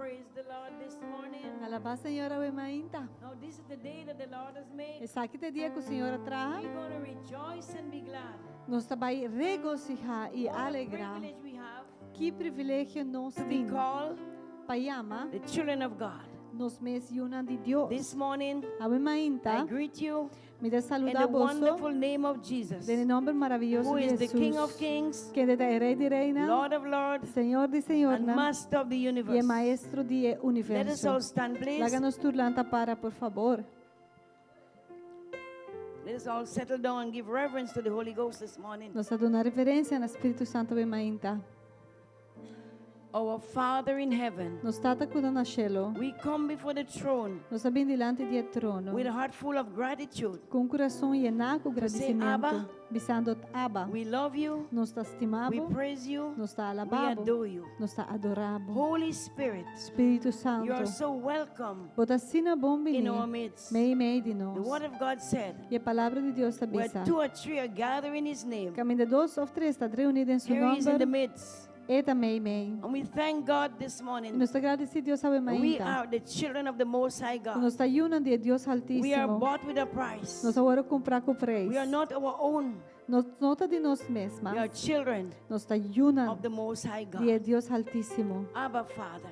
Praise the Lord this morning. Alabá, Senhor, a mainta. Now this is the day that the Lord has made. Esse aqui é o dia que o Senhor atrás. We're going to rejoice and be glad. Nós vai regocijar e What a alegrar. privilege we have Que privilégio nós to be temos called para chamar the children of God. nos mencionam de Deus. This morning, A mainta, I greet you me dá in the saludar vos wonderful name of Jesus, em nome maravilhoso who de is the King of Jesus. Kings, Que é Rei de Reina, Lord of Lords, Senhor de Senhor, and Master of the e é universe. Maestro de Let us universo. all stand, please. Láganos turlanta para, por favor. Let us all settle down and give reverence to the Holy Ghost this morning. Nós damos reverência ao Espírito Santo de mainta. Our Father in heaven, Nós tata cuida na cielo. we come before the throne Nós sabemos diante do trono. with a heart full of gratitude. Com o coração llenado de say, agradecimento. Abba. Bisando Abba. We love you, Nós está we estimado. praise you, Nós está we alabado. adore you. Nós está adorado. Holy Spirit, Espírito you are Santo. so welcome Bota sina bom in our bini. midst. Meio de The nós. Word of God said, E a palavra de Deus está where bisa. 2 or 3 are gathered in His name, Caminho de dois ou três está reunido em seu here He is in the nome. midst. E também meio. And we thank God this E morning. nós agradecemos Deus sabe We mais. are the children of the Most High E God. nós está unindo de Deus We are altíssimo. bought with a price. Nós agora comprar com preço. We are not our own. Nós não está de nós We are mesmas. children Nós está of unindo the Most High de God. Deus altíssimo. Abba, Father,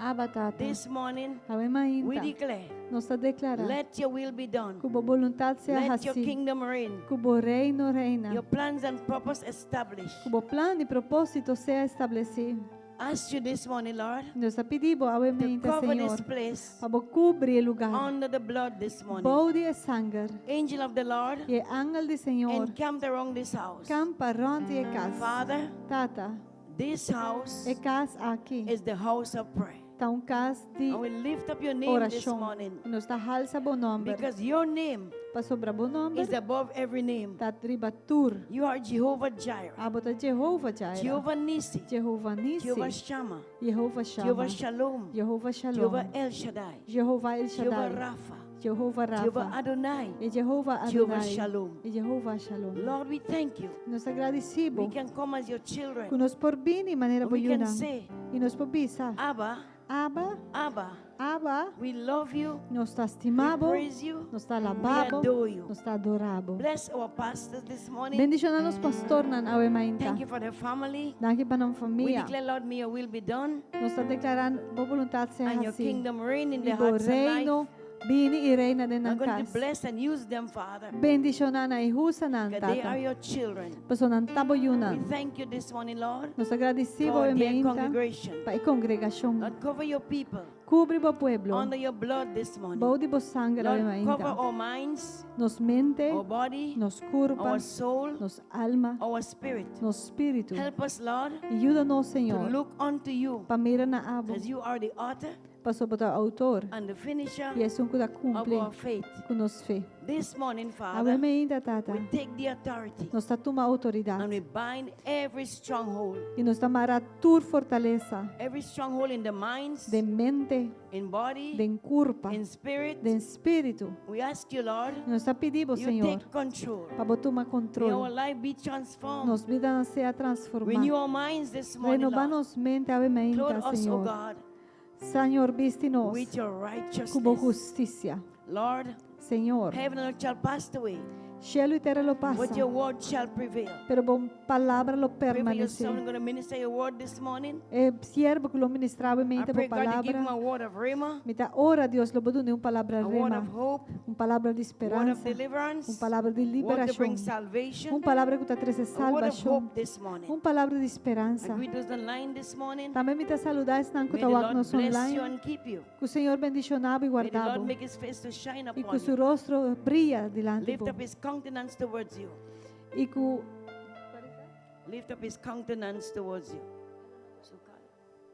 Abba Tata. this morning Ave we mainta. declare, Nós está declarando. let your will be done. Que a vontade seja Let your assim. kingdom reign. Que o reino reina. Your plans and purpose established. Que o plano e propósito seja estabelecido. Ask you this morning, Lord, Nós pedimos ao to mainta, cover this Senhor, place para cobrir o lugar. under the blood this morning. Bode e sangue. Angel of the Lord, E ángel do Senhor. encamped around this house. Campa ronde e casa. Father, Tata. this house E casa aqui. is the house of prayer. Está casa de And we lift up your name this oração. morning E nós está halsa bom nome. because your name Para sobrar bom nome. is above every name. Está triba tur. You are Jehovah Jireh, Abota Jehová Jireh. Jehovah Nissi, Jehová Nissi. Jehovah Shammah, Jehová Shama. Jehovah Shalom, Jehová Shalom. Jehovah El Shaddai, Jehová El Jehovah Shaddai. Rapha, Jehová Jehovah Rafa. Adonai. E Jehová Jehovah Adonai. Shalom. E Jehová Shalom. Lord, we thank you. Nós We agradecemos. can come as your Que children. nós por bem de maneira We can boa. say, E nós por bisa. Abba, Abba. Abba, Abba. we love you, Nós está we estimado. praise you, Nós está we alabado. adore you. Nós está adorado. Bless our pastors this morning. Bendicionar nos pastor nan awe mainta. Thank you for their family. Daqui para não We família. declare, Lord, may your will be done Nós está declarando boa vontade seja and your assim. kingdom reign in E their o hearts and reino life. bini e reina de I'm nan going to casa. bless and use them, Father, Bendicionar na ihusa nan because they are tata. your children. Paso nan tabo We yunan. thank you this morning, Lord, Nós agradecemos for awe their mainta. congregation. Pa e congregação. Lord, cover your people Cubre o pueblo. under your blood this morning. Bau de bo sangue awe Lord, cover mainta. our minds, Nos mente, our body, nos curpa, our soul, nos alma, our spirit. nos espírito. Help us, Lord, Ajuda-nos, to Senhor, look unto you para mirar na abo, as you are the author para sobotar autor, and the finisher e é um que of cumpre our faith. com nos fé. This morning, Awe Father, mainta, tata. we take the authority Nós está toma and autoridade. we bind every stronghold, E nós está mara tur fortaleza every stronghold in the minds, de mente, in body, de curpa, in spirit. de espírito. We ask you, Lord, Nós está pedindo, you Senhor, take control. para botar May our controle. life be transformed. Nos vida seja Renew transformada. our minds this morning, Renova Lord. nos mente, Ave mainta, Clothe us, O Senhor. God, Senhor, viste-nos with your com righteousness. justiça. Lord, Senhor, heaven and earth shall pass away, cielo e terra lo but passa, your word shall prevail. pero bom palavra lo Pray for your permanece. son. I'm going to minister your word this morning. É siervo que lo ministrava I mente pray, por God, you give him a palavra. word of rhema, Mita ora Deus lo bodune palavra a word of rema, hope, palavra de word of esperança, deliverance, palavra de word to liberação, bring salvation, palavra que te traz a word of salvação, hope this morning. palavra de I esperança. greet those online this morning. Também me saludar estão que May the tawag Lord nos bless you online, and keep you. que o Senhor bendicionava e May the Lord guardava, make his face to shine e que upon o seu you. rosto brilha delante Lift de up his countenance towards you. e que Lift up his countenance towards you.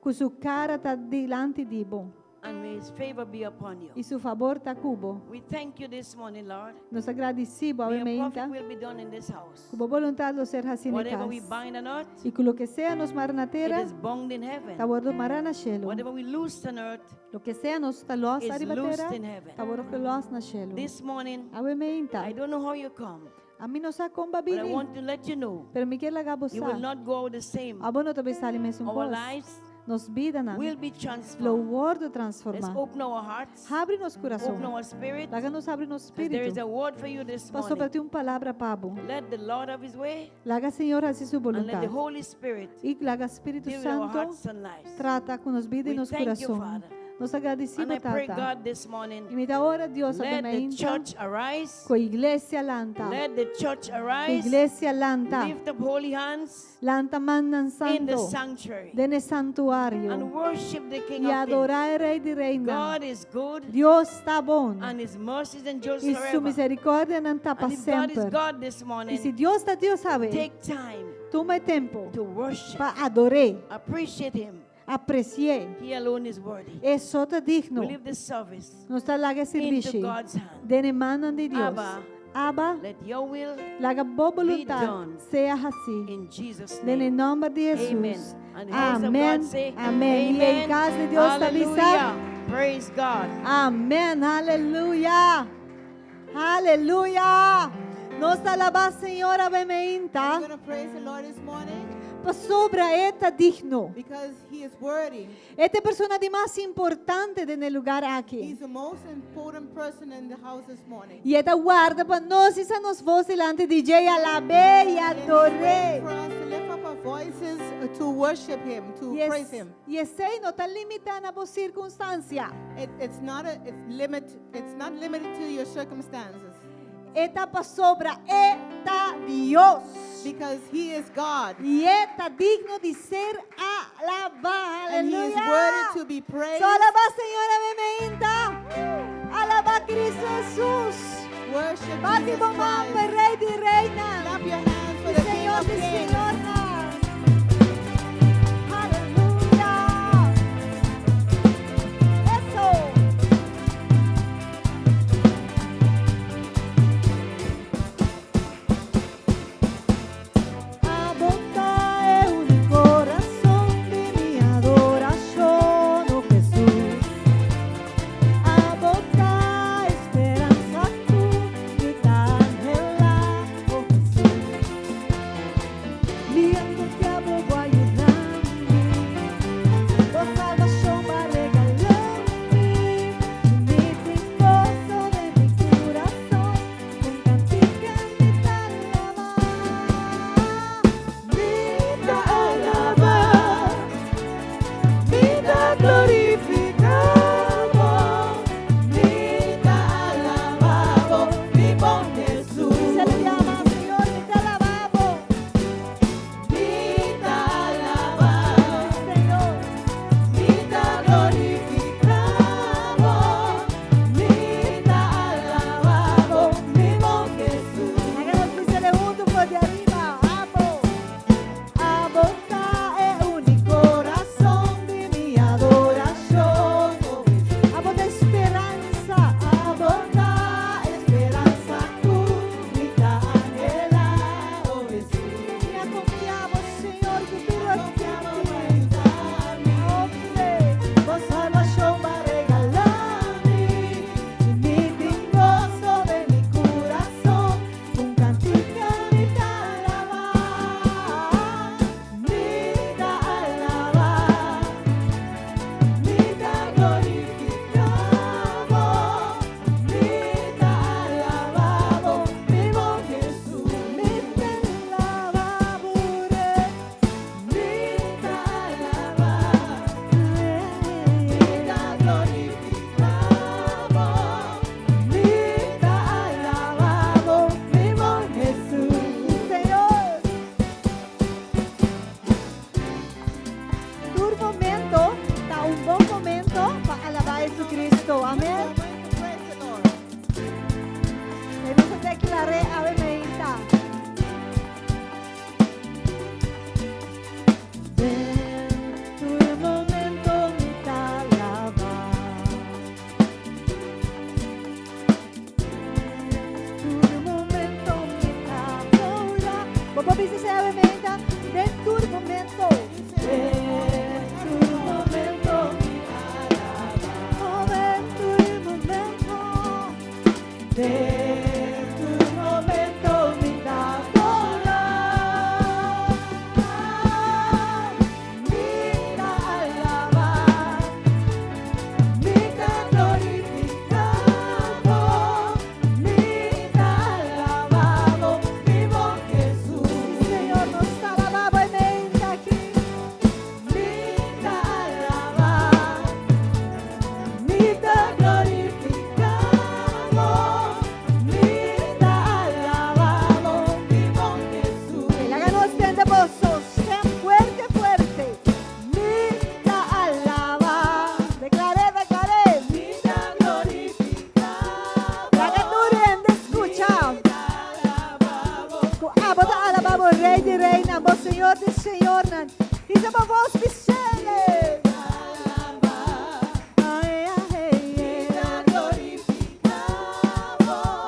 o sua cara está delante de bom And may his favor be upon you. e seu favor está cubo. We thank you this morning, Lord. Nos agradecemos, May your obviamente, perfect will be done in this house. que a vontade de ser assim na Whatever we casa. bind on earth, E que o que seja nos mar na it terra, is bound in heaven. está guardo mar na cielo. Whatever we loose on earth Lo que sea nos está los is arriba loosed terra, in heaven. está guardo que los na cielo. This morning, Obviamente, I don't know how you come, a mim não sa comba but I bini, want to let you know pero me quer lagar you will bosa. not go the same. Abo não tabe sali mesmo Our pos. lives nos vida na will be flow transformed. word Let's transforma. open our hearts, Abre nos coração. open our spirit, Laga-nos abre no as there is espírito. a word for you this Pastor, para morning. ti uma palavra, Pablo. Let the Lord have His way, Laga, Senhor, assim sua and let voluntade. the Holy Spirit E laga, Espírito deal with our Santo, hearts and lives. trata com nos vida e We nos thank you, coração. Father. Nos And agradecemos, I pray, Tata. God, this morning, E me dá hora, Deus, let the obviamente, church arise. com a igreja lanta. Let the church A arise. igreja lanta. Lift up holy hands Lanta manan in the santo. sanctuary Dene santuário. and worship the King E of Kings. adorar o Rei de Reina. God is good, Deus está bom. and His mercies endure E sua forever. misericórdia não está para And if God is sempre. God this E se morning, Deus está, Deus sabe. take time Toma tempo to worship, para adorar. appreciate Him. Apreciar. He alone is worthy. É só te digno. We leave this service Nos está lá que into serviço. God's hand. Dene manan de Deus. Abba, Abba, let Your will laga boa vontade done. seja assim. in Jesus' Nele name. nome de Amen. Jesus. And the house of Amém. God say, Amém. E em Amen. casa de Deus está Hallelujah. Praise God. Amém. Aleluia. Aleluia. Nos alaba, Senhor, We're bemeinta. going to praise the Lord this morning Sobre esta digno. because He is worthy. Esta persona de mais importante no lugar aqui. He's the most important person in the house this morning. E esta guarda para nós e nos voz delante de DJ alabé e And He's adoré. waiting for us to lift up our voices to worship Him, to praise Him. E esse não está limitado por circunstância. It's not limited to your circumstances Esta para sobre esta Deus. because He is God E está digno de ser alabado. and He is Aleluia. worthy to be praised. Só alaba, Senhora, bemeinta. Alaba Cristo Jesus. Worship Bate Jesus mamãe, Christ. Rei de Reina. Clap your hands for E the King Senhor of de Kings. Senhora. Aleluia. Eso. A bondade é o coração de minha adoração, oh Jesus. A bondade, esperança tu, vida anhela, oh Jesus. Señor de Señor. Dice para vos, Vicente. Ay, ay, ay.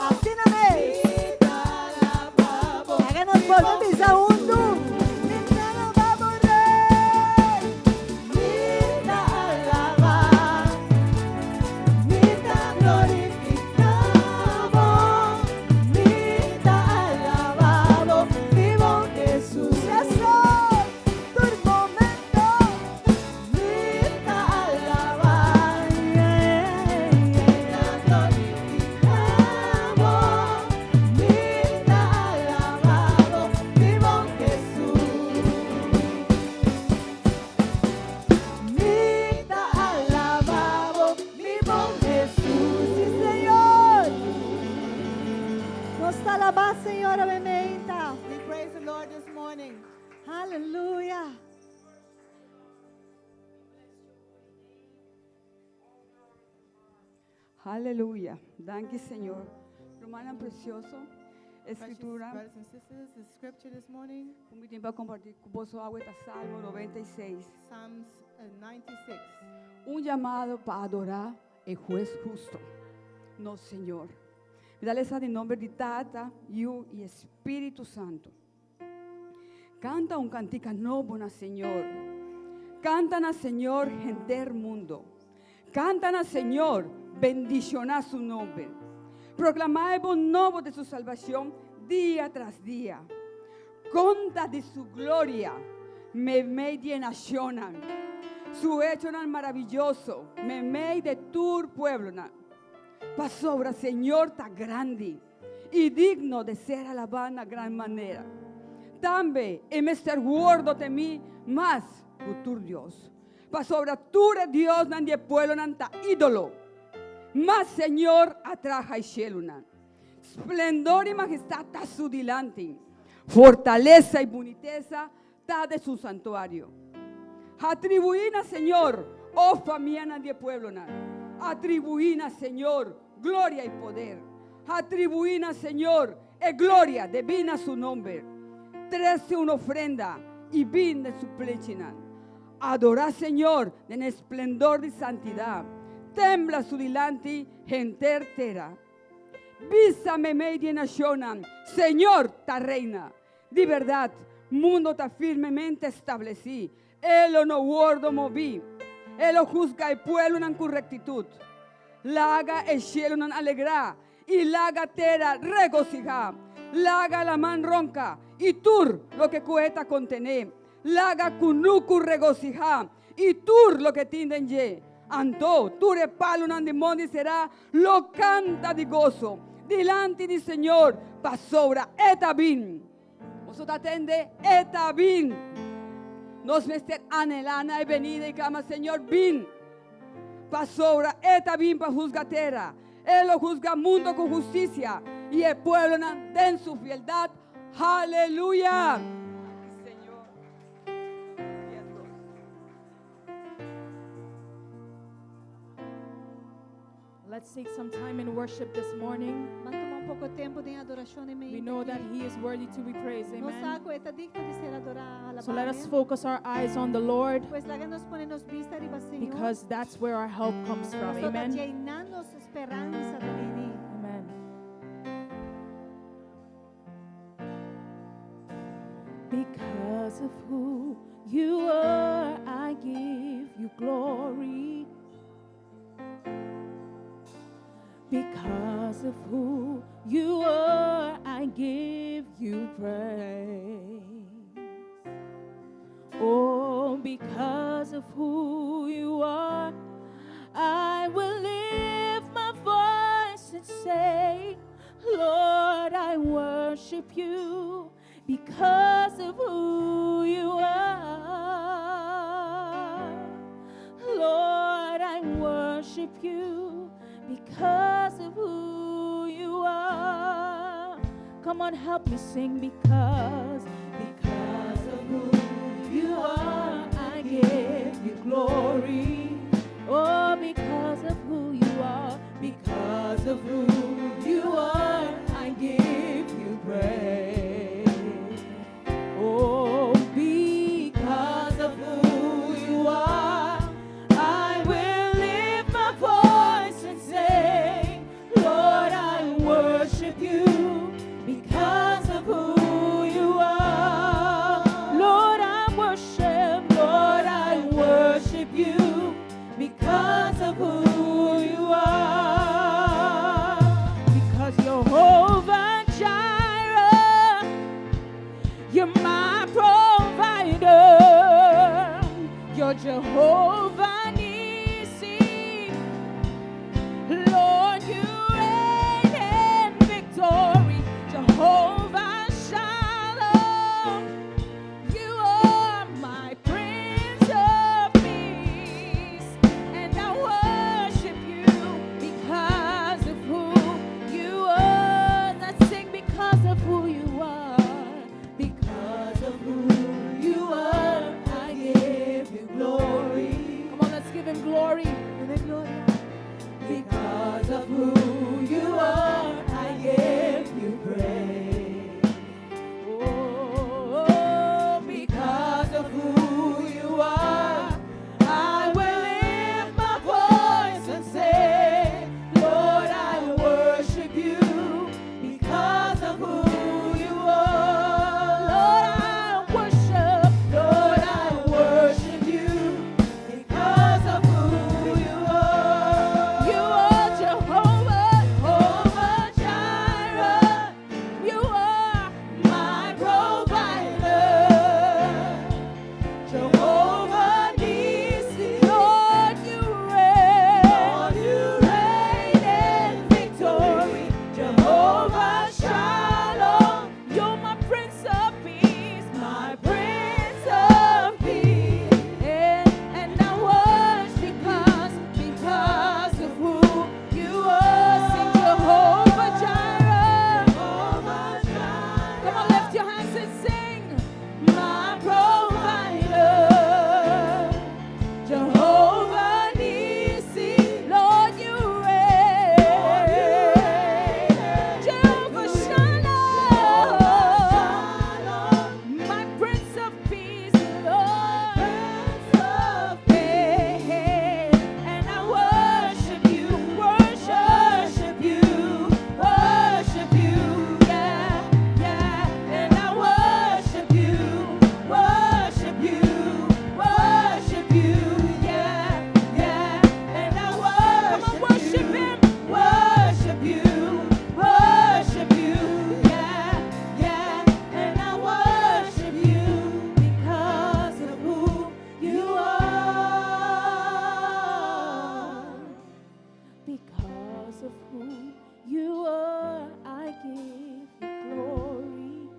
Así no me. Háganos volver mis aundos. Señora bendita. We praise the Lord this morning. Aleluya. Aleluya. Danke, Señor. Hermana precioso, Precious escritura. brothers and sisters, the scripture this morning, Un mi tiempo a compartir con vos agua está Salmo 96. Psalms 96. Un llamado para adorar el juez justo. No, Señor. Dale em nome de Tata, Yu e Espírito Santo. Canta um cantica novo na Senhor. Canta na Senhor, gente do mundo. Canta na Senhor, bendicionar su nome. Proclamai o novo de su salvação dia tras dia. Conta de su gloria, me media nacional. Su hecho maravilloso, me mei de tu pueblo. Pasobra, Señor, está grande y digno de ser alabado en gran manera. También en este guardo de mí más tu Dios. Pasobra, tú eres Dios, nadie pueblo, nanta ídolo. Mas, Señor, atraja y cielo. Esplendor y majestad está su delante. Fortaleza y boniteza está de su santuario. Atribuína, Señor, oh familia, nadie pueblo, atribuína, Señor, gloria y poder. Atribuína, Señor, e gloria divina su nombre. Trece una ofrenda y vin de su plechina. Adora, Señor, en esplendor de santidad. Tembla su delante, gente entera. Vísame media nación, Señor, ta reina. De verdad, mundo ta firmemente establecí. Él no guardo moví. Él juzga el pueblo con rectitud. Laga el cielo en alegría y laga tierra regocija. Laga la man ronca y tur lo que cueta contener. Laga cunucu regocija y tur lo que tienden ye. Anto, ture palo en demonio será lo canta de gozo. Delante del Señor pasobra eta bin. Vosotros atende eta bin. Nos mester anhelana y venida y cama, Señor, bin. Pasobra, eta bin pa juzgatera. Él lo juzga mundo con justicia. Y el pueblo en su fieldad. Aleluya. Señor. Let's take some time in worship this morning. Vamos tomar un poco de tiempo de adoración en We know that He is worthy to be praised. Nos Amen. saco, está digno de ser adorado. So let us focus our eyes on the Lord, Pues háganos ponernos vista arriba, Señor. because that's where our help comes from. Nosotros Amen. llenarnos esperanza de venir. Amen. Because of who you are, I give you glory. Because of who you are, I give you praise. Oh, because of who you are, I will lift my voice and say, Lord, I worship you because of who you are. Lord, I worship you because of who you are. Come on, help me sing because of who you are, I give you glory. Oh, because of who you are, because of who you are, I give you praise. Oh, Because of who you are, I give you praise. Oh, because of who you are, I will lift my voice and say, Lord, I worship you because of who you are. Lord, I worship. Lord, I worship you because of who you are. You are Jehovah, Jehovah Jireh. You are my provider. Jehovah Nissi, Lord, you reign in victory. Jehovah Shalom, you're my Prince of Peace, my Prince of Peace. And I worship because of who you are. Sing Jehovah Jireh. Jehovah Jireh. Come on, lift your hands and sing. My provider. Jehovah Nissi, Lord, you reign. Jehovah Shalom, my Prince of Peace, Lord. And I worship you, worship you, yeah, yeah. And I worship you, yeah, yeah. And I worship. Come on, worship him, worship you, yeah, yeah. And I worship you because of who you are. Because of who you are, I give you glory.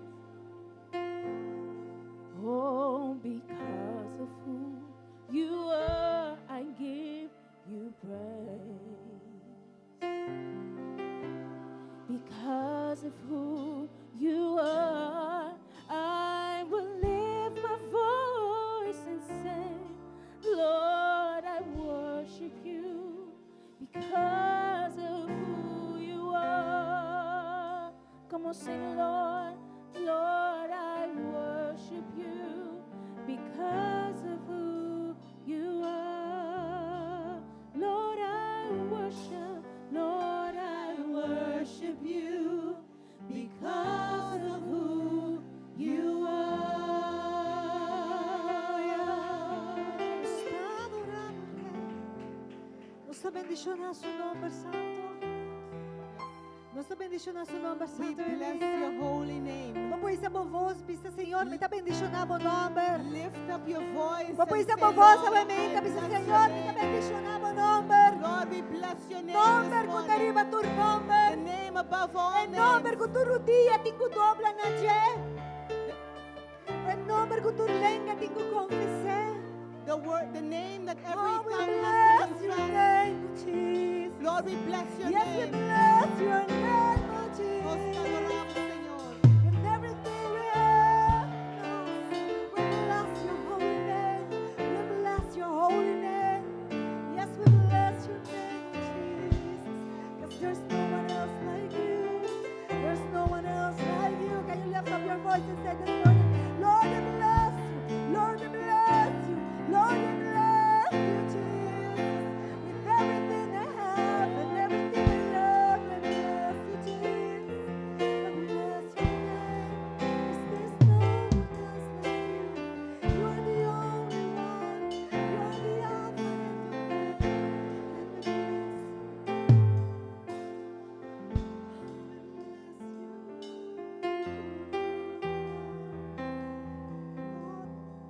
Oh, because of who you are, I give you praise. Because of who you are, I will lift my voice and say, Lord, I worship you because of who you are. Come on, sing, Lord, Lord, I worship you because of who you are. Lord, I worship, Lord, I worship you because of who you are. Está adorándote. Nuestra bendición a su nombre santo. Nuestra bendición a su nombre We santo. bless your holy name. Vamos a voz, pisa Senhor, me está bendicionando o nome. Lift up your voice. Vamos and a say, voz, Lord, obviamente, I pisa bless Senhor, your me está name. bendicionando o nome. Lord, we bless your name Nome this que morning. deriva tu The nome. name above all É nome names. que tu rudia, tingu dobla na je. É nome que tu lenga, tingu confessar. The name that every Oh, we tongue has bless to your confess. name, Jesus. Lord, we bless your Yes, we name. bless your name, oh Nos Jesus. adoramos, Señor. And everything we have, we bless your holy name. We bless your holy name. Yes, we bless your name, Jesus. Because there's no one else like you. There's no one else like you. Can you lift up your voice and say this morning, Lord, we bless you. Lord, we bless you. Lord, we bless you, Jesus. With everything I have and everything I love, we bless you, Jesus. We bless your name. 'Cause there's no one else like you. You are the only one. You are the Alpha and Omega. And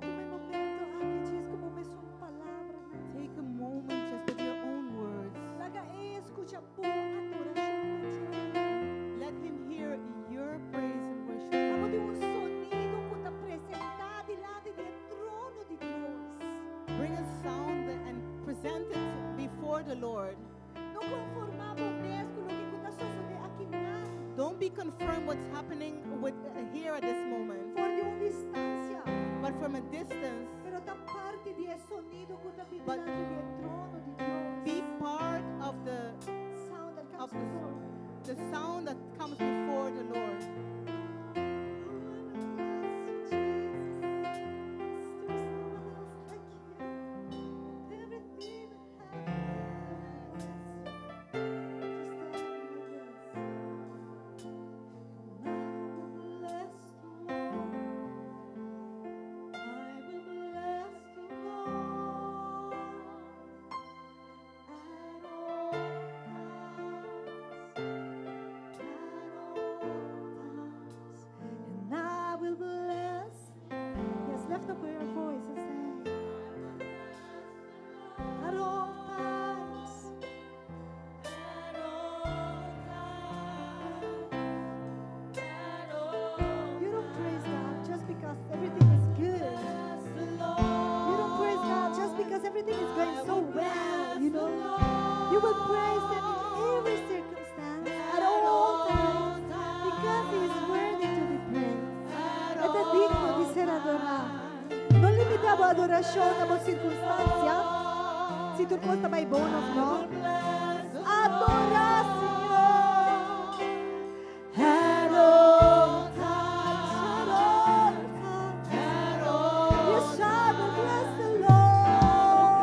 we toma un momento aqui, diz como é sua palavra. Take a moment just with your own words. Laga escucha por adoração. Let him hear your praise and worship. Amo de sonido que está apresentado diante do trono de Deus. Bring a sound and present it before the Lord. Não conformamos mesmo com o que está sucedendo aqui nada. Don't be confirmed what's happening here at this moment, Por de uma distância. but from a distance, Pero está parte de sonido que está But diante do trono de Deus. be part of the Sound sitwasyon o sirkunstansya, siturkos na may bonus, no? Adora, Senhor. At all times. Yes, I will bless the Lord.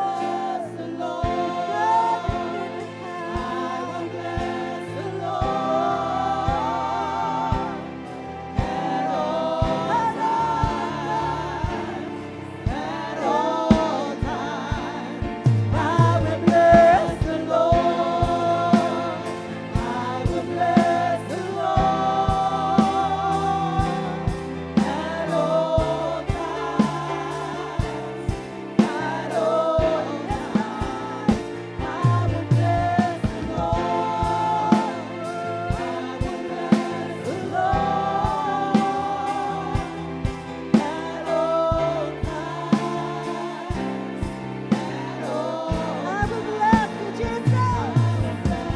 I will bless you, Jesus.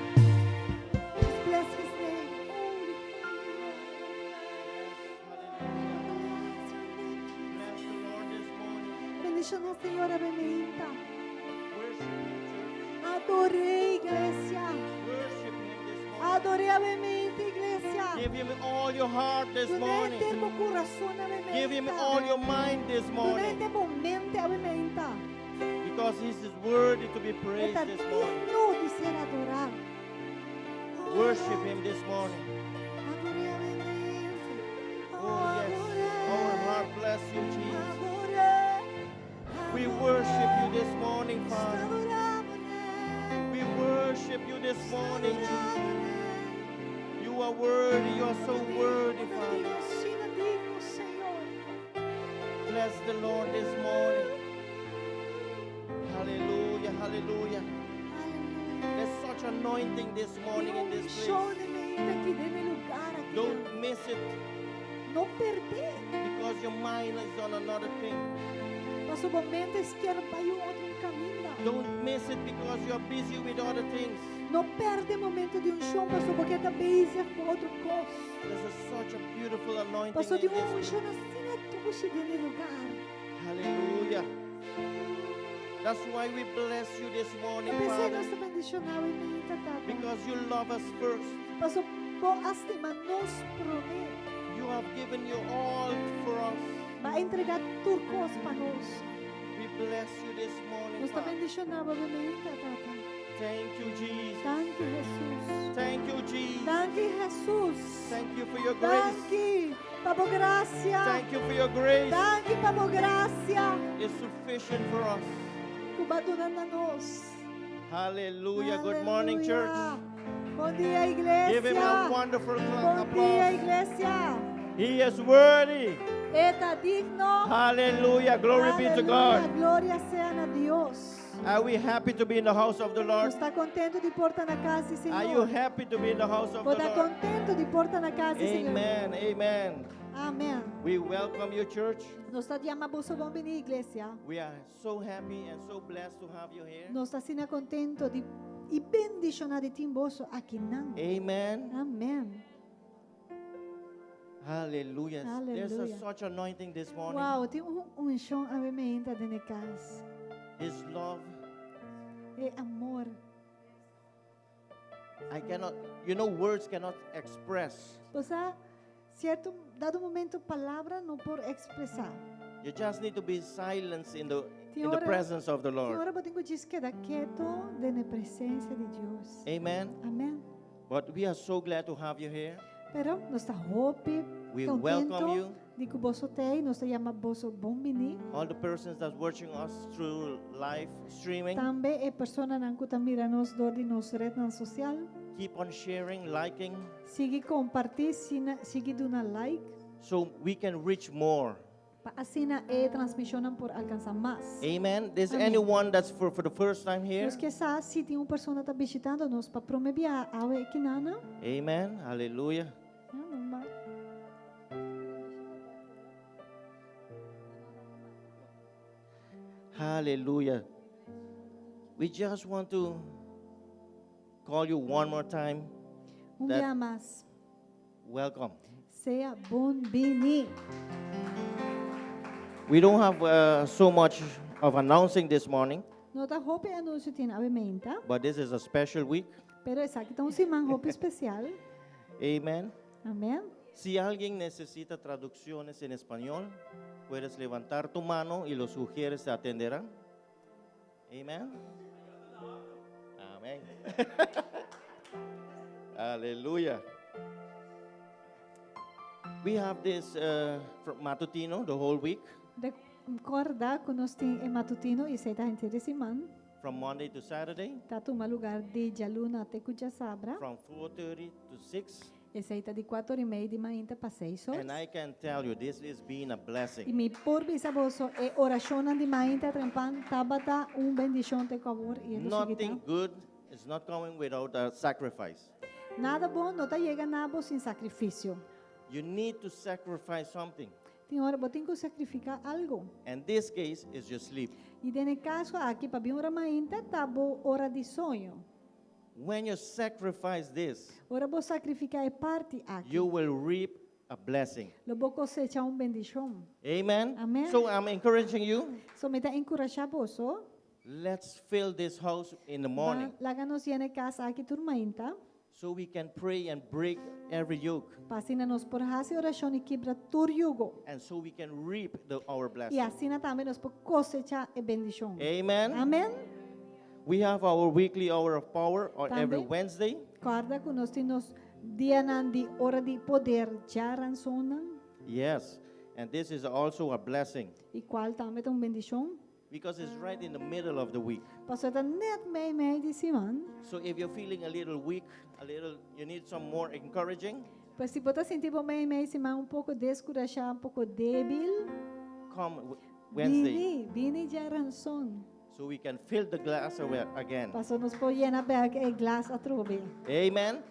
Just bless his name. Bless the Lord this morning. Bendición al Señor, bendita. Worship Him, church. Adoré, iglesia. Worship Him this morning. Adoré a bendita, iglesia. Give Him all your heart this Donate morning. mo corazón a bendita. Give Him all your mind this morning. Donate mo mente a bendita. Because He is worthy to be praised Está this morning. digno de ser adorado. Worship Him this morning. Adoré a bendita. Oh, yes. Our heart bless you, Jesus. Adoré. We worship you this morning, Father. We worship you this morning, Jesus. You are worthy. You are so worthy, Father. Bless the Lord this morning. Hallelujah, hallelujah. There's such anointing this morning in this place. Don't miss it No perder. because your mind is on another thing. A sua mente esquerda yung outro caminho. Don't miss it because you are busy with other things. Não perde o momento de chão, pastor, porque está busy com outro coisa. There's such a beautiful anointing Pastor, in de this chão place. assim a tuxa dentro lugar. Hallelujah. That's why we bless you this morning, Eu pensei Father, nós também bendicionar e me tata. because you love us first. Pastor, po astima nos promete. You have given you all for us. Vai entregar turcos para nós. We bless you this morning, Nós também Father. bendicionava e me tata. Thank you, Jesus. Thank you, Jesus. Thank you, Jesus. Thank you, Jesus. Thank you for your Thank grace. you, Pabo Gracia. Thank you for your grace. Thank you, Pabo Gracia. It's sufficient for us. Kubadunan na nos. Hallelujah. Good morning, church. Bom dia, iglesia. Give him a wonderful Bom dia, applause. iglesia. He is worthy. Está digno. Hallelujah. Glory be to Aleluia. God. Glória seja a Deus. Are we happy to be in the house of the Lord? Você está contente de porta na casa, do Are you Senhor? happy to be in the house of Você the está Lord? contente de porta na casa, do Senhor? Amen. Amen. Amém. We welcome you, church. Nós está de amabuso bom venir, iglesia. We are so happy and so blessed to have you here. Nós está sendo contente de e bendicionar de timboso aqui não. Amen. Amém. Hallelujah. There's Hallelujah. such anointing this morning. Uau, tem chão a mementa dentro de casa. His love. É amor. I cannot, words cannot express. Você, certo, dado momento, palavra não por expressar. You just need to be silent in the Tem in the hora- presence of the Tem Lord. hora que diz queda quieto na presença de Deus. Amen. Amém. But we are so glad to have you here. Pero nós está hope, We welcome contento you. de que você tem, nós chama você bom menino. All the persons that's watching us through live streaming, Também é pessoa que está mirando nós do de nossa rede social. keep on sharing, liking, Siga compartilhar, siga dando like. so we can reach more. Assim é transmissão por alcançar mais. Amen. There's Amen. anyone that's for the first time here? Nós que sabe se tem uma pessoa que está visitando nós para promover a aqui nana. Amen. Hallelujah. Não vai. Hallelujah. We just want to call you one more time. Un That- día más. Welcome. Sea buon-vini. We don't have so much of announcing this morning, Nota hope anuncio tin avementa, but this is a special week. pero exacto un siman hope especial. Amen. Amén. Si alguien necesita traducciones en español, puedes levantar tu mano y los sugieres te atenderán. Amen. Amén. Hallelujah. We have this from matutino the whole week, Recorda que nós tem em matutino e seita gente de siman, from Monday to Saturday, tá uma lugar de jaluna até cuja sabra, from 4:30 to 6. e seita de 4:30 de manhã para 6 horas. And I can tell you, this is being a E blessing. mi porbi saboso e oração de manhã trempan tabata bendição te favor e do Nothing good is not coming without a sacrifice. Nada bom não tá chega nada sem sacrifício. You need to sacrifice something. Tem hora botem que sacrificar algo. And this case is your sleep. E nesse caso aqui para bem hora manhã tabo hora de sonho. When you sacrifice this, Ora vou sacrificar é parte aqui. you will reap a blessing. Lo vou cosechar bendição. Amen. Amen. So I'm encouraging you. So me tá encorajar boso. Let's fill this house in the morning Laga nos yene casa aqui turmainta. so we can pray and break every yoke, Pasina nos por hasi oração e quebra tur yugo. and so we can reap our E blessing. assim também nos por cosechar e bendição. Amen. Amém. We have our weekly hour of power on every También. Wednesday. Guarda que nós temos dia de hora de poder jaran sonan Yes. And this is also a blessing e qual também tem bendição. because it's right in the middle of the week. Pastor tá net meio de siman. So if you're feeling a little weak, you need some more encouraging, Pues se você sentir meio siman pouco descorajado, pouco débil, come Wednesday vini jaran son. so we can fill the glass again. Pastor nos pode llenar bag e glass a trobe. Amen.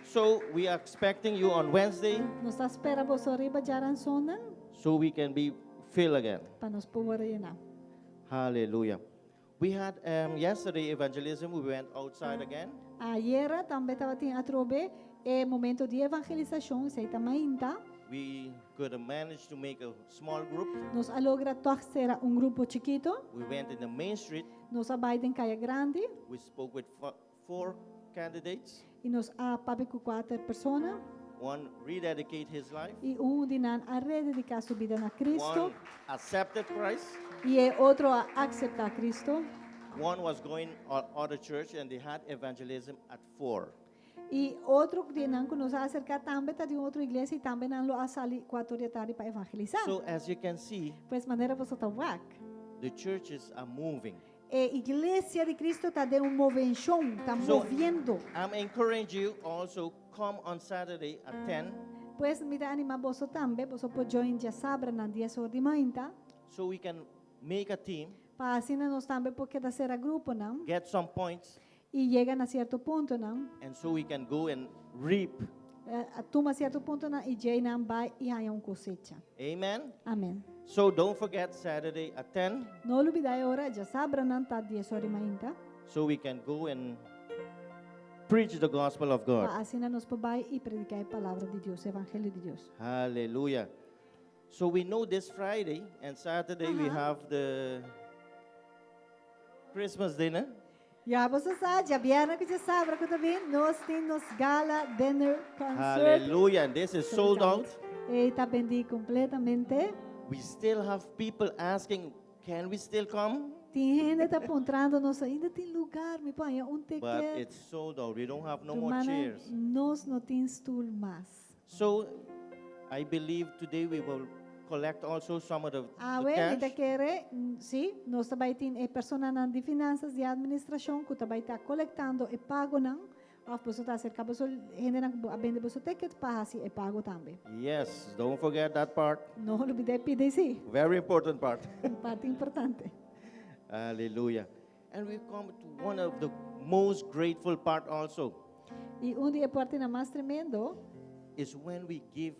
So we are expecting you on Wednesday Nos está espera vos arriba jaran sonan so we can be filled again. para nos poder llenar. Hallelujah. We had yesterday evangelism. We went outside again. Ayer também estava tem a trobe é momento de evangelização, sei também tá. We could have managed to make a small group. Nos alogra torcer grupo chiquito. We went in the main street. Nos abaixo em caia grande We spoke with four candidates. e nos papi com 4 pessoas One rededicate his life. e dinan a rededicar sua vida na Cristo One accepted Christ. e outro a aceitar Cristo One was going on other church and they had evangelism at 4. e outro dinan que nos acercar também tá de outra igreja e também não lo a salir 4 da tarde para evangelizar. So as you can see, Pues maneira você tá wak. the churches are moving. E igreja de Cristo tá de movenção, tá So- moviendo. I'm encouraging you also come on Saturday at 10 Pues mira anima você também, você pode join já sabra na 10 horas de manhã, so we can make a team, para assim nós também porque da ser a grupo não get some points, e chega a certo ponto não. and so we can go and reap. Toma certo ponto na e jay não vai e há cosecha. Amen. Amém. So don't forget Saturday at 10 Não olvidai ora já sabra não tá 10 horas de manhã, so we can go and preach the gospel of God. para assim nós pobai e predicar a palavra de Deus, o evangelho de Deus. Hallelujah. So we know this Friday and Saturday we have the Christmas dinner. Já você sabe, já vieram que já sabra que também nós temos gala dinner concert. Hallelujah. And this is sold out. E está vendido completamente. We still have people asking, can we still come? Tem gente está apontando, nós ainda tem lugar, me põe um But ticket. it's sold out. We don't have no more chairs. Nós não temos stool mais. So I believe today we will collect also some of the Well, ita cash. quer, sim, nós também temos pessoas de finanças e administração que também está coletando e pago não. Of você está cerca, você gente não vende você ticket para assim e pago também. Yes, don't forget that part. Não olvide pedir sim, Very important part. parte importante. Hallelujah. And we come to one of the most grateful part also E dia parte na mais tremendo is when we give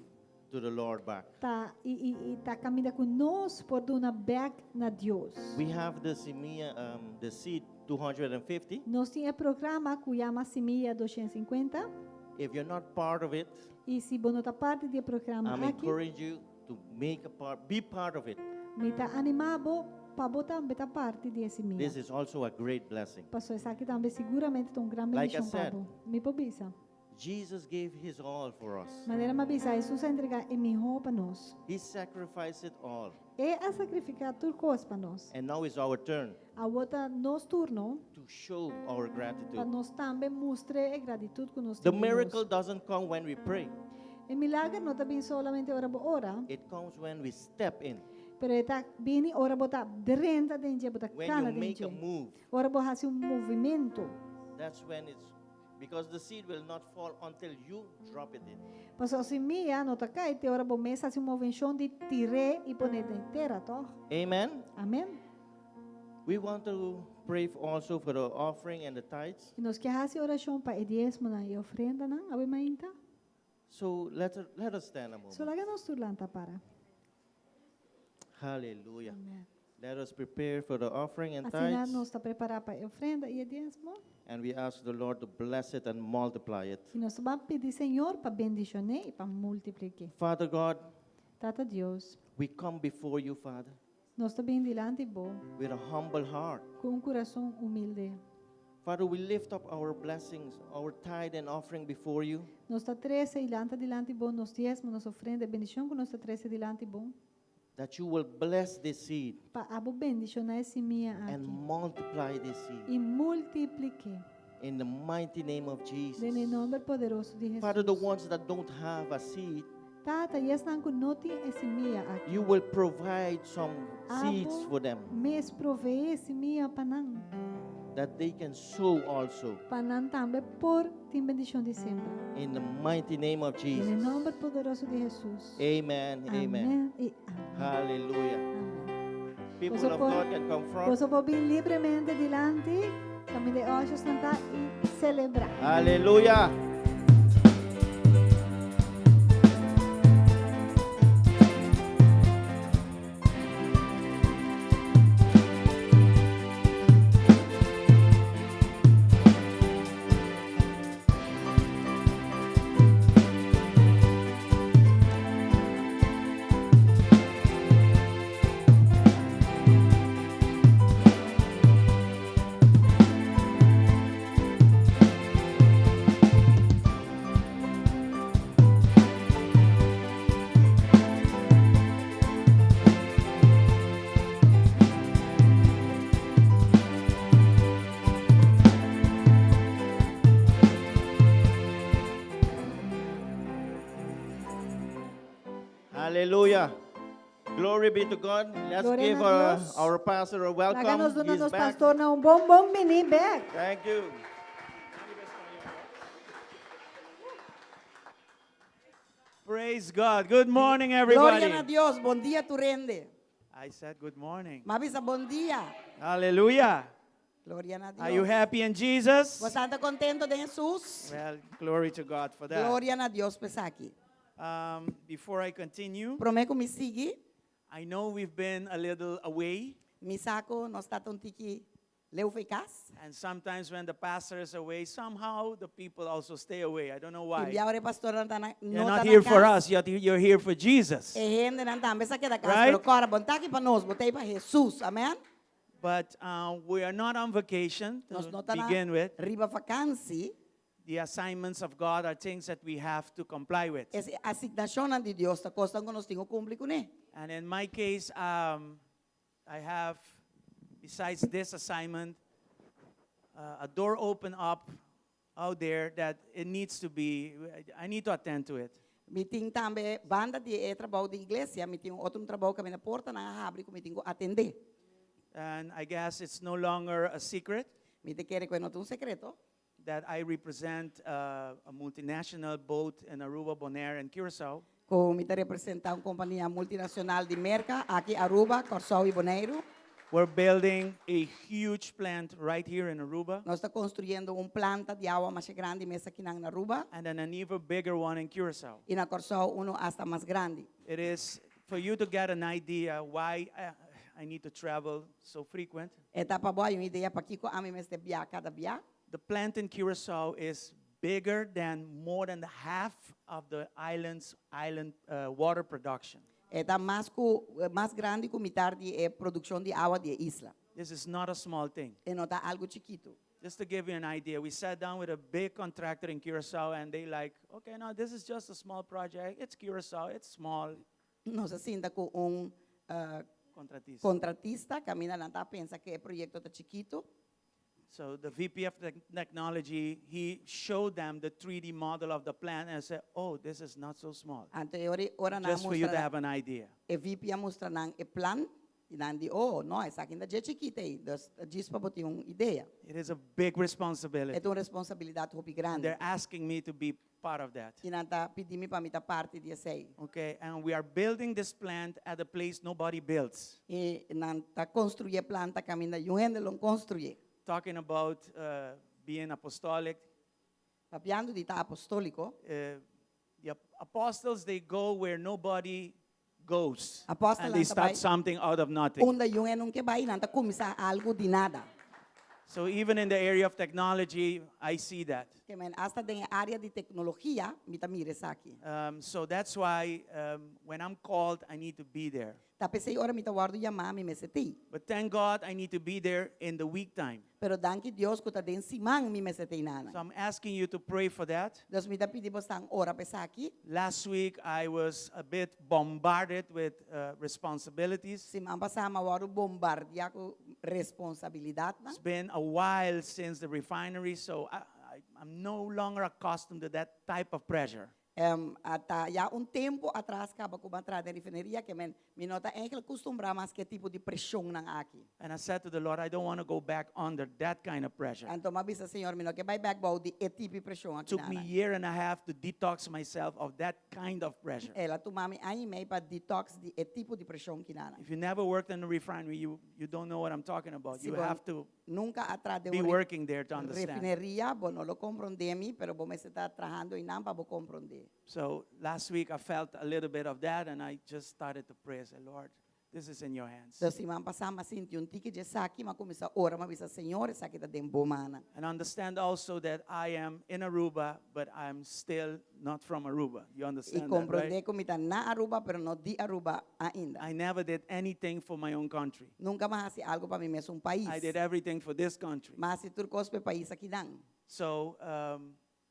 to the Lord back. tá caminha conosco por dar back na Deus. We have the Semia, the seed 250. Nós tínhamos programa que chama Semia 250 If you're not part of it, e se você não está parte do programa I'm aqui, encouraging you to make a part, be part of it. me está animado para botar parte desse Semia. This is also a great blessing. Pastor, isso aqui também seguramente é grande Like I bendição para said, você. Me pobisa. Jesus gave his all for us. Maneira me avisa, Jesus entregar em melhor para nós. He sacrificed it all. É a sacrificar tudo coisa para nós. And now it's our turn A outra nos turno to show our para gratitude. nós também mostrar a gratitude que nós The temos. miracle doesn't come when we pray. O milagre não está bem solamente ora por ora, It comes when we step in. pero está bem ora botar dentro dentro, botar When cana you make a dentro. move, Ora por fazer movimento. that's when it's because the seed will not fall until you drop it in. Pastor, se minha não está cai, te ora por mesa fazer movimento de tirar e pôr dentro terra, toh? Amen. Amém? We want to pray also for the offering and the tithes. E nós queremos fazer oração para o diezmo e a ofrenda, não? Abe mainta? So let us stand a moment. So laga nós turlanta para. Hallelujah. Amém. Let us prepare for the offering and Assim nós tithes. está preparado para a ofrenda e o diezmo. And we ask the Lord to bless it and multiply it. E nós vamos pedir Senhor para bendicionar e para multiplicar. Father God, Tata Deus, we come before you, Father, nós estamos diante de Deus with a humble heart. com coração humilde. Father, we lift up our blessings, our tithe and offering before you. Nós está trece diante de Deus, nós diezmo, nós ofrenda, bendição que nós está trece diante de Deus. That you will bless this seed Para abo bendicionar esse minha and aqui multiply this seed e multiplique. in the mighty name of Jesus. Em nome poderoso de Jesus. Father, the ones that don't have a seed, Tata, yes nang kunoti esse minha aqui. you will provide some seeds Abo for them mes provee esse minha panang. that they can sow also Panang tambe por tim bendição de sempre. in the mighty name of Em Jesus. nome poderoso de Jesus. Amen. Amen. Amém e amém. Hallelujah. Amém. People Posso of pôr- God can come front. Posso vir livremente dilante, kami de olhos cantar e celebrar. Hallelujah. Hallelujah. Glory be to God. Let's Gloria give a Dios. our pastor a welcome. Naganos doon He's nos back. pastor na bom mini back. Thank you. Praise God. Good morning, Gloria everybody. a Dios. Buen día, tu rende. I said good morning. Mavisa, buen día. Hallelujah. Gloria a Dios. Are you happy in Jesus? ¿Vos estás contento de Jesús? Well, glory to God for that. Gloria a Dios, pues aquí. Before I continue, Prometo me sigue. I know we've been a little away, Mi saco no está tão tiki leu eficaz. and sometimes when the pastor is away, somehow the people also stay away. I don't know why. E agora pastor não está na You're not here for us, you're here for Jesus. E gente não está, mas aqui da casa, Right? pero cara, bom tá aqui para nós, botei para Jesus. Amém? But we are not on vacation Nós to não está na begin with. riba vacância. The assignments of God are things that we have to comply with. Essa asignação de Deus está costa que nós temos que cumprir com ele. And in my case, I have, besides this assignment, a door open up out there that it needs to be, I need to attend to it. Mi ting também banda de trabalho de igreja, mi ting outro trabalho que na porta na abre que mi ting atender. And I guess it's no longer a secret Mi te quer que não tem secreto. that I represent a multinational boat in Aruba, Bonaire, and Curacao. Com mi te representa uma companhia multinacional de merca aqui Aruba, Corsau e Bonaire. We're building a huge plant right here in Aruba, Nós está construindo planta de água mais grande mesmo aqui na Aruba and then an even bigger one in Curacao. e na Corsol hasta mais grande. It is for you to get an idea why I need to travel so frequent. Etapa boa uma ideia para Kiko a mim mesmo via cada via. The plant in Curacao is bigger than more than the half of the island water production. Eta mais grande que metade de produção de água de isla. This is not a small thing. E não tá algo chiquito. Just to give you an idea, we sat down with a big contractor in Curacao, and they like, okay, now this is just a small project. It's Curacao, it's small. Nós sinta com Contratista. contratista camina na tá pensa que o projeto tá chiquito. So the VP of Technology, he showed them the 3D model of the plant and said, oh, this is not so small. Anteriori ora na Just for you to mostra have an idea. e VP mostra nang e plan e nandi oh no essa aqui ainda é chiquita aí diz para botar ideia. It is a big responsibility. É uma responsabilidade muito And grande. they're asking me to be part of that. E nanta pedimi para mim parte de sei. Okay, and we are building this plant at a place nobody builds. E nanta construir planta camina yuende lo construir. Talking about being apostolic, Papiando di ta apostolico. the apostles, they go where nobody goes. Apostol And they ang start tabay- something out of nothing. Onda yung enong kebay nanta kumisa algo di nada. So even in the area of technology, I see that. Que men hasta den área de tecnologia mita mire saki. So that's why when I'm called, I need to be there. Tapos ora mita wardo yama mi meseti. But thank God I need to be there in the week time. Pero danki Dios ko ta den simang mi meseti nana. So I'm asking you to pray for that. Dos mita pidi bostang ora pesaki. Last week, I was a bit bombarded with responsibilities. Simang pasama waro bombardia ko responsabilidad na. It's been a while since the refinery, so I'm no longer accustomed to that type of pressure. At ya tempo atrás kaba ko batra de refineria que men minota enkel costumbra mas que tipo de pressão ng aki. And I said to the Lord, I don't want to go back under that kind of pressure. Anto mabisa Senhor mino que vai back bow di etipi pressão It aki took me a nana. year and a half to detox myself of that kind of pressure. Ela tu mami ai mei pa detox di tipo de pressão que nana. If you never worked in a refinery, you don't know what I'm talking about. You Sigon, have to Nunca atrás de be working there to understand. refineria, bo no lo comprendemi, pero bo me se está trabajando y nampa bo comprende. So last week I felt a little bit of that, and I just started to pray. I said, Lord, this is in your hands. So si man pasama sinti un tiki je saki ma kumisa ora mabisa Senhor saki ta den bomana. And understand also that I am in Aruba, but I'm still not from Aruba. You Y understand that, comprende right? kumita na Aruba pero no di Aruba ainda. I never did anything for my own country. Nunca más hasi algo para mim mesmo un país. I did everything for this country. Mas si turcos pe país aqui dan. So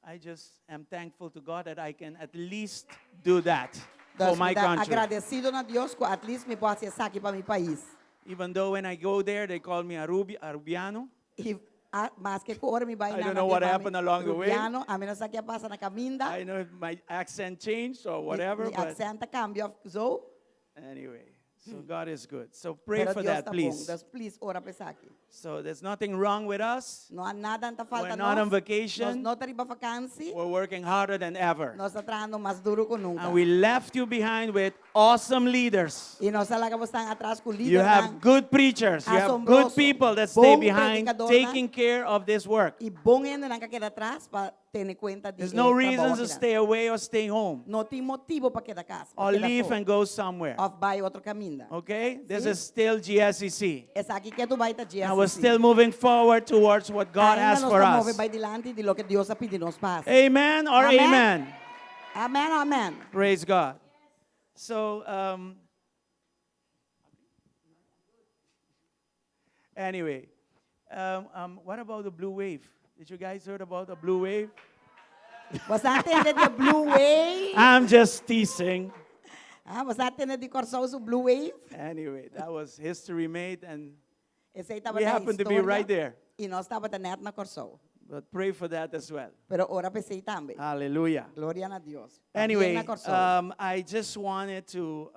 I just am thankful to God that I can at least do that for my country. Agradecido na Dios que at least me posso ser saki para mi país. Even though when I go there, they call me Arubiano. E mas que ora mi vai I na don't know what happened along the way. Rubiano, a menos que passa na caminda. I know if my accent changed or whatever, Mi but accent cambia so. anyway. So God is good. So pray Pero for Dios that, tá please. bom. Deus, please, ora pe saki. So there's nothing wrong with us. Não há nada anta falta We're not on nós. vacation. Nós não tariba vacância. We're working harder than ever. Nós está trabalhando mais duro que nunca. And we left you behind with awesome leaders. E nós alagamos estão atrás com o You líder have good preachers. You have good Asombroso. people that stay Bom behind predicador, taking care of this work. e bom ainda não queda atrás para ter conta de There's no trabalho reason to aqui. stay away or stay home Não tem motivo para quedar casa. or leave and go somewhere. Of vai outro caminho. Okay? This Sí. is still GSEC. Essa aqui que tu vai estar And we're still moving forward towards what God has for Move us. vai dilante de lo que Deus ha pedido nos paz. Amen or Amen. amen? Amém, amém. Praise God. So, anyway, what about the blue wave? Did you guys heard about the blue wave? Você atende de Blue Wave? I'm just teasing. Você atende de Corsoso Blue Wave? Anyway, that was history made, and Esse aí estava we na happen to be história, right there. E nós estava net na Corso. But pray for that as well. Pero ora pensei também. Hallelujah. Glória a Deus. Anyway, Na Corso. I just wanted to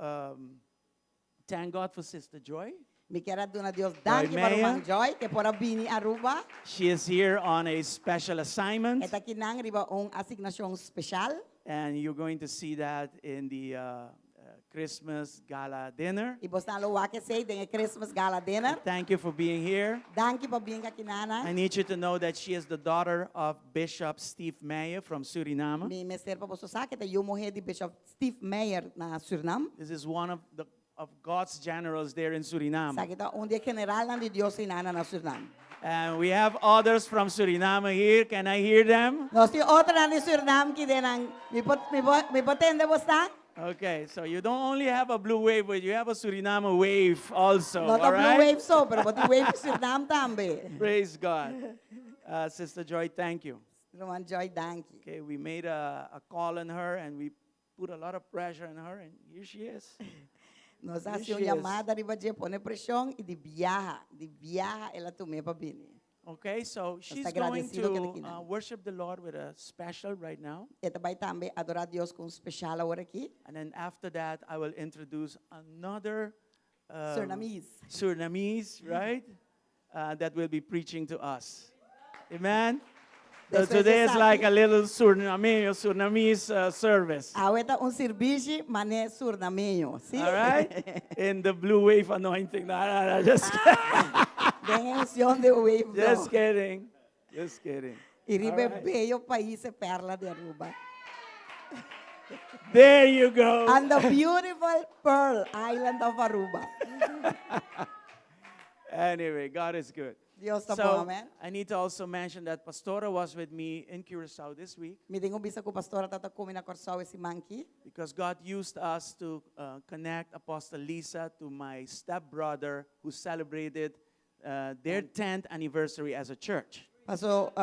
thank God for Sister Joy. Me quero dar a Deus danke para o Meia. Mang Joy, que por Bini Aruba. She is here on a special assignment, Eta aqui nang riba asignação especial. and you're going to see that in the Christmas gala dinner. E você não vai sei tem Christmas gala dinner. Thank you for being here. Danke por vir aqui nana. I need you to know that she is the daughter of Bishop Steve Meyer from Suriname. Me mester para você saber que eu morri de Bishop Steve Meyer na Suriname. This is one of God's generals there in Suriname. Sabe que onde é general de Deus e nana na Suriname. And we have others from Suriname here. Can I hear them? Nós temos outra na Suriname que denang me potende você. Okay, so you don't only have a blue wave, but you have a Suriname wave also. Not all a blue right? wave so, pero pati wave Suriname também. Praise God. Sister Joy, thank you. Roman Joy, danke. Okay, we made a call on her and we put a lot of pressure on her, and here she is. Nós Here hacemos she uma is. chamada de fazer pôr pressão e de viaja ela também para vir. Okay, so she's going agradecido que ela to aqui não. worship the Lord with a special right now. E também também adorar Deus com especial agora aqui. And then after that, I will introduce another Surinamese. Surinamese, right? That will be preaching to us. Amen? So That's what today they is say. like a little Surinamese service. Ahorita serviço, mas não é surnameño, sim? All right? In the blue wave anointing. No, just kidding. Tem unção de wave. Just kidding. Just kidding. E ribe All right. bello país e perla de Aruba. There you go. And the beautiful Pearl Island of Aruba. Anyway, God is good. Dios está bom, So, amén. I need to also mention that Pastora was with me in Curacao this week Me tenho bisa ko pastora tata kumi na Corsao esse manki. because God used us to connect Apostle Lisa to my stepbrother who celebrated their 10th anniversary as a church. Paso,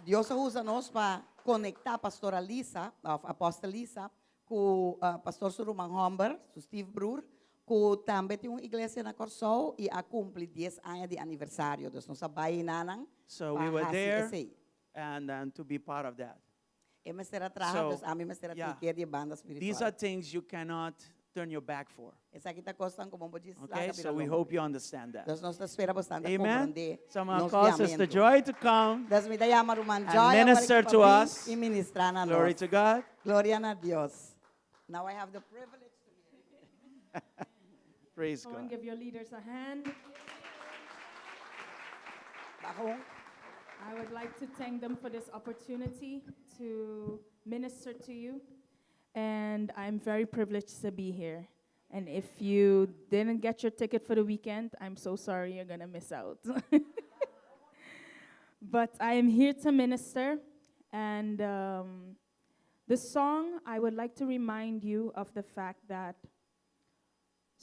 Dios usa nos para conectar pastora Lisa, apóstol Lisa, com pastor Surumang Humber, su Steve Brewer, que também tem uma igreja na Corsao e a cumpre 10 anos de aniversário. Então, nós sabemos nanang. So we were there and to be part of that. E me será trabalho, So, a mim me será yeah. tiquer de banda These are espiritual. things you cannot turn your back for. Essa aqui tá costando como um diz. Okay, so we hope you understand that. Nós não esperamos bastante Amen. compreender. So I'm going to call Sister fiamento. Joy to come. Das me dá uma Roman And Joy minister to us. e ministrar na Glory nós. to God. Glória a Deus. Now I have the privilege to Praise Come on, God. give your leaders a hand. Bako. I would like to thank them for this opportunity to minister to you. And I'm very privileged to be here. And if you didn't get your ticket for the weekend, I'm so sorry you're going to miss out. But I am here to minister. And the song, I would like to remind you of the fact that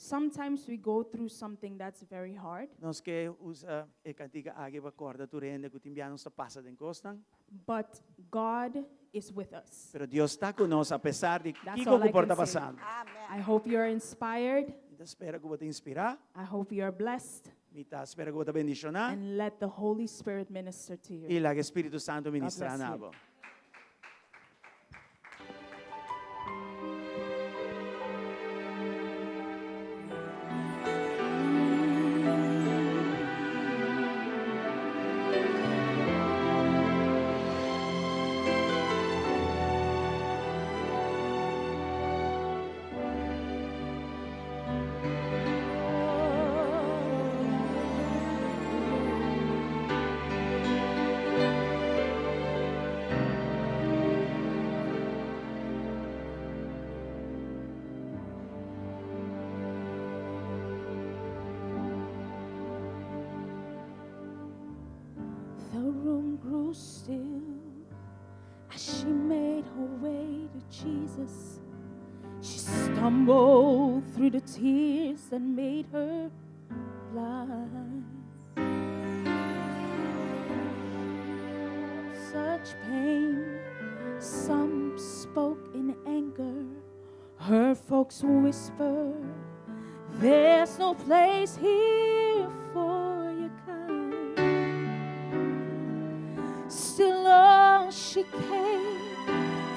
sometimes we go through something that's very hard. Nós que usa e cantiga agi ba corda tu rende ku timbiano sa pasa den costan. But God is with us. Pero Dios está conosco apesar de That's que all ko I porta can say. passando. I hope you're inspired. Ita espera ko te inspirar, I hope you're blessed. mita espera ko te bendicionar. And let the Holy Spirit minister to you. E la que Espírito Santo ministra bless you. nabo. The room grew still as she made her way to Jesus. She stumbled through the tears that made her blind. Such pain, some spoke in anger. Her folks whispered, "There's no place here for your kind." Still on she came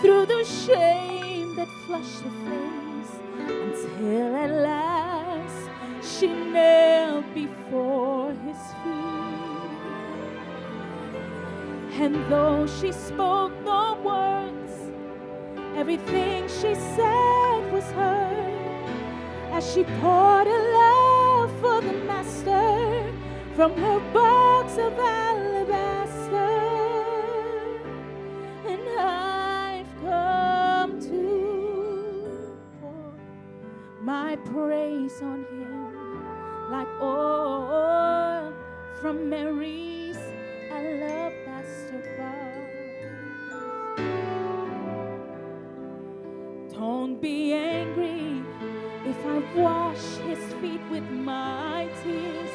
through the shame that flushed her face, until at last she knelt before his feet. And though she spoke no words, everything she said was heard. as she poured her love for the master from her box of alabaster. And I've come to pour my praise on him like oil from Mary's alabaster box. Don't be angry if I wash his feet with my tears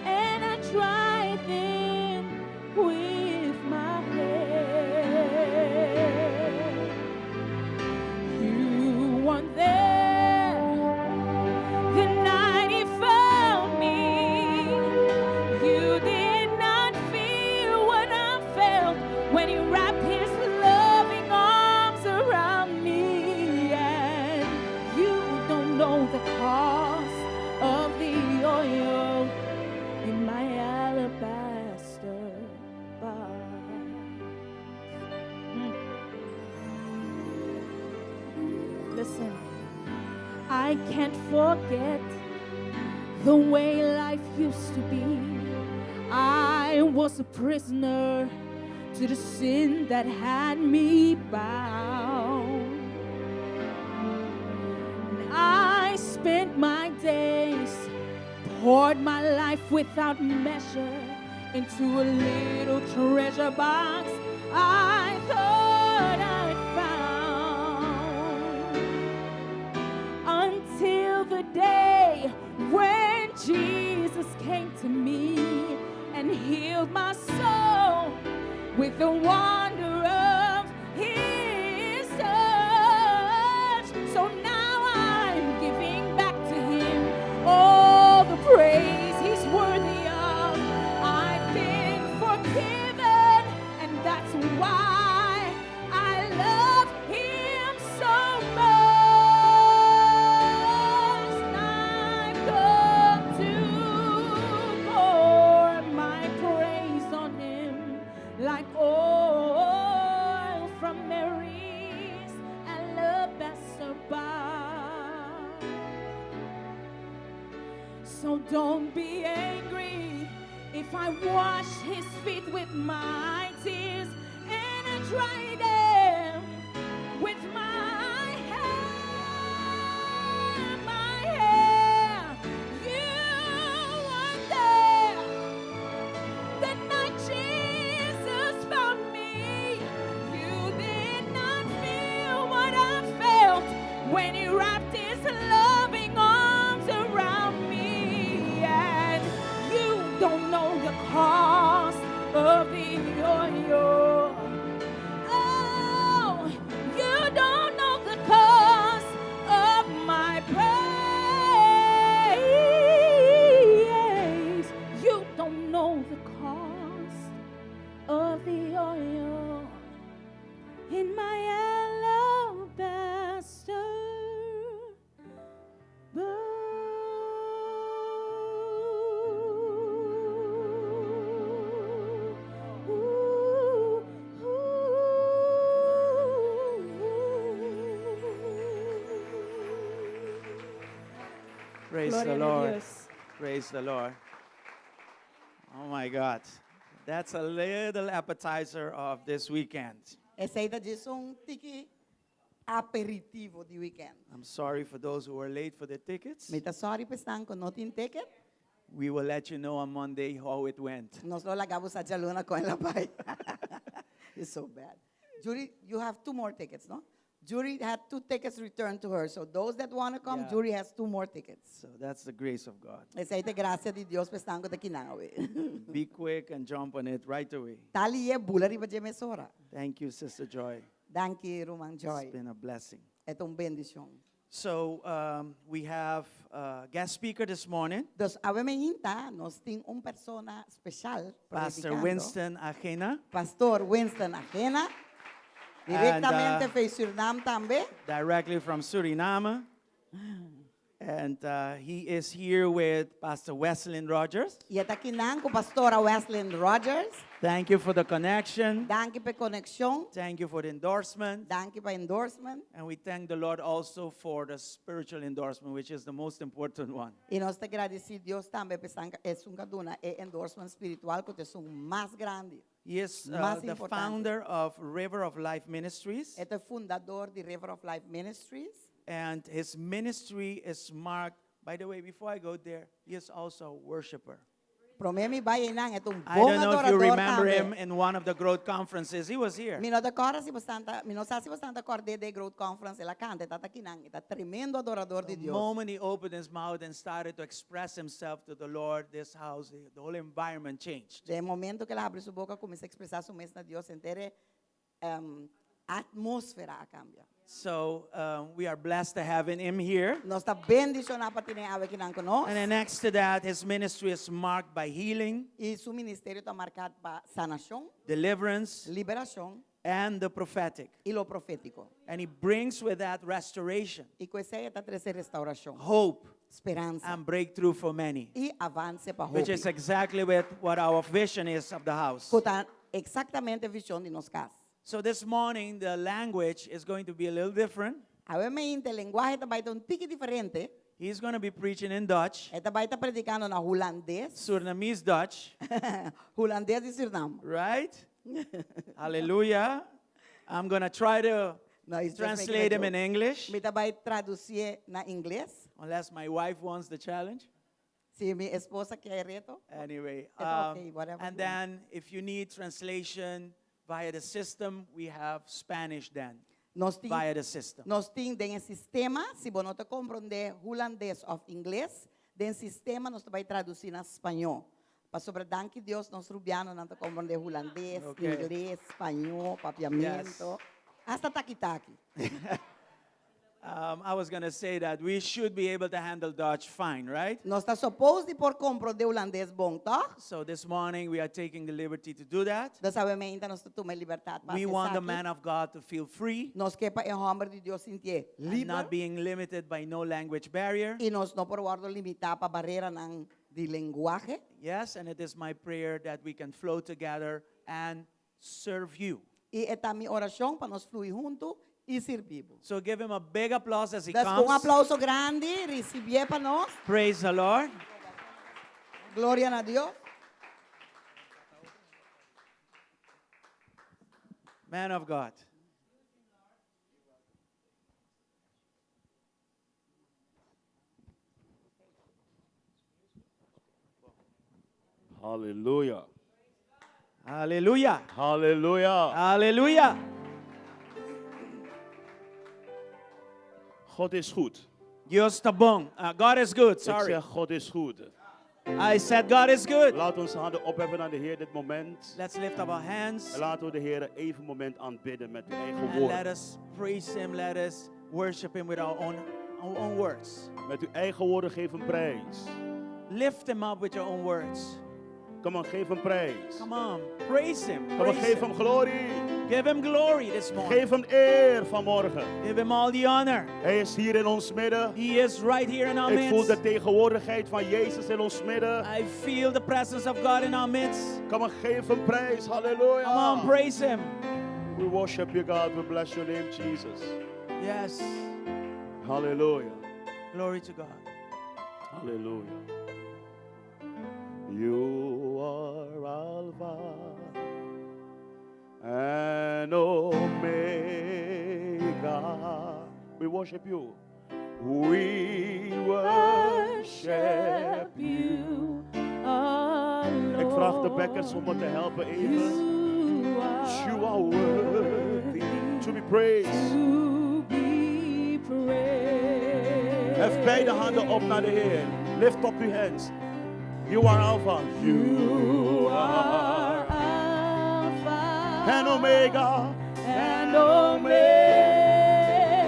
and I dry them with my hair. You weren't there the night he found me. You did not feel what I felt when he wrapped his loving arms around me. And you don't know the cost of the oil in my alabaster box. Listen, I can't forget the way life used to be. I was a prisoner to the sin that had me bound. And I spent my days, poured my life without measure into a little treasure box I thought I'd found. Until the day when Jesus came to me and healed my soul with the wonder of his touch. So now I'm giving back to him all the praise he's worthy of. I've been forgiven, and that's why I love him so much. I've come to pour my praise on him like oil from Mary's alabaster box. So don't be angry if I wash his feet with my tears and I dry them with my hair, my hair. You weren't there the night Jesus found me. You did not feel what I felt when he wrapped his loving arms around me. And you don't know the cost of the oil. Oh, you don't know the cost of my praise. You don't know the cost of the oil in my alabaster Praise Gloria the a Lord. Dios. Praise the Lord. Oh my God. That's a little appetizer of this weekend. Essa aí diz tiki aperitivo di weekend. I'm sorry for those who were late for the tickets. Mita sorry pa stan ko not in ticket. We will let you know on Monday how it went. Nos lo lagamos sa jaluna ko en la bay. It's so bad. Jury, you have 2 more tickets, no? Jury had 2 tickets returned to her. So those that want to come, Yeah. Jury has 2 more tickets. So that's the grace of God. Essa aí gracia di Dios pa stan ko da kinawi. Be quick and jump on it right away. Tali ye bulari ba jeme sora. Thank you, Sister Joy. Thank you, Rumang Joy. It's been a blessing. Etong bendición. So we have a guest speaker this morning, Dos ave me inta, nos ting persona especial. Pastor predicando. Winston Ajena, Pastor Winston Ajena. Directamente fez Suriname também. directly from Suriname. And he is here with Pastor Wesley Rogers. E está aqui com pastora Wesley Rogers. Thank you for the connection. Dankie per conexão. Thank you for the endorsement. Dankie per endorsement. And we thank the Lord also for the spiritual endorsement, which is the most important one. E nós te agradecemos Deus também por essa caduna e endorsement espiritual que é mais grande. He is Más the importante. founder of River of Life Ministries, É o fundador de River of Life Ministries. and his ministry is marked. By the way, before I go there, he is also a worshiper. Promemi vai nang etong I bom don't know if you adorador remember him também. in one of the growth conferences. He was here. Mi não decora se bastante, mi não sabe se bastante acordei de Growth Conference, ela canta, tá aqui nang, tá tremendo adorador de The Deus. moment he opened his mouth and started to express himself to the Lord, this house, the whole environment changed. De momento que ela abre sua boca, começa a expressar sua mensagem a Deus, inteira atmosfera a cambia. So we are blessed to have him here. Nós está bendicionado para ter ave aqui nang conosco. And then next to that, his ministry is marked by healing, E seu ministério está marcado para sanação, deliverance, liberação and the prophetic. e lo profético. And he brings with that restoration, E com isso aí está trazendo restauração, hope, esperança and breakthrough for many, e avance para which is exactly what our vision is of the house. que está exatamente a visão de nós casa. So this morning, the language is going to be a little different. Obviamente, o linguagem está um tique diferente. He's going to be preaching in Dutch, Ele vai estar predicando na holandês, Surinamese Dutch, holandês de Suriname. right? Hallelujah. I'm going to try to No, it's just translate him in English, Me vai traduzir na inglês. unless my wife wants the challenge. Se minha esposa quer reto. Anyway, It's okay, whatever and you want. then if you need translation via the system, we have Spanish then, Nós via the system. temos um sistema, se você não compreender holandês ou inglês, den sistema nós vai traduzir na espanhol. Para sobre danke Deus, nós rubianos não compreender holandês, Okay. inglês, espanhol, papiamento, hasta taki-taki. I was going to say that we should be able to handle Dutch fine, right? Nós está suposto de por compreender holandês bom, tá? So this morning we are taking the liberty to do that. Nós obviamente nós tomamos liberdade para We want the acessar man aqui. of God to feel free Nós quer para o homem de Deus sentir and livre. not being limited by no language barrier. E nós não podemos limitar para a barreira de linguagem. Yes, and it is my prayer that we can flow together and serve you. E é também oração para nós fluir junto e servir. So give him a big applause as he Com comes. aplauso grande, receber para nós. Praise the Lord. Glória a Deus. Man of God. Hallelujah. Hallelujah. Hallelujah. Hallelujah. God is goed. Dios está bom. God is good. Ik Sorry. zeg God is goed. I said God is good. Laat ons handen opheffen naar de Heer dit moment. Let's lift up our hands En laten we de Heer even een moment aanbidden met uw eigen and let woorden. us praise Him. Let us worship Him with our own words. Met uw eigen woorden geef hem prijs. Lift Him up with your own words. Kom on, geef hem prijs. Come on, praise Him. Kom on, Praise geef him. hem glorie. Give Him glory this morning. Geef hem eer vanmorgen. Give Him all the honor. Hij is hier in ons midden. He is right here in our Ik voel midst. de tegenwoordigheid van Jezus in ons midden. I feel the presence of God in our midst. Kom on, geef hem prijs. Halleluja. Come on, praise Him. We worship you, God. We bless your name, Jesus. Yes. Hallelujah. Glory to God. Hallelujah. You are Alpha and Omega. We worship you. We worship you. Ik vraag de backers om me te helpen even. You are worthy to be praised. Hef beide handen op naar de Heer. Lift up your hands. You are Alpha. You are and Omega. And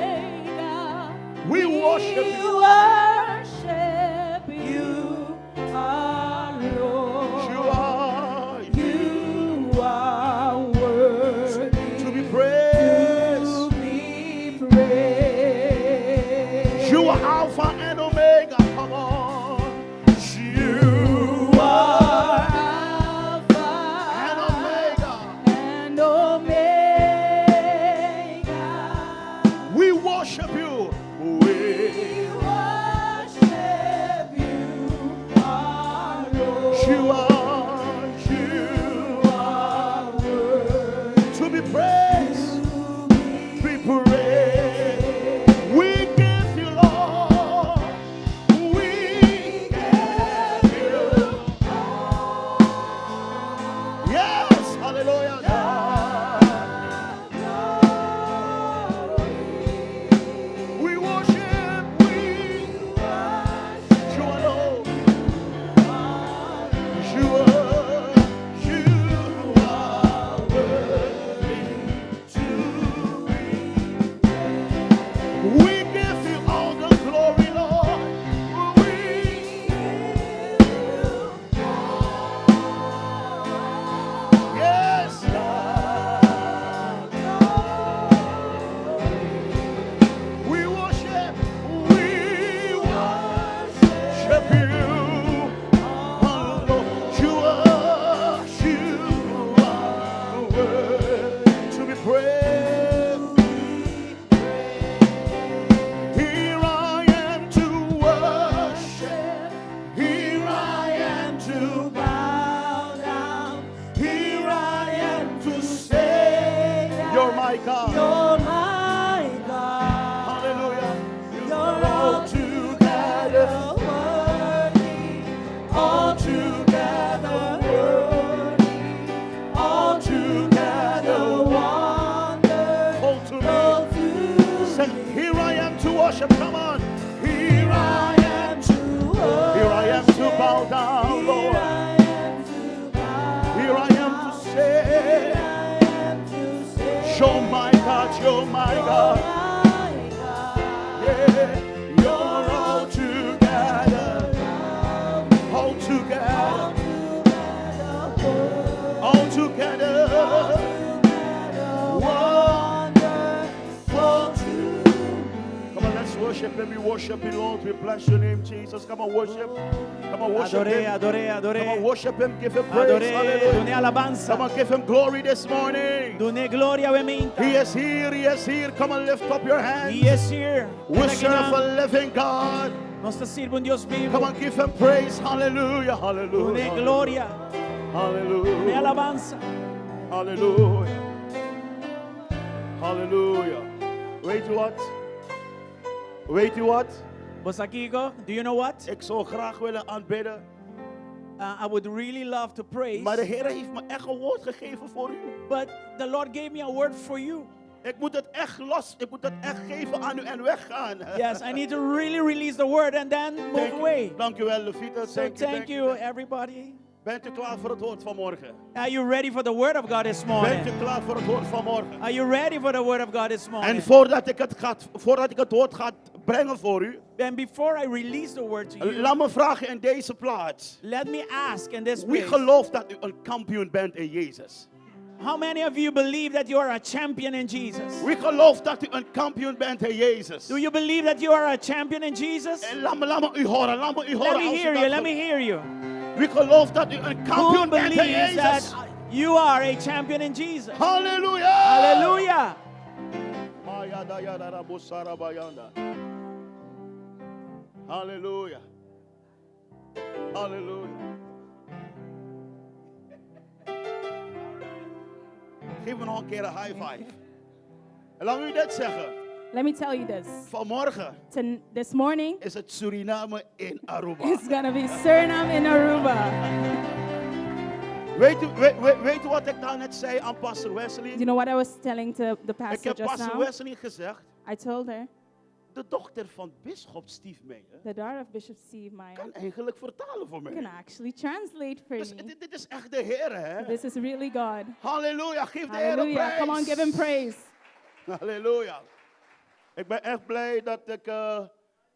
Omega. We worship you. Worship you, our Lord. You are worthy to be praised. to be praised. You are Alpha and Omega. Come on. You are Alpha and Omega. You're my God. You're my God. Hallelujah. You're altogether worthy, altogether worthy, altogether Hold to me. wonderful. Say, here I am to worship. Come on. Here I am to worship. Here I am to bow down, Lord. Here I am to say, you're my God, you're my God. Yeah, you're all together, all together, all together. Come on, let's worship Him. We worship you, Lord. We bless your name, Jesus. Come on, worship. Come on, worship Adoré, Him. adoré, Come on, adoré. worship Him. Give Him praise. Adoré, Hallelujah. dune alabanza. Come on, give Him glory this morning. Dune gloria veminta. He is here. He is here. Come on, lift up your hands. He is here. We serve a living God. Nos sirve un Dios vivo. Come on, give Him praise. Hallelujah. Hallelujah. Dune gloria, dune Hallelujah. alabanza. Hallelujah. Hallelujah. Weet u wat? Weet u wat? Vos aquí, go. Do you know what? Ik zou graag willen aanbidden. I would really love to praise. Maar de Heer heeft me echt een woord gegeven voor u. But the Lord gave me a word for you. Ik moet het echt los. Ik moet het echt geven aan u en weggaan. Yes, I need to really release the word and then move away. Dank u wel, Levita. So thank you, everybody. Bent u klaar voor het woord van morgen? Are you ready for the word of God this Bent u morning? klaar voor het woord van morgen? Are you ready for the word of God this morning? En voordat ik het woord ga brengen voor u, And before I release the word to you, laat me vragen in deze plaats. let me ask in this Wie place, gelooft dat u een kampioen bent in Jezus? how many of you believe that you are a champion in Jesus? Wie gelooft dat u een kampioen bent in Jezus? Do you believe that you are a champion in Jesus? En laat me u horen, laat me u horen. Let me als u hear dat you, let ge- me hear you. Wie gelooft dat u een Who kampioen bent in believes Jezus? that you are a champion in Jesus? Halleluja! Hallelujah. Halleluja. Halleluja. Geef me nog een keer een high five. En laat me u dit zeggen. Let me tell you this. Vanmorgen This morning, is het Suriname in Aruba. it's going to be Suriname in Aruba. Weet u wat ik daar net zei aan Pastor Wesley? Do you know what I was telling to the Ik pastor heb just Pastor now? Wesley gezegd, I told her, de dochter van Bisschop Steve Meijer the daughter of Bishop Steve Meyer kan eigenlijk vertalen voor can mij. actually translate for Dus me. dit is echt de Heer, hè? This is really God. Halleluja, geef de Heer een Hallelujah. prijs. Come on, give him praise. Halleluja. Ik ben echt blij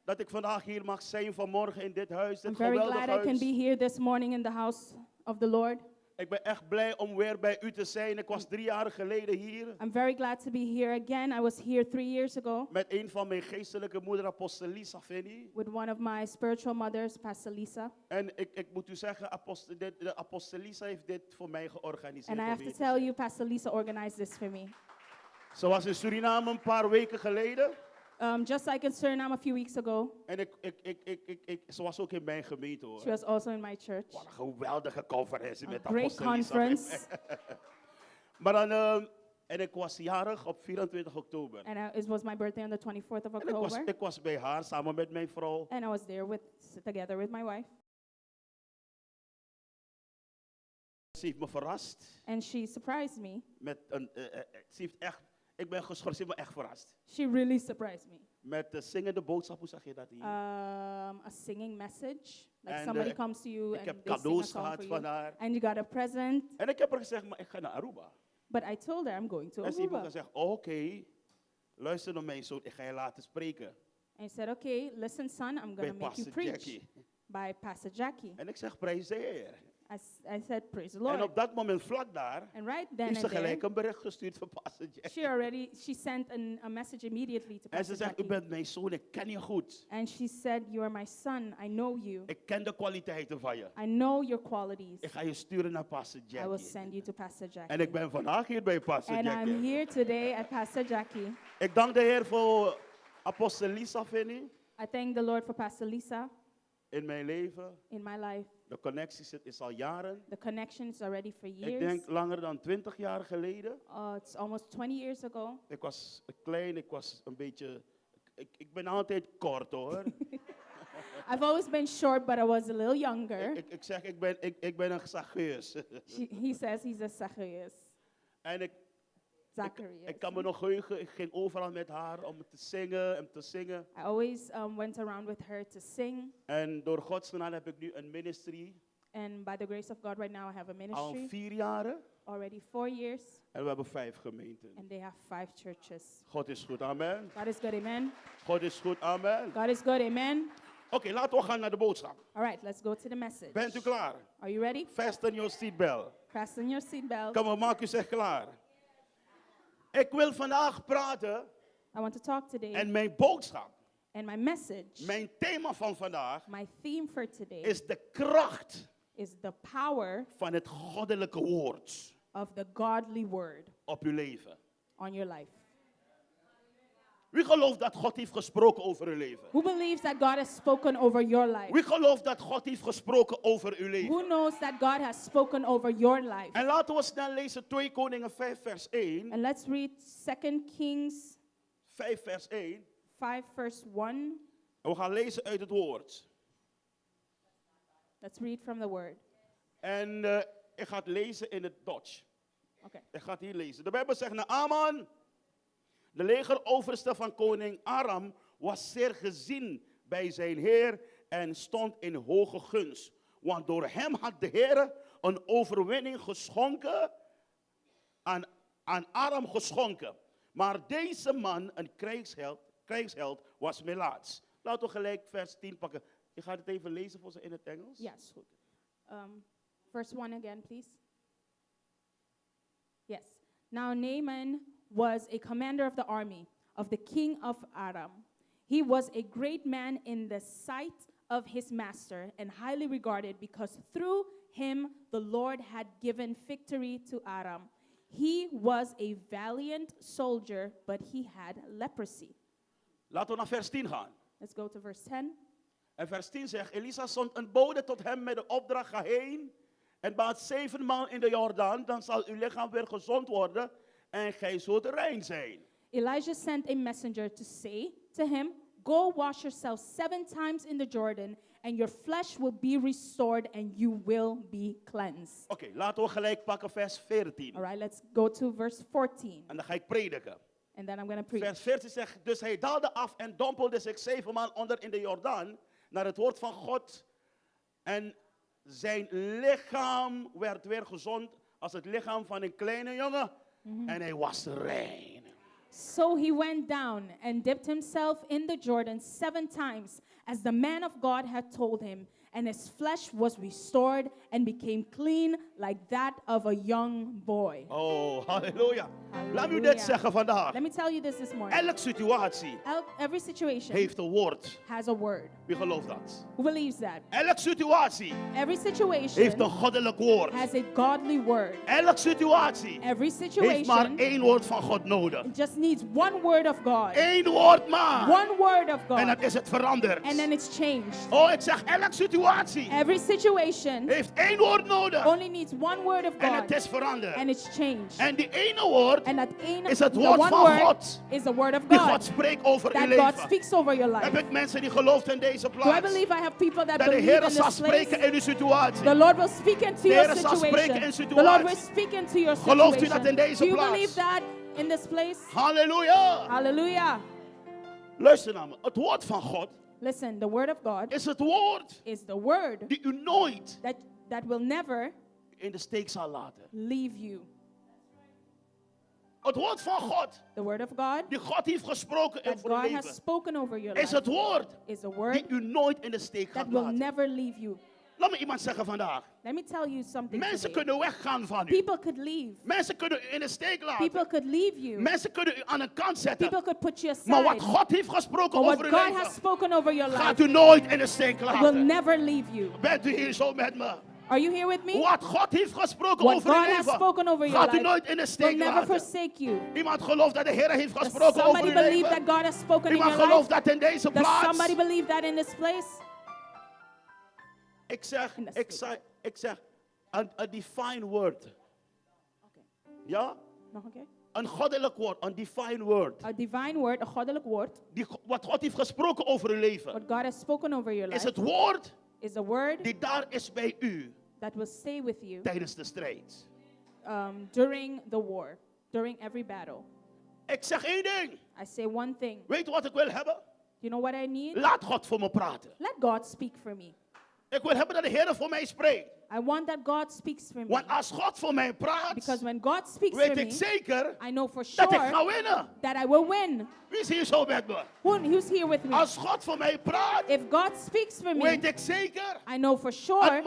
dat ik vandaag hier mag zijn, vanmorgen in dit huis, I'm dit very geweldige glad I can huis. be here this morning in the house of the Lord. Ik ben echt blij om weer bij u te zijn. Ik was 3 jaar geleden hier I'm very glad to be here again. I was here 3 years ago met een van mijn geestelijke moeder, apostel Lisa Finney. with one of my spiritual mothers, Pastor Lisa. En ik moet u zeggen, de apostel Lisa heeft dit voor mij georganiseerd. And I om have to hier te tell zijn. you, Pastor Lisa organized this for me. Ze was in Suriname een paar weken geleden. Just like in Suriname a few weeks ago, En ze was ook in mijn gemeente, hoor. she was also in my church. Wat een geweldige conferentie A met great apostel Lisa. conference. Maar dan, en ik was jarig op 24 oktober. And it was my birthday on the 24th of En October. ik was bij haar samen met mijn vrouw. And I was there together with my wife. Ze heeft me verrast. And she surprised me. Met ze heeft echt, ik ben geschrokken, ze heeft me echt verrast. She really surprised me. Met de zingende boodschap, hoe zeg je dat hier? A singing message. Like En, somebody comes to you ik and heb they sing a cadeaus song gehad for van you. haar. And you got a present. En ik heb haar gezegd, maar ik ga naar Aruba. But I told her I'm going to En ze heeft me Aruba. gezegd, oké, luister naar mij zo, ik ga je laten spreken. And he said, okay, listen son, I'm Bij going to make you Pastor preach. Jackie. By Pastor Jackie. En ik zeg, prijs de Heer. I said, praise the En Lord. op dat moment vlak daar, And right then heeft ze and there, gelijk een bericht gestuurd van Pastor Jackie. she sent a message immediately to En ze Pastor zegt, u Jackie. bent mijn zoon, ik ken je goed. And she said, you are my son, I know you. Ik ken de kwaliteiten van je. I know your qualities. Ik ga je sturen naar Pastor I will Jackie. send you to Pastor Jackie. En ik ben vandaag hier bij Pastor And Jackie. I'm here today at Pastor Jackie. Ik dank de Heer voor apostel Lisa Finney I thank the Lord for Pastor Lisa in mijn leven. in my life. De connectie is al jaren. The connection is already for Ik years. denk langer dan 20 jaar geleden. It's almost 20 years ago. Ik was klein, ik was een beetje... Ik ben altijd kort hoor. I've always been short, but I was a little younger. Ik zeg, ik ben een Zacchaeus. He says he's a Zacchaeus. En Zacharias. ik kan me nog heugen, ik ging overal met haar om te zingen en te zingen. I always went around with her to sing. En door Gods genade heb ik nu een ministry. And by the grace of God, right now I have a Al ministry. 4 jaren. Already 4 years. En we hebben 5 gemeenten. And they have 5 churches. God is goed, amen. God is good, amen. God is goed, amen. God is good, amen. Oké, laten we gaan naar de boodschap. All right, let's go to the message. Bent u klaar? Are you ready? Fasten your seatbelt. Fasten your seatbelt. Kom maar, maak u zich klaar. Ik wil vandaag praten I want to talk today. en mijn boodschap, And my message, mijn thema van vandaag my theme for today is de kracht is the power van het goddelijke woord of the godly word op uw leven. on your life. Wie gelooft dat God heeft gesproken over uw leven? Who believes that God has spoken over your life? Wie gelooft dat God heeft gesproken over uw Who leven? knows that God has spoken over your life? En laten we snel lezen 2 Koningen 5 vers 1. And let's read 2 Kings 5 vers 1. 5 verse 1. En we gaan lezen uit het woord. Let's read from the word. En ik ga het lezen in het Dutch. Okay. Ik ga het hier lezen. De Bijbel zegt, Naaman, de legeroverste van koning Aram, was zeer gezien bij zijn heer en stond in hoge gunst. Want door hem had de Heer een overwinning geschonken, aan Aram geschonken. Maar deze man, een krijgsheld, was melaats. Laten we gelijk vers 10 pakken. Je gaat het even lezen voor ze in het Engels? Yes. Verse 1 again, please. Yes. Now Naaman was a commander of the army of the king of Aram. He was a great man in the sight of his master and highly regarded because through him the Lord had given victory to Aram. He was a valiant soldier, but he had leprosy. Laten we naar vers 10 gaan. Let's go to verse 10. En vers 10 zegt, Elisa zond een bode tot hem met de opdracht, ga heen en baad 7 maal in de Jordaan, dan zal uw lichaam weer gezond worden en gij zult rein zijn. Elijah sent a messenger to say to him, go wash yourself 7 times in the Jordan, and your flesh will be restored and you will be cleansed. Oké, laten we gelijk pakken vers 14. All right, let's go to verse 14. En dan ga ik prediken. And then I'm going to preach. Vers 14 zegt, dus hij daalde af en dompelde zich 7 maal onder in de Jordaan, naar het woord van God. En zijn lichaam werd weer gezond als het lichaam van een kleine jongen. En hij was rein. So he went down and dipped himself in the Jordan 7 times, as the man of God had told him, and his flesh was restored and became clean like that of a young boy. Oh, halleluja. Laat me dit Hallelujah. zeggen vandaag. Let me tell you this morning. Elke situatie Every situation heeft een woord. has a word. Wie gelooft dat? Who believes that? Elke situatie Every heeft een situation goddelijk woord. has a godly word. Elke situatie Every heeft maar situation één woord van God nodig. just needs one word of God. Eén woord maar. One word of En God. dat is het veranderd. And then it's changed. Oh, ik zeg, elke situatie Every situation heeft één woord nodig. only needs one word of En het God. is veranderd. And it's changed. En die ene woord And that ain't is het the woord one van word God. is the word of Die God God spreekt over uw that God leven. speaks over your Heb life. ik mensen die geloven in deze Do I plaats. believe I have people that Dat de believe Heer in zal this spreken place? in uw situatie. The Lord will speak into De your Heer zal spreken in situation. The Lord will situatie. speak into your Gelooft u situation. dat in deze Do you plaats? believe that in this place? Halleluja. Hallelujah. Luister naar me. Het woord van God Listen, the word of God is het woord is the word die u nooit that will never in de steek zal laten. leave you. Het woord van God, The word of God die God heeft gesproken in that voor uw God has leven, spoken over your is het life woord is a die word u nooit in de steek that gaat will laten. never leave you. Laat me iemand zeggen vandaag. Let me tell you something Mensen today. kunnen weggaan van u. People could leave. Mensen kunnen u in de steek People laten. could leave you. Mensen kunnen u aan de kant zetten. People could put you Maar wat aside. God heeft gesproken But what over uw God has leven, spoken over your gaat life u nooit in de steek will laten. never leave you. Bent u hier zo met me? Are you here with me? Wat God heeft gesproken What over uw God has leven, spoken over your gaat u life nooit in de will steek never laten. forsake you. Iemand gelooft dat de Heer heeft Does gesproken over somebody uw believe that leven. God has spoken in Iemand your gelooft life? dat in deze Does plaats. somebody believe that in this place? Ik zeg, In de ik zeg, a divine word. Ja? Nog een keer. Een goddelijk woord, een divine word. A divine word, een goddelijk woord. Wat God heeft gesproken over uw leven. What God has spoken over your Is life het woord is a word die daar is bij u that will stay with you tijdens de strijd. during the war, during every battle. Ik zeg één ding. I say one thing. Weet je wat ik wil hebben? You know what I need? Laat God voor me praten. Let God speak for me. Ik wil hebben dat de Heer voor mij spreekt. I want that God speaks for me. Want als God voor mij praat, Because when God speaks for weet ik me, zeker I know for dat ik ga sure winnen. that I will win. Wie is hier zo met me? Who's here with me? Als God voor mij praat, If God speaks for weet me, ik zeker. I know for sure Het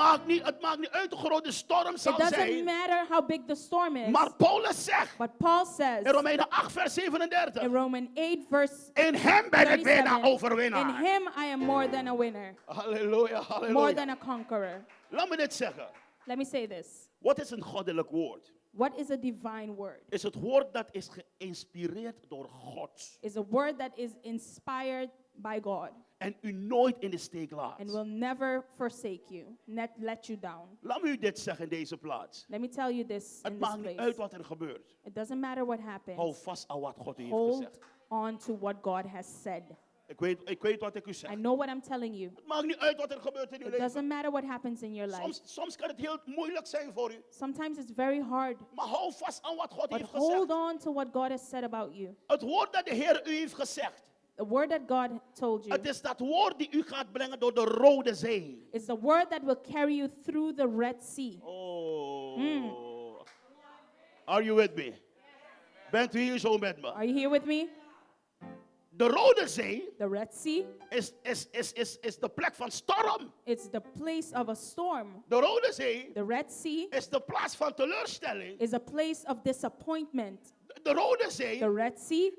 maakt niet uit hoe groot de storm it zal doesn't zijn. matter how big the storm is. Maar Paulus zegt But Paul says in Romeinen 8 vers 37. in Romans 8 verse In hem ben ik bijna 37, in overwinnaar. him I am more than a winner, Halleluja, more halleluja. than a conqueror. Laat me dit zeggen. Let me say this. Wat is een goddelijk woord? What is a divine word? Is het woord dat is geïnspireerd door God. Is a word that is inspired by God En u nooit in de steek laat. and will never forsake you, not let you down. Laat me u dit zeggen in deze plaats. Let me tell you this Het in this maakt niet place. uit wat er gebeurt. It doesn't matter what Hou happens. vast aan wat God u heeft Hold gezegd. on to what God has said. Ik weet wat ik u zeg. I know what I'm telling you. Het maakt niet uit wat er gebeurt in uw It doesn't leven. matter what happens in your life. Soms kan het heel moeilijk zijn voor u. Sometimes it's very hard, Maar hou vast aan wat God but heeft hold gezegd. on to what God has said about you. Het woord dat de Heer u heeft gezegd. The word that God told you Het is dat woord die u gaat brengen door de Rode Zee. is the word that will carry you through the Red Sea. Oh. Are you with me? Bent u hier zo met me? Are you here with me? De Rode Zee The Red Sea, is de plek van storm. it's the place of a storm. De Rode Zee The Red Sea is de plaats van teleurstelling. is a place of disappointment. De Rode Zee The Red Sea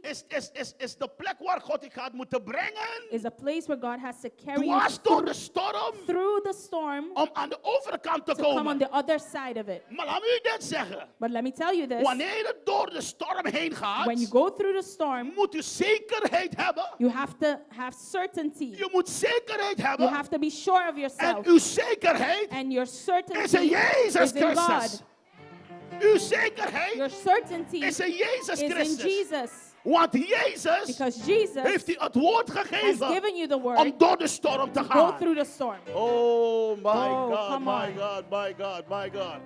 is de plek waar God je gaat moeten brengen. is a place where God has to carry you Dwars door de storm. through the storm Om aan de overkant te to come on komen. the other side of it. Maar laat me u dit zeggen. But let me tell you this. Wanneer het door de storm heen gaat, When you go through the storm, moet u zekerheid hebben. you have to have certainty. Je moet zekerheid You hebben. have to be sure of En yourself. uw zekerheid And your is in certainty Jezus is in God. Christus. Uw zekerheid Your certainty is in Jezus is in Christus. Jesus. Want Jezus Because Jesus heeft u het woord has gegeven given you the om word door de storm te to go gaan. through the storm. Oh my Oh, God, come my on. God, my God, my God.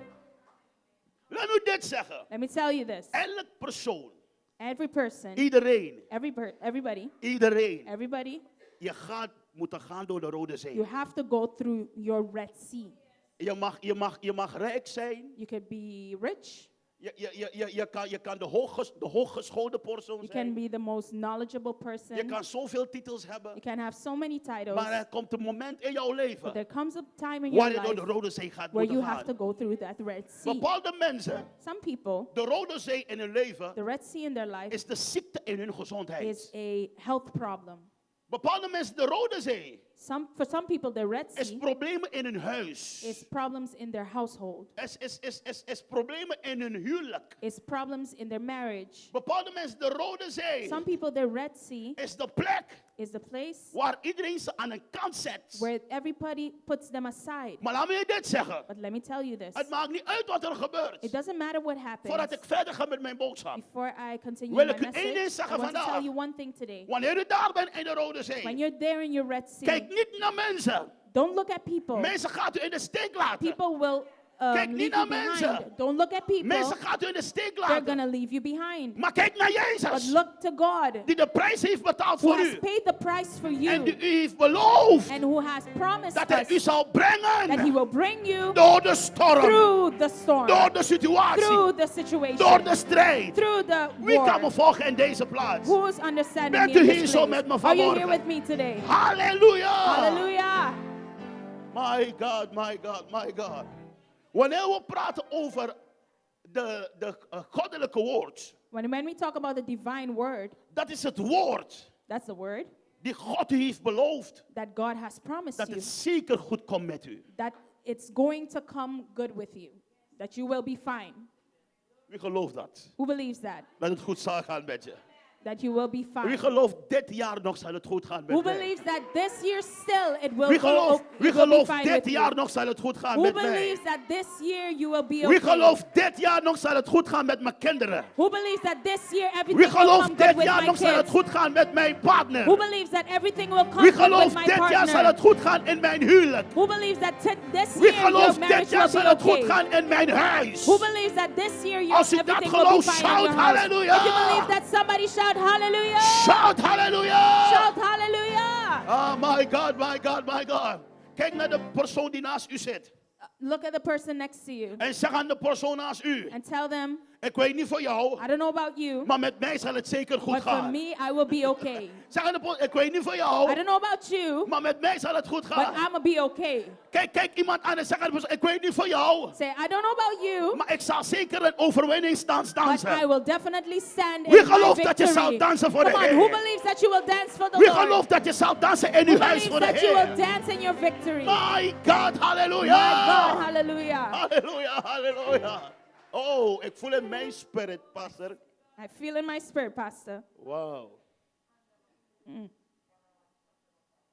Laat me dit zeggen. Let me tell you this. Elk persoon, Every person, iedereen, everybody, iedereen, je gaat moeten gaan door de Rode Zee. you have to go through your Red Sea. Je mag rijk zijn. You could be rich. Je kan de hooggeschoolde persoon You can zijn. be the most knowledgeable Je person. kan zoveel titels hebben. You can have so many titles. Maar er komt een moment in jouw But leven there comes a time in waar your je door de life Rode Zee gaat where you moeten have to gaan. go through that Red Sea. Bepaalde mensen, Some people, de Rode Zee in hun leven, the Red Sea in their life is de ziekte in hun is gezondheid. a health problem. Bepaalde mensen, de Rode Zee, For some people, the Red is Sea problemen in hun huis. is problems in their household. Is problemen in hun huwelijk. It's problems in their marriage. Bepaalde mensen, de Rode Zee, Some people, the Red Sea is de plek is the place waar iedereen ze aan een kant zet. where everybody puts them aside. Maar laat me je dit zeggen. But let me tell you this. Het maakt niet uit wat er It gebeurt. doesn't matter what happens. Voordat ik verder ga met mijn boodschap. Before I continue Wil my ik u één ding message, I zeggen want to vandaag. tell you one thing today. Wanneer u daar bent in de Rode When Zee, you're there in your Red Sea, kijk niet naar mensen. don't look at people. Mensen gaat u in de steek laten. People will Kijk niet leave naar you mensen. behind. Don't look at people. Mensen gaat u in de steek They're laten. going to leave you behind. Maar kijk naar But Jezus, look to God, die de prijs heeft betaald who voor has u. paid the price for En you die u heeft beloofd and who has promised dat hij u us zal that He brengen will bring you door de storm, through the storm, door de situatie, through the door situation, de strijd. through the Wie kan me war. volgen in deze plaats? Who's understanding Bent me u in hier this zo place? met me Are you here vanmorgen? with me today? Halleluja! Hallelujah. My God, my God, my God. Wanneer we praten over de goddelijke woord, When we talk about the divine word, dat is het woord that's the word die God u heeft beloofd that God has promised dat you, het zeker goed komt met u. that it's going to come good with you, that you will be fine. Wie gelooft dat? Who believes that? Dat het goed zal gaan met je. that you will be Wie fine. gelooft dit jaar nog zal het goed gaan Who met mij? believes that this year still it will Wie go gelooft, wie it will be gelooft fine dit with jaar you? nog zal het goed gaan Who met mij? believes that this year you will be Wie okay? gelooft dit jaar nog zal het goed gaan met mijn kinderen? Who believes that this year Wie everything will come gelooft good dit with jaar my nog zal het kids? goed gaan met mijn partner? Who believes that everything will come Wie good with gelooft my dit jaar zal partner? het goed gaan in mijn huwelijk? Who believes that this Wie year your gelooft marriage dit jaar will zal be het goed okay? gaan in mijn huis? Who believes that this year your Als u dat everything will be gelooft, fine in your shout house? hallelujah. If you believe that, somebody shout hallelujah. Shout hallelujah! Shout hallelujah. Oh my God, my God, my God. Kijk naar de persoon die naast u zit. Look at the person next to you En zeg aan de persoon naast u. and tell them, Ik weet niet voor jou, I don't know about you, maar met mij zal het zeker goed but for gaan. me, I will be okay. Zeg aan de persoon, ik weet niet voor I jou, don't know about you, maar met mij zal het goed but gaan. I'm gonna be okay. Kijk iemand aan en zeg aan de persoon, ik weet niet voor jou, Say, I don't know about you, maar ik zal zeker een overwinningsdans but I dansen. will definitely stand Wie in my gelooft dat je victory. zal dansen voor de Come on, Heer? who believes that you will dance for the Wie Lord? gelooft dat je zal dansen in Who uw huis believes voor de that you will Heer? dance in your victory? My God, My hallelujah! God, hallelujah. Halleluja, halleluja. Oh, ik voel in mijn spirit, pastor. I feel in my spirit, Pastor, Wow.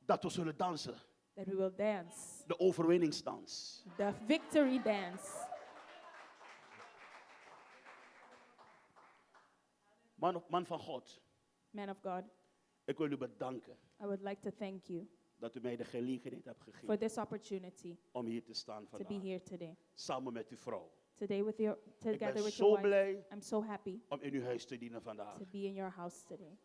Dat we zullen dansen. that we will dance. De overwinningsdans. The victory dance. Man van God, Man of God, ik wil u bedanken I would like to thank you dat u mij de gelegenheid hebt for gegeven this opportunity om hier te staan to be vandaag. here today. Samen met uw vrouw. Today with your, Ik ben together with your zo wife. blij I'm so happy om in uw huis te dienen vandaag. to be in your house today.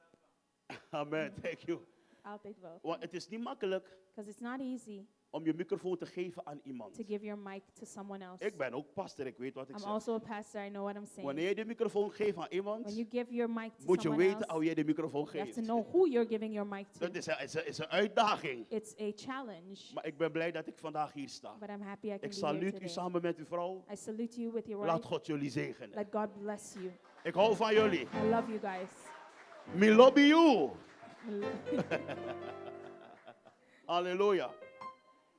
Amen, thank you. Altijd wel. Want het is niet makkelijk Because it's not easy om je microfoon te geven aan iemand. to give your mic to someone else. Ik ben ook pastor, ik weet wat ik I'm zeg. also a pastor, I know what I'm saying. Wanneer je de microfoon geeft aan When iemand, you give your mic to moet je someone weten else, hoe je de microfoon you have to geeft. know who you're giving your mic to. Dat is een uitdaging. It's a challenge, Maar ik ben blij dat ik vandaag hier sta. but I'm happy I can Ik be here saluut u today. samen met uw vrouw. I salute you with your Laat wife. God jullie zegenen. Let God bless you. Ik hou van jullie. I love you guys. Me lobby you. Halleluja.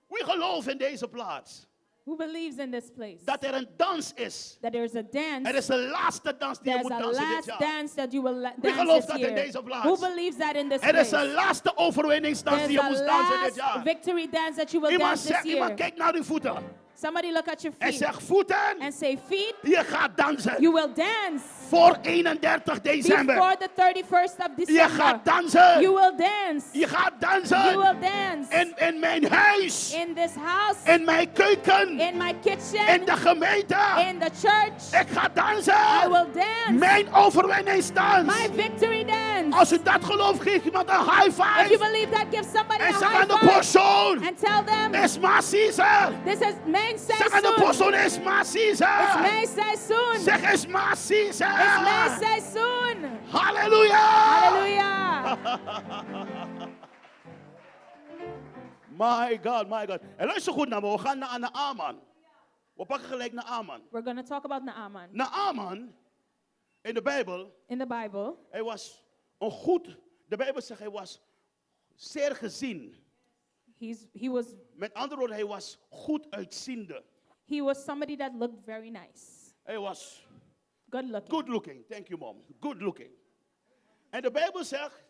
Wie gelooft in deze plaats Who believes in this place? dat er een dans is? That there's a dance. Er is een laatste dans die je There's moet a dansen dit last jaar. dance that you will Wie dance gelooft this dat in year. deze plaats? Who believes that in this Er is place? een laatste overwinningsdans die There's je a moet dansen dit last jaar. victory dance that you will Iemand dance this zegt, iemand year. kijkt naar uw voeten. Somebody look at your En feet zegt, voeten, and say, feet, je gaat dansen. you will dance Voor 31 december. before the 31st of Je December. gaat dansen. You will dance. Je gaat You dansen. will dance In mijn huis. in this house, In mijn keuken. in my kitchen, In de gemeente. in the church. Ik ga I dansen. will dance Mijn overwinningsdans. my victory dance. Als u dat gelooft, geef iemand een high If you five. believe that, give somebody En a zeg high aan de five persoon. and tell them Is maar Caesar. this is mijn Zeg aan de seizoen. persoon, is maar It's Caesar. mijn seizoen. Zeg, is maar It's mijn Caesar. seizoen. Halleluja. Hallelujah. My God, my God. En luister goed naar me. We gaan naar Naaman. We pakken gelijk Naaman. We're going to talk about Naaman. Naaman, in de Bijbel, In the Bible, hij was een goed, de Bijbel zegt hij was zeer gezien. he was Met andere woorden, hij was goed uitziende. somebody that looked very nice. Hij was Good looking. good looking. Thank you, mom. Good looking. En de Bijbel zegt,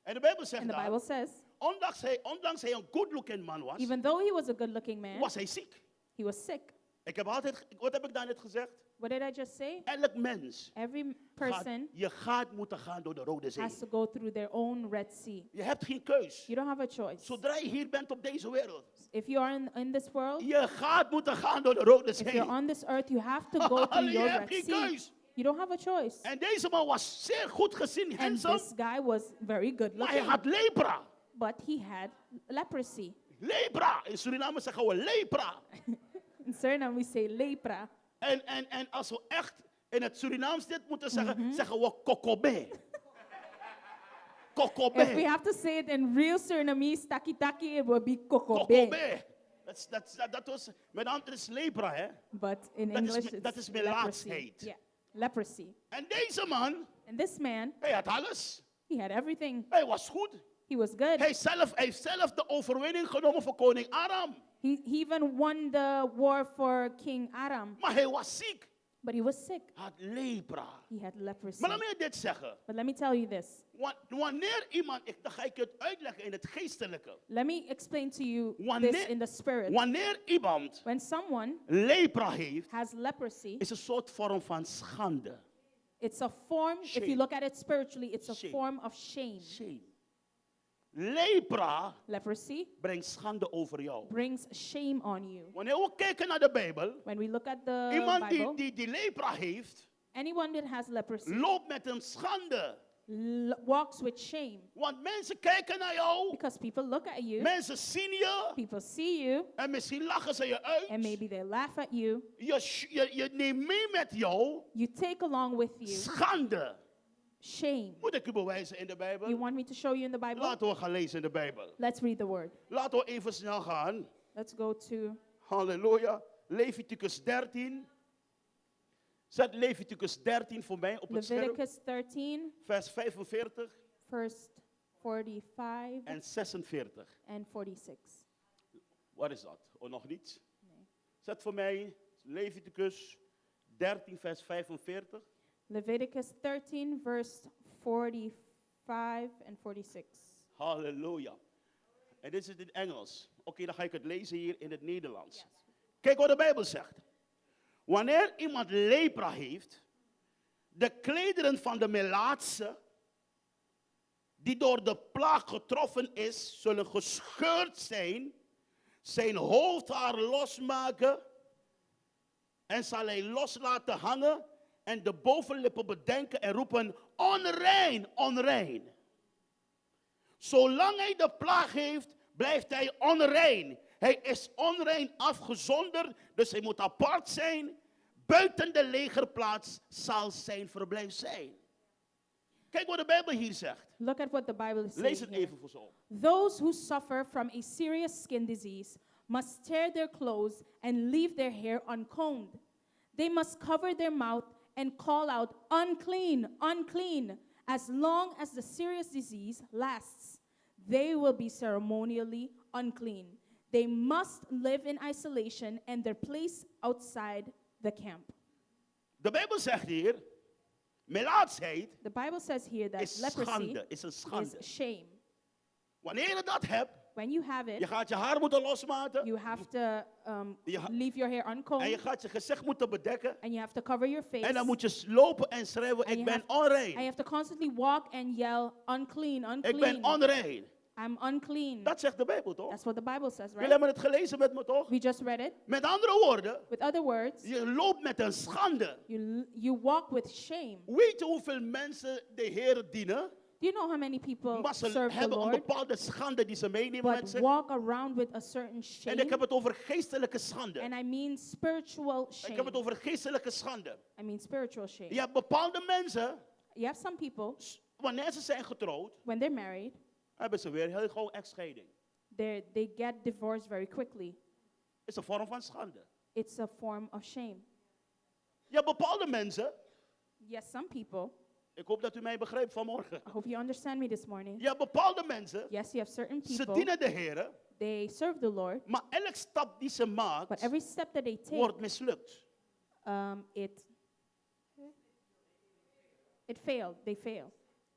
And the daar, Bible says, ondanks hij een good looking man was, even though he was a good looking man, was hij ziek. he was sick. Ik heb altijd, wat heb ik daar net gezegd? What did I just say? Elk mens, Every person je gaat moeten gaan door de Rode Zee. has to go through their own Red Sea. Je hebt geen keus. You don't have a choice. Zodra je hier bent op deze wereld, If you are in this world, je gaat moeten gaan door de Rode if Zee. you're on this earth, you have to go through Je your hebt Red geen Sea. keus. You don't have a choice. En deze man was zeer goed gezien, And handsome, this guy was very good maar hij looking, had lepra. but he had leprosy. Lepra. In Suriname zeggen we lepra. In Suriname, we say lepra. En als we echt in het Surinaams dit moeten zeggen, zeggen we kokobe. Kokobe. If we have to say it in real Surinamese, taki-taki, it would be kokobe. Kokobe. Dat was, met andere is lepra, hè. But in Dat is English, me- dat it's is melaatsheid. leprosy. Yeah, leprosy. En deze man, And this man, hij had alles. he had everything. Hij was goed. He was good. Hij heeft zelf de overwinning genomen voor koning Aram. He even won the war for King Aram, Maar hij was ziek. But he was sick. Had lepra. He had leprosy. Maar laat me je dit zeggen. But let me tell you this. Wanneer iemand, dan ga ik het uitleggen in het geestelijke. Let me explain to you Wanneer- this in the spirit. Wanneer iemand When someone lepra heeft, has leprosy, is een soort vorm van schande. it's a form, if Shame. you look at it spiritually, it's a Shame. form of shame. Shame. Lepra Leprosy brengt schande over jou. brings shame on you. Wanneer we kijken naar de Bijbel, When we look at the iemand Bible, die lepra heeft, anyone that has leprosy loopt met een schande. walks with shame Want mensen kijken naar jou, because people look at you, mensen zien je, people see you, en misschien lachen ze je uit. and maybe they laugh at you. Je neemt mee met jou You take along with you schande. shame. Moet ik u bewijzen in de You Bijbel? want me to show you in the Bible? Laten we gaan lezen in de Bijbel. Let's read the word. Laten we even snel gaan. Let's go to Halleluja. Leviticus 13. Zet Leviticus 13 voor mij op het scherm. Leviticus 13, Vers 45 verse 45 en 46. and 46. Wat is dat? Oh, nog niet? Zet voor mij Leviticus 13, vers 45. Leviticus 13, verse 45 and 46. Halleluja. En dit is het in Engels. Oké, dan ga ik het lezen hier in het Nederlands. Kijk wat de Bijbel zegt. Wanneer iemand lepra heeft, de klederen van de melaatse die door de plaag getroffen is, zullen gescheurd zijn hoofdhaar losmaken en zal hij los laten hangen en de bovenlippen bedenken en roepen, onrein, onrein. Zolang hij de plaag heeft, blijft hij onrein. Hij is onrein afgezonderd, dus hij moet apart zijn. Buiten de legerplaats zal zijn verblijf zijn. Kijk wat de Bijbel hier zegt. Look at what the Bible is Lees saying het here. even voor zo. Those who suffer from a serious skin disease must tear their clothes and leave their hair uncombed. They must cover their mouth and call out, unclean, unclean. As long as the serious disease lasts, they will be ceremonially unclean. They must live in isolation and their place outside the camp. De Bijbel zegt hier, melaatsheid The Bible says here that is leprosy schande, is een schande. is shame. Wanneer je dat hebt, When you have je it, gaat je haar moeten losmaken you have to Je ha- leave your hair en je uncombed gaat je gezicht moeten bedekken. and you have to cover your face. En dan moet je lopen en schreeuwen, And ik you ben have- And you onrein. have to constantly walk and yell, unclean, Ik ben unclean. onrein. I'm unclean. Dat zegt de Bijbel toch? That's what the Bible says, Jullie right? hebben het gelezen met me toch? We just read it. Met andere woorden, With other words, je loopt met een schande. you walk with shame. Weet je hoeveel mensen de Heer dienen? Do you know how many people Maar ze serve the hebben een Lord, bepaalde schande die ze meenemen met but zich. walk around with a certain En shame? ik heb het over geestelijke schande. And I mean spiritual Ik heb shame. het over geestelijke schande. I mean spiritual shame. Je hebt bepaalde mensen, You have some people, wanneer ze zijn getrouwd, when they're married, hebben ze weer heel gauw echtscheiding. they get divorced very quickly. Is een vorm van schande. It's a form of shame. Je hebt bepaalde mensen, Yes, some people. ik hoop dat u mij begrijpt vanmorgen. I hope you understand me this morning. Je hebt bepaalde mensen, Yes, you have certain ze people. dienen de Heer, They serve the Lord, maar elke stap die ze but maakt, every step that they take, wordt mislukt. it failed. They fail.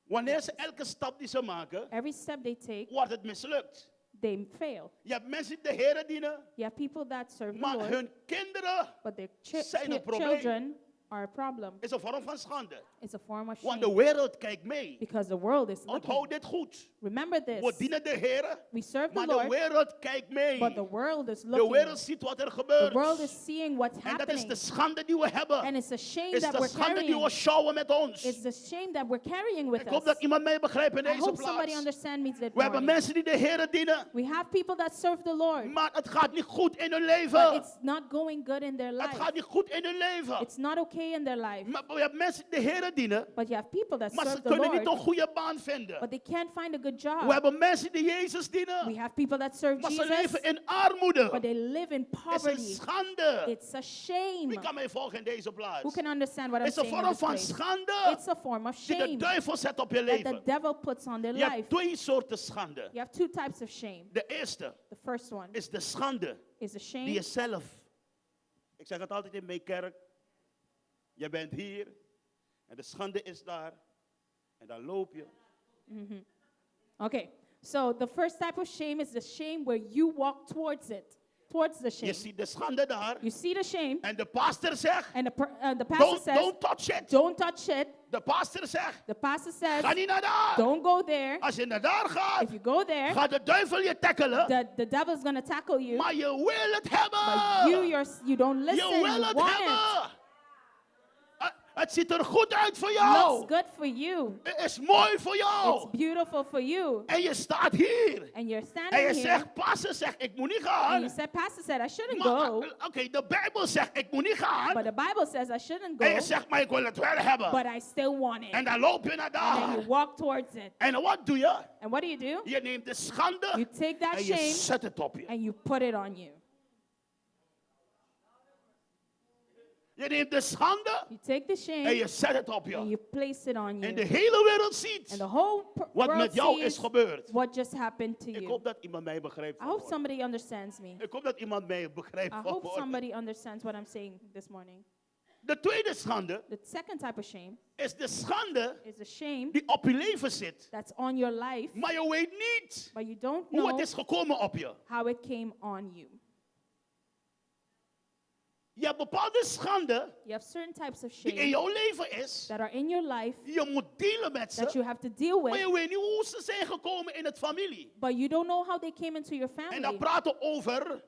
Wanneer ze elke stap die ze maken, Every step they take, wordt het mislukt. they fail. Je hebt mensen die de Heer dienen, You have people that serve the maar Lord, hun kinderen but their zijn een probleem. children are a problem. is een vorm van schande. It's a form of Want de shame wereld kijkt mee. because the world is Onthoud looking. dit goed. Remember We this. dienen de Heer, We serve the maar de Lord, wereld kijkt mee. but the world is De looking. wereld ziet wat er The gebeurt. world is seeing what's En dat is happening. de schande die we hebben. And it's a shame Is that de we're schande die carrying. we sjouwen met ons. It's the shame that we're carrying with Ik hoop us. dat iemand mij begrijpt in I deze hope somebody plaats. understands me this We hebben morning. mensen die de Heer dienen, We have people that serve the Lord, maar het gaat niet goed in hun but leven. it's not going good in their Het life. gaat niet goed in hun leven. It's not okay in their life. Maar we hebben mensen die de Heer dienen, But you have people that maar ze serve the kunnen niet een Lord, goede baan vinden. but they can't find a good We job. hebben mensen die Jezus We dienen, have people that serve maar ze Jesus, leven in armoede. but they live in Het is een poverty. schande. It's a shame. Wie kan mij volgen in deze plaats? Who can understand what I'm Het is een saying in vorm this van place? schande It's a form of die de shame duivel zet op je that the leven. devil puts on their Je hebt life. twee soorten schande. You have two types of shame. De eerste The first one is de schande is a die shame je zelf, ik zeg het altijd in mijn kerk, Je bent hier en de schande is daar. En dan loop je. Okay, so the first type of shame is the shame where you walk towards it, towards the Je shame. ziet de schande daar. You see the shame, En de pastor zegt, and the pastor says, don't touch it. don't touch it. De pastor zegt, The pastor says, ga niet naar daar. don't go there. Als je naar daar gaat, If you go there, gaat de duivel je tackelen. the devil's going to tackle you. Maar je wil het hebben. But you don't listen. Je wil You het want it. hebben. Het ziet er goed uit voor jou. Looks good for you. Het is mooi voor It's jou. beautiful for you. En je staat hier. And you're En standing je here. zegt, pastor zegt, ik moet niet And you gaan. said, pastor said, I shouldn't Maar, go. oké, de Bijbel zegt, ik moet niet gaan. But the Bible says I shouldn't En je go. zegt, maar ik wil het wel hebben. But I still want it. En dan loop je naar And then you daar. walk towards it. En wat doe je? And what do? Je neemt de schande You take that en je shame zet het op je. and you put it on you. Je neemt de schande You take the en shame je zet het op and je. you place it on En de you. hele wereld ziet And the whole wat world met jou is sees gebeurd. what just happened to Ik you. hoop dat iemand mij begrijpt. I hope vanmorgen. somebody understands me. Ik hoop dat iemand mij begrijpt. I hope vanmorgen. somebody understands what I'm saying this morning. De tweede schande The second type of shame is de schande is the shame die op je leven zit. that's on your life, Maar je weet niet but you don't hoe het know is gekomen op je. how it came on you. Je hebt bepaalde schande You have certain types of die in shame jouw leven is. that are in your life Je moet dealen met that ze. you have to deal Maar with, je weet niet hoe ze zijn gekomen in het familie. but you don't know how they came into your En dan family. praten we over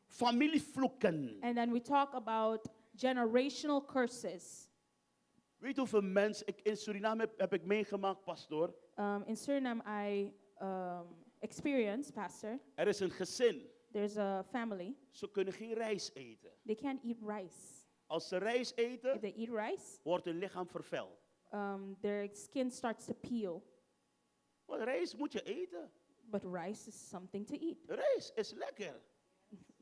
familievloeken. And then we talk about generational curses. Weet je hoeveel mensen in Suriname heb ik meegemaakt, pastoor? In Suriname, I experienced, Pastor, Er is een gezin. there's a family. Ze kunnen geen rijst eten. They can't eat rice. Als ze rijst If eten, they eat rice, wordt hun lichaam vervuild. their skin starts to peel. Want rijst moet je eten. But rice is something to eat. Rijst is lekker.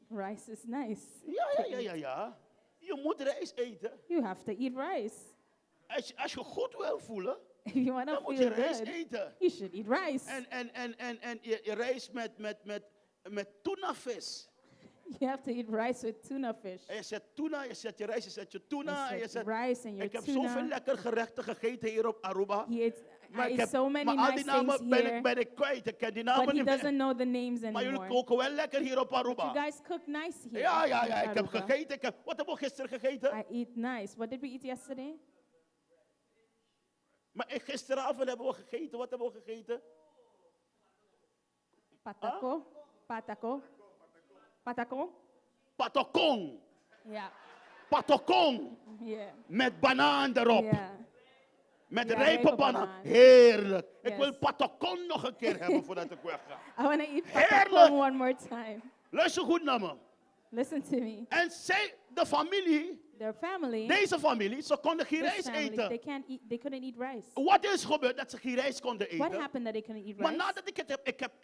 Rice is nice. Ja. Je moet rijst eten. You have to eat rice. Als je goed wil voelen, If you want dan to moet feel je rijst good, eten. you should eat rice. En je rijst met tunavis. You have to eat rice with tuna fish. En je zet tuna, je zet je rijst, je zet je tuna. En je You zet... rice and your Ik heb zoveel tuna. lekker gerechten gegeten hier op Aruba. He ate, Maar, I ik ate so many maar al nice die things namen here, ben ik kwijt. Ik ken die but namen he niet meer. doesn't know the names Maar jullie anymore. koken wel lekker hier op But you Aruba. guys cook nice here. Ja, in ik heb Aruba. gegeten. Wat hebben we gisteren gegeten? I eat nice. What did we eat yesterday? Maar gisteravond hebben we gegeten. Wat hebben we gegeten? Pataco. Pataco. Pataco. Patokong. Yeah. Patokong. Yeah. Met banaan erop. Yeah. Met Ja, rijpe rijpe banaan. banaan. Heerlijk. Ik Yes. wil patokong nog een keer hebben voordat ik wegga. I want to eat Heerlijk. pataco one more time. Luister goed naar me. Listen to me. En de familie, Their family, deze familie, ze konden geen this rijst family, eten. they couldn't eat rice. Wat is gebeurd dat ze geen rijst konden What eten? happened that they couldn't eat Maar rice?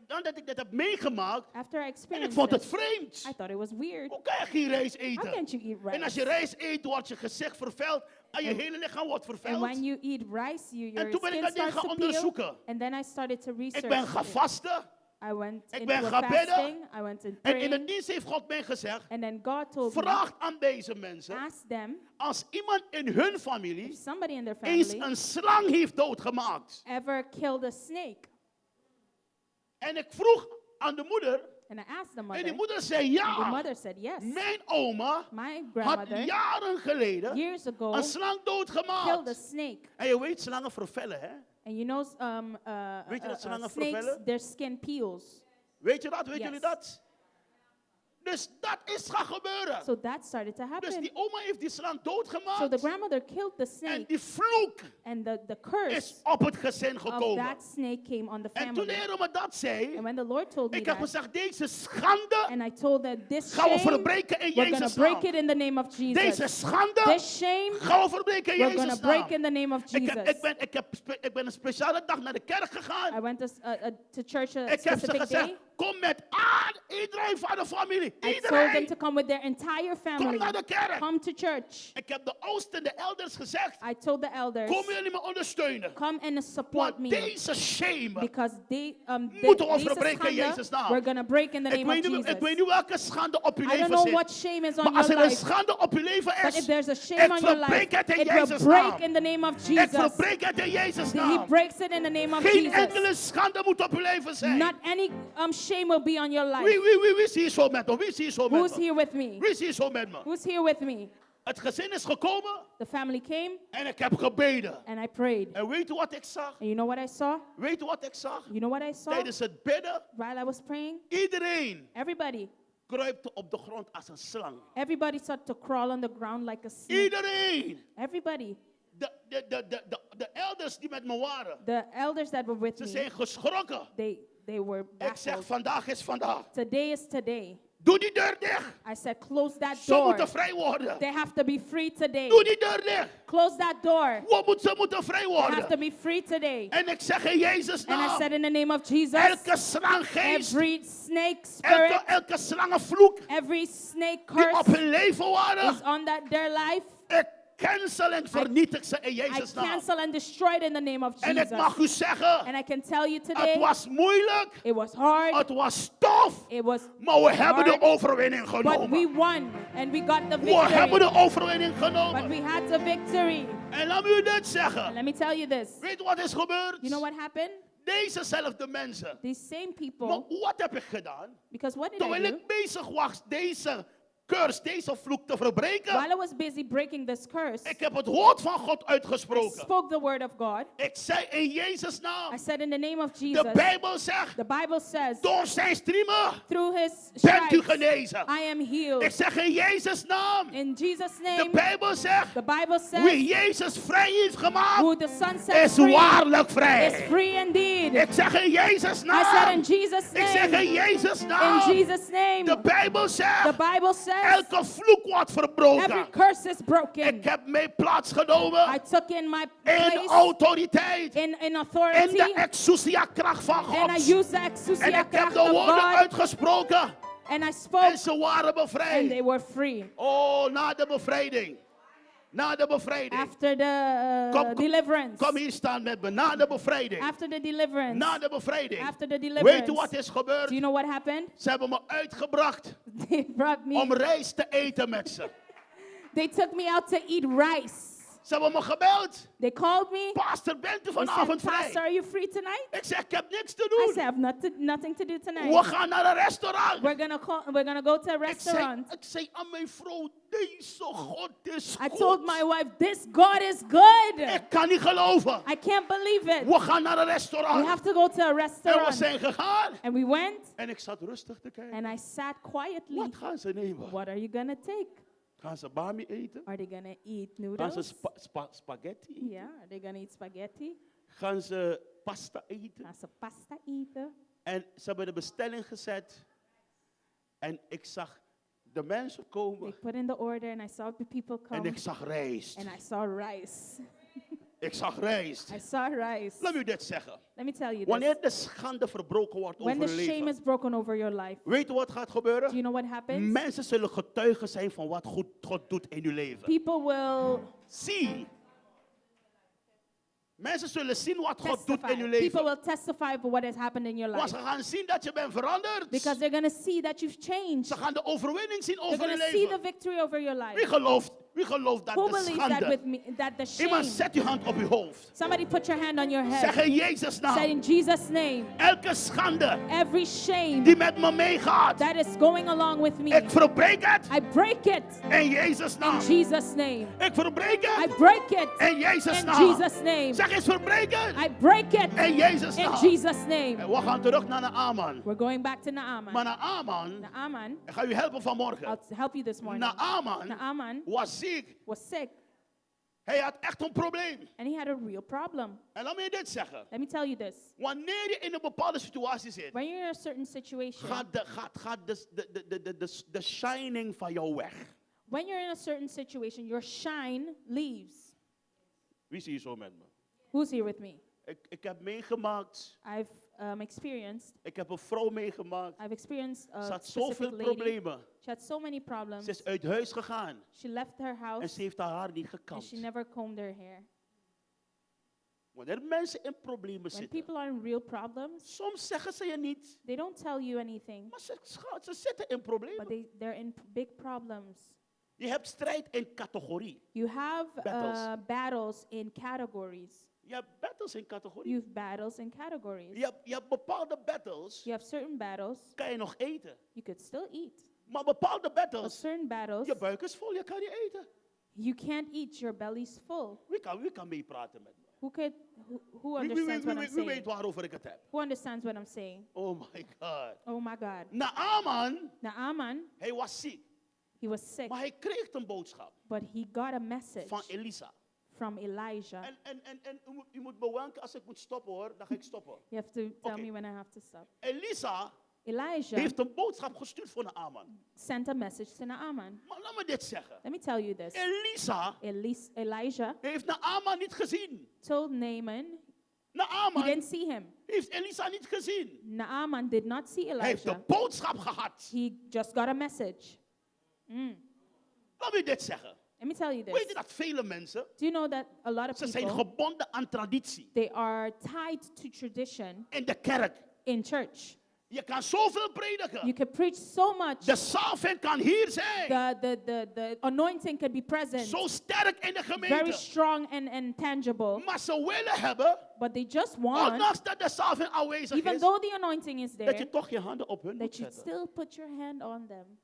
nadat ik dit heb meegemaakt, After I en ik experienced vond het it, vreemd. I thought it was weird. Hoe kan je geen rijst How eten? can't you eat En als je rice? rijst eet, wordt je gezicht vervuild en je hele lichaam wordt And vervuild. when you eat rice, your toen ben ik skin dat ding starts gaan to peel. onderzoeken. And then I started to Ik research ben gaan it. vasten. I went Ik into ben a gaan bidden. fasting. I went in En in de praying. dienst heeft God mij gezegd, And then God told me, vraag aan deze mensen, ask them als iemand in hun if familie somebody in their eens family een slang heeft doodgemaakt. ever killed a snake. En ik vroeg aan de moeder, And I asked the en mother. die moeder zei And the ja. mother said yes. Mijn oma My had grandmother, jaren geleden years ago, een slang killed a doodgemaakt. snake. En je weet, slangen vervellen, hè? And you know, Weet je dat slangen snakes, vervellen? their skin peels. Weet je dat? Weet Yes. jullie dat? Dus dat is gaan gebeuren. So that started to Dus happen. die oma heeft die slang So the doodgemaakt. grandmother killed the En snake. die vloek And the is curse op het gezin of gekomen. that snake came on the En toen de family. Heer me dat zei, And when the Lord told me ik heb that, gezegd, deze schande and I told that this gaan we shame, verbreken in we're going Jezus' to break naam. it in the name of Deze Jesus. schande This shame, gaan we verbreken in we're going Jezus' to break naam. in the name of Ik Jesus. ben een speciale dag naar de kerk I gegaan. went to church a Ik heb ze specific gezegd, day. kom met iedereen van de familie. I told them Iedereen. to come with their entire Kom family. naar de kerk. Come to church. Ik heb de oudsten, de elders gezegd. I told the elders, Kom jullie me ondersteunen. come and support Want me. deze shame. Because Moeten we deze verbreken in Jezus' schande, naam. we're going to break in the Ik name of weet Jesus. niet welke schande op uw I don't leven know zit. what shame is on Maar als your er een life. schande op uw leven But if is, there's a shame on your life, verbreek het in it will Jezus' break naam. in the name of Ik Jesus. verbreek het in Jezus' He naam. breaks it in the name of Geen Jesus. enkele schande moet op uw leven zijn. Not any shame will be on your life. Wie is hier zo met me? Wie is hier zo met Who's me? here with me? Wie is hier zo met me? Who's here with me? Het gezin is gekomen The family came en ik heb gebeden. and I prayed. En weet u wat ik zag? And you know what I saw? Weet u wat ik zag? You know what I saw? Tijdens het bidden, While I was praying, iedereen everybody kruipte op de grond als een slang. started to crawl on the ground like a snake. Iedereen. Everybody. De elders die met me waren, The elders that were with ze me, zijn geschrokken. they were Ik zeg, baffled. vandaag is vandaag. Today is today. Doe die deur dicht. I said, close that Ze door. moeten vrij worden. They have to be free today. Doe die deur dicht. Close that door. Ze moeten vrij They have to worden. be free today. En ik zeg in Jezus' And I naam, said in the name of Jesus, elke slanggeest, every snake spirit, elke slangenvloek every snake die op curse hun leven waren, is on their life. ik cancel en vernietig ze in I Jezus' naam. cancel and destroy it in the name of En ik Jesus. mag u zeggen, And I can tell you het today, was moeilijk, it was hard, het was tof, it was maar we hebben de hard, overwinning but we genomen. won and we got the We hebben victory. de overwinning But genomen. we had the victory. En laat me u dit And zeggen. let me tell you this. Weet je wat is gebeurd? You know what happened? Dezezelfde mensen. These same Maar people, wat heb ik gedaan? because what did Terwijl I do? ik bezig was deze curse, deze vloek te verbreken, While I was busy breaking this curse, ik heb het woord van God I uitgesproken. spoke the word of God. Ik zei in Jezus' I naam. said in the name of De Jesus, Bijbel zegt, the Bible says, door zijn striemen through his bent u stripes, genezen. I am healed. Ik zeg in Jezus' naam. In Jesus' De name, Bijbel zegt, the Bible wie says, Jezus vrij heeft gemaakt, who the Son sets is free waarlijk is vrij. free indeed. Ik zeg in Jezus' I said naam. in Jesus' Ik zeg name, in Jezus' in naam. Jesus' name, De Bijbel the zegt, Bible says, elke vloek wordt every verbroken. curse is broken. Ik heb mijn plaats I genomen took in my in place autoriteit. in In authority, de exousia-kracht van and I God. used the En exousia ik heb kracht de of woorden God, uitgesproken. and I En spoke, ze waren and they bevrijd. were free. Oh, na de bevrijding. Na de bevrijding. After the deliverance, Kom hier staan met me. Na de bevrijding. after the deliverance, Na de bevrijding. after the Weet u deliverance, wat is do you gebeurd? know what happened? Ze hebben me uitgebracht They brought me, om rijst te eten met ze. they took me out to eat rice. Ze hebben me gebeld. They called me. Pastor, bent u They vanavond said, Pastor, vrij? are you free tonight? Ik zeg, ik heb niks te I said, I doen. have nothing to do We tonight. gaan naar een restaurant. We're gonna go to a Ik restaurant. zei aan mijn vrouw, deze God is I told goed. my wife, this God is good. Ik kan niet geloven. I can't believe it. We gaan naar een We restaurant. have to go to a En we restaurant. zijn gegaan. And we went, En ik zat rustig te kijken. and I sat quietly. Wat gaan ze nemen? What are you gonna take? Gaan ze bami eten? Are they gonna eat Gaan ze noodles? spaghetti eten? Yeah, are they gonna eat spaghetti? Gaan ze pasta eten? Gaan ze pasta eten? En ze hebben de bestelling gezet. En ik zag de mensen They komen. put in the order, and I saw the people En come, ik zag rijst. and I saw rice. Ik zag rijst. I saw rice. Laat me dit zeggen. Let me tell you this. Wanneer de schande verbroken wordt When over the je shame leven. is broken over your life, Weet je wat gaat do gebeuren? you know what happens? Mensen zullen getuigen zijn van wat God doet in je leven. People will Zie. Mensen zullen zien wat God doet in testify. je People leven. will testify for what has happened in your Want life. ze gaan zien dat je bent veranderd. Because they're going to see that you've changed. Ze gaan de overwinning zien They're over je going to see the leven. victory over your life. Wie gelooft dat Who de believes that schande? with me? That the Iemand shame. zet je hand op je hoofd. Somebody put your hand on your Zeg head. in Jezus Say naam. in Jesus' name, Elke schande every shame die met me meegaat. that is going along with me, Ik verbreek het I break it in Jezus in naam. Jesus' name. Ik verbreek I het break it in Jezus in naam. Jesus' name. Zeg eens verbreken I break it in Jezus in naam. Jesus' name. En we gaan terug naar Naaman. We're going back to Naaman. Maar Naaman, Naaman, ik ga u helpen vanmorgen. I'll help you this morning. Naaman Naaman was ziek. was sick, Hij had echt een probleem. and he had a real problem. En laat me je dit zeggen. Let me tell you this. Wanneer je in een bepaalde situatie zit, When you're in a certain situation, gaat de shining van jou weg. when you're in a certain situation, your shine leaves. Wie is hier zo met me? Who's here with me? Ik heb meegemaakt, I've experienced. ik heb een vrouw meegemaakt. I've experienced Ze a had specific zoveel lady. problemen. She had so many problems. Ze is uit huis gegaan She left her en house ze heeft haar haar niet and gekamd. she never combed her hair. Wanneer mensen in problemen When zitten, people are in real problems, soms zeggen ze je niet, they don't tell you anything, maar ze zitten in but problemen. they're in big problems. Je hebt strijd in categorie. You have Battles. battles in categories. Je hebt battles in categorie. You have battles in categories. Je hebt bepaalde battles, You have certain battles kan je nog eten. you could still eat, Maar bepaalde but battles, certain battles je buik is vol, je kan niet eten. you can't eat. Your belly's full. Wie kan meepraten met me? Who understands what I'm Wie weet saying? waarover ik het heb? Who understands what I'm saying? Oh my God. Oh my God. Naaman, Naaman, hij was ziek. he was sick, Maar hij kreeg een boodschap but he got a message van Elisa. from Elijah. En u moet bewanken, als ik moet stoppen hoor, dan ga ik stoppen. You have to tell Okay. me when I have to stop. Elisa Elijah heeft een boodschap gestuurd voor Naaman. sent a message to Naaman. Maar laat me dit zeggen. Let me tell you this. Elisa Elijah heeft Naaman niet gezien. told Naaman he Naaman didn't see him. heeft Elisa niet gezien. Naaman did not see Hij heeft de Elijah. boodschap gehad. He just got a message. Laat me dit zeggen. Let me tell you Weet je this. dat vele mensen, Do you know that a lot of ze zijn people, gebonden aan traditie. they are tied to tradition In de kerk. in church? Je kan zoveel You prediken. can preach so much. De salving kan hier zijn. The anointing could be present, Zo sterk in de very gemeente. strong and tangible. Maar ze willen hebben, But they just want, ondanks dat de salving aanwezig even is, though the anointing is dat je there, toch je handen op hun moet that you zetten. still put your hand on them.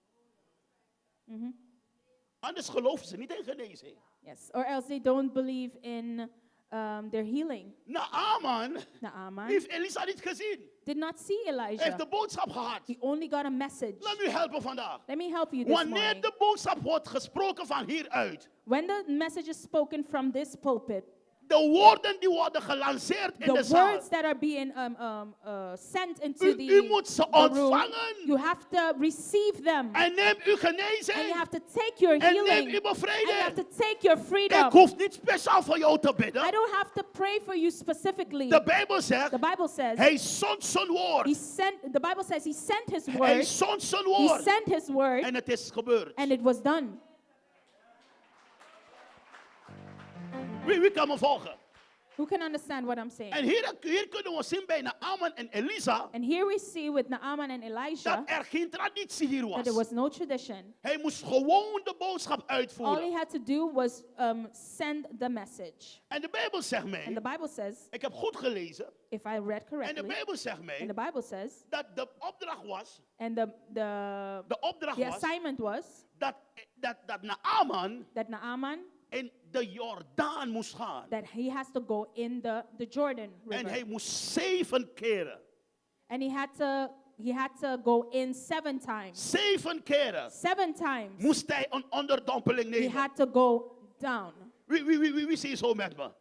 Anders geloven ze niet in genezing. Yes, or else they don't believe in their healing. Naaman Naaman heeft Elisa niet gezien. did not see Hij heeft Elijah. de boodschap gehad. He only got a message. Laat me helpen vandaag. Let me help you this Wanneer morning. de boodschap wordt gesproken van hieruit, When the message is spoken from this pulpit, de woorden die worden gelanceerd in de the zaal, words that are being sent into u moet ze the room, ontvangen. you have to receive them. En neem uw And you genezing. have to take your En neem healing. uw And you have to bevrijding. take your freedom. Ik hoef niet speciaal voor jou te I bidden. don't have to pray for you specifically. De Bijbel zegt, The Bible says hij zond zijn woord. the Bible says he sent his Hij word. zond zijn He woord. sent his word En het is gebeurd. and it was done. Wie kan me volgen? Who can understand what I'm saying? En hier kunnen we zien bij Naaman en Elisa And here we see with Naaman and Elijah dat er geen traditie hier that there was. was no tradition. Hij moest gewoon de boodschap All he uitvoeren. had to do was send the message. En de Bijbel zegt And mij, the Bible says, ik heb goed gelezen, if I read en de correctly, Bijbel zegt and mij the Bible says, dat de opdracht was, and de opdracht the was assignment was dat Naaman that Naaman, in de Jordaan moest gaan. that he has to go in the Jordan En hij River. moest 7 keren. And he had to go in 7 times. 7 keren 7 times moest hij een onderdompeling he nemen. had to go down. Wie zie je zo met me?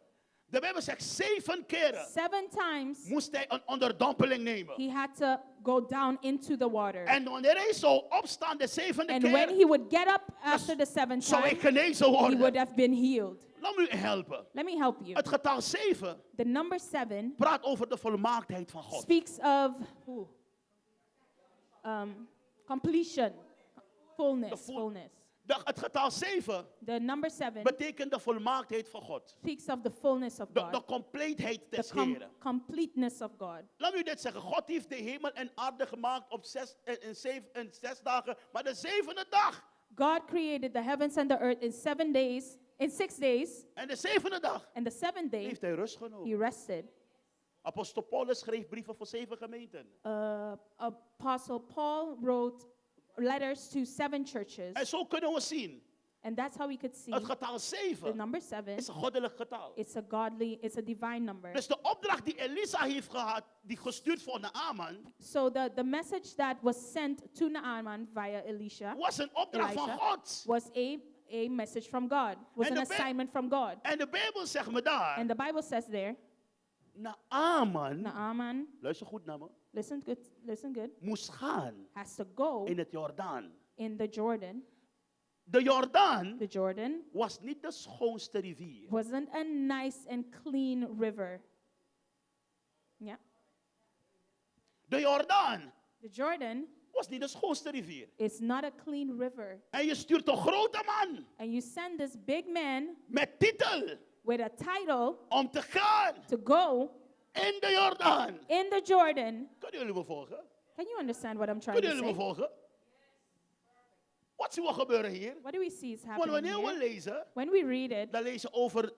De Bijbel zegt 7 keren 7 times moest hij een onderdompeling nemen. he had to go down into the water. En wanneer hij zou opstaan de 7e And when keer, he would get up after the 7th zou hij time, genezen he would worden. have been healed. Laat me u helpen. Let me help you. Het getal 7 The number 7 praat over de volmaaktheid van God. speaks of completion, fullness, full- fullness. Het getal 7 The number 7 betekent de volmaaktheid van God. speaks of the fullness of De God, compleetheid the des Heren. completeness of God. Laat me u dit zeggen. God heeft de hemel en aarde gemaakt op 6 dagen. Maar de 7e dag. God created the heavens and the earth in 7 days, in 6 days, En de 7e dag and the 7th day heeft hij rust he genomen. rested. Apostel Paulus schreef brieven voor 7 gemeenten. Apostle Paul wrote letters to 7 churches, En zo kunnen we zien. and that's how we could see Het getal the 7 number 7. is een goddelijk getal. It's a divine number. Dus de opdracht die Elisa heeft gehad, die gestuurd voor Naaman, So the message that was sent to Naaman via Elisha was een opdracht van Elijah God. was a message from God, was And an the assignment from God. En de Bijbel zegt me daar, And the Bible says there, Naaman, Naaman, luister goed naar me, listen good, moest gaan has to go in het Jordaan. in the Jordan. De Jordaan The Jordan was niet de schoonste rivier. wasn't a nice and clean river. Yeah. De Jordaan The Jordan was niet de schoonste rivier. is not a clean river. En je stuurt een grote man And you send this big man met titel with a title om te gaan to go in de Jordaan. in the Jordan. Kunnen jullie me volgen? Can you understand what I'm trying Kunnen to jullie me say? volgen? Wat zien we gebeuren hier? What do we see is Want happening wanneer we here? lezen, When we read it, dan lezen we over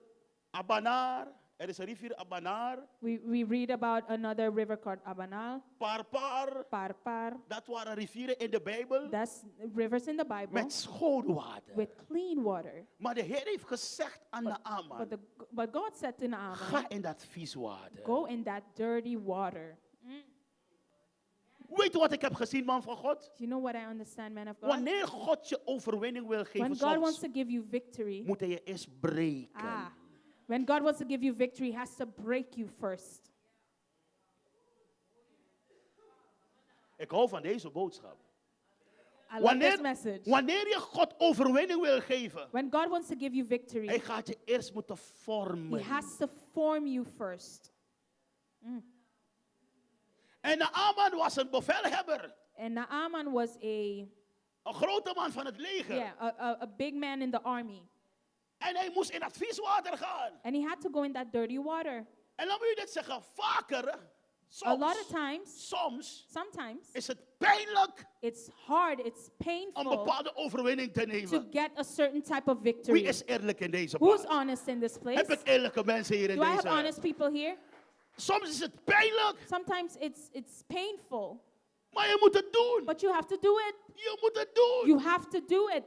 Abanar. Er is een rivier Abanar. we read about another river called Abanal, Parpar. Parpar. Dat waren rivieren in de Bijbel That's rivers in the Bible met schoon water. with clean water. Maar de Heer heeft gezegd aan But, Naaman, but God said to Naaman, ga in dat vies water. go in that dirty water. Weet je wat ik heb gezien, man van God? Do you know what I understand, man of God? Wanneer God je overwinning wil When geven, God wants soms to give you victory, moet hij je eerst breken. when God wants to give you victory, he has to break you first. Ik hou van deze boodschap. I love this message. Wanneer je God overwinning wil geven, When God wants to give you victory, hij gaat je eerst moeten he vormen. has to form you first. En Naaman was een bevelhebber. And Naaman was Een grote man van het leger. a big man in the army. En hij moest in dat vies water gaan. And he had to go in that dirty water. En dan moet je dit zeggen, vaker, A lot of times, soms sometimes, is het pijnlijk it's hard, it's om painful bepaalde overwinning te to nemen. get a certain type of Wie victory. is eerlijk in deze Who's plaats? honest in this Heb place? ik eerlijke mensen hier in Do I have deze? honest people here? Soms is het pijnlijk, Sometimes it's painful, maar je moet het doen. but you have to do it. Je moet het doen. You have to do it.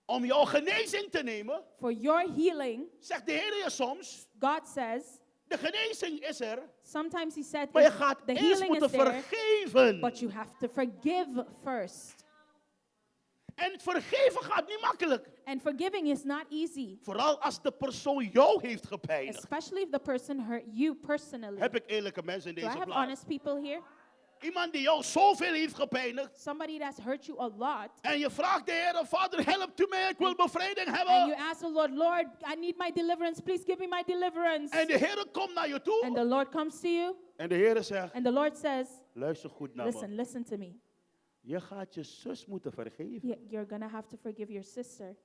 Om jouw genezing te nemen, For your healing, zegt de Heer je soms, God says, de genezing is er, sometimes he said, maar je gaat the eerst healing moeten is there, vergeven. but you have to forgive first. En het vergeven gaat niet makkelijk. And forgiving is not easy, Vooral als de persoon jou heeft gepijnigd. especially if the person hurt you personally. Heb ik eerlijke mensen in Do I deze have plaats? honest people here? Iemand die jou zoveel heeft gepijnigd. Somebody that's hurt you a lot. En je vraagt de Heer, Vader, help u mij, ik wil bevrijding And you hebben. ask the Lord, Lord, I need my deliverance. Please give me my deliverance. En de Heer komt naar je And toe. the Lord comes to you, En de Heer zegt, and the Lord says, luister goed naar me. listen to me. Je gaat je zus moeten vergeven. You're going to have to forgive your sister.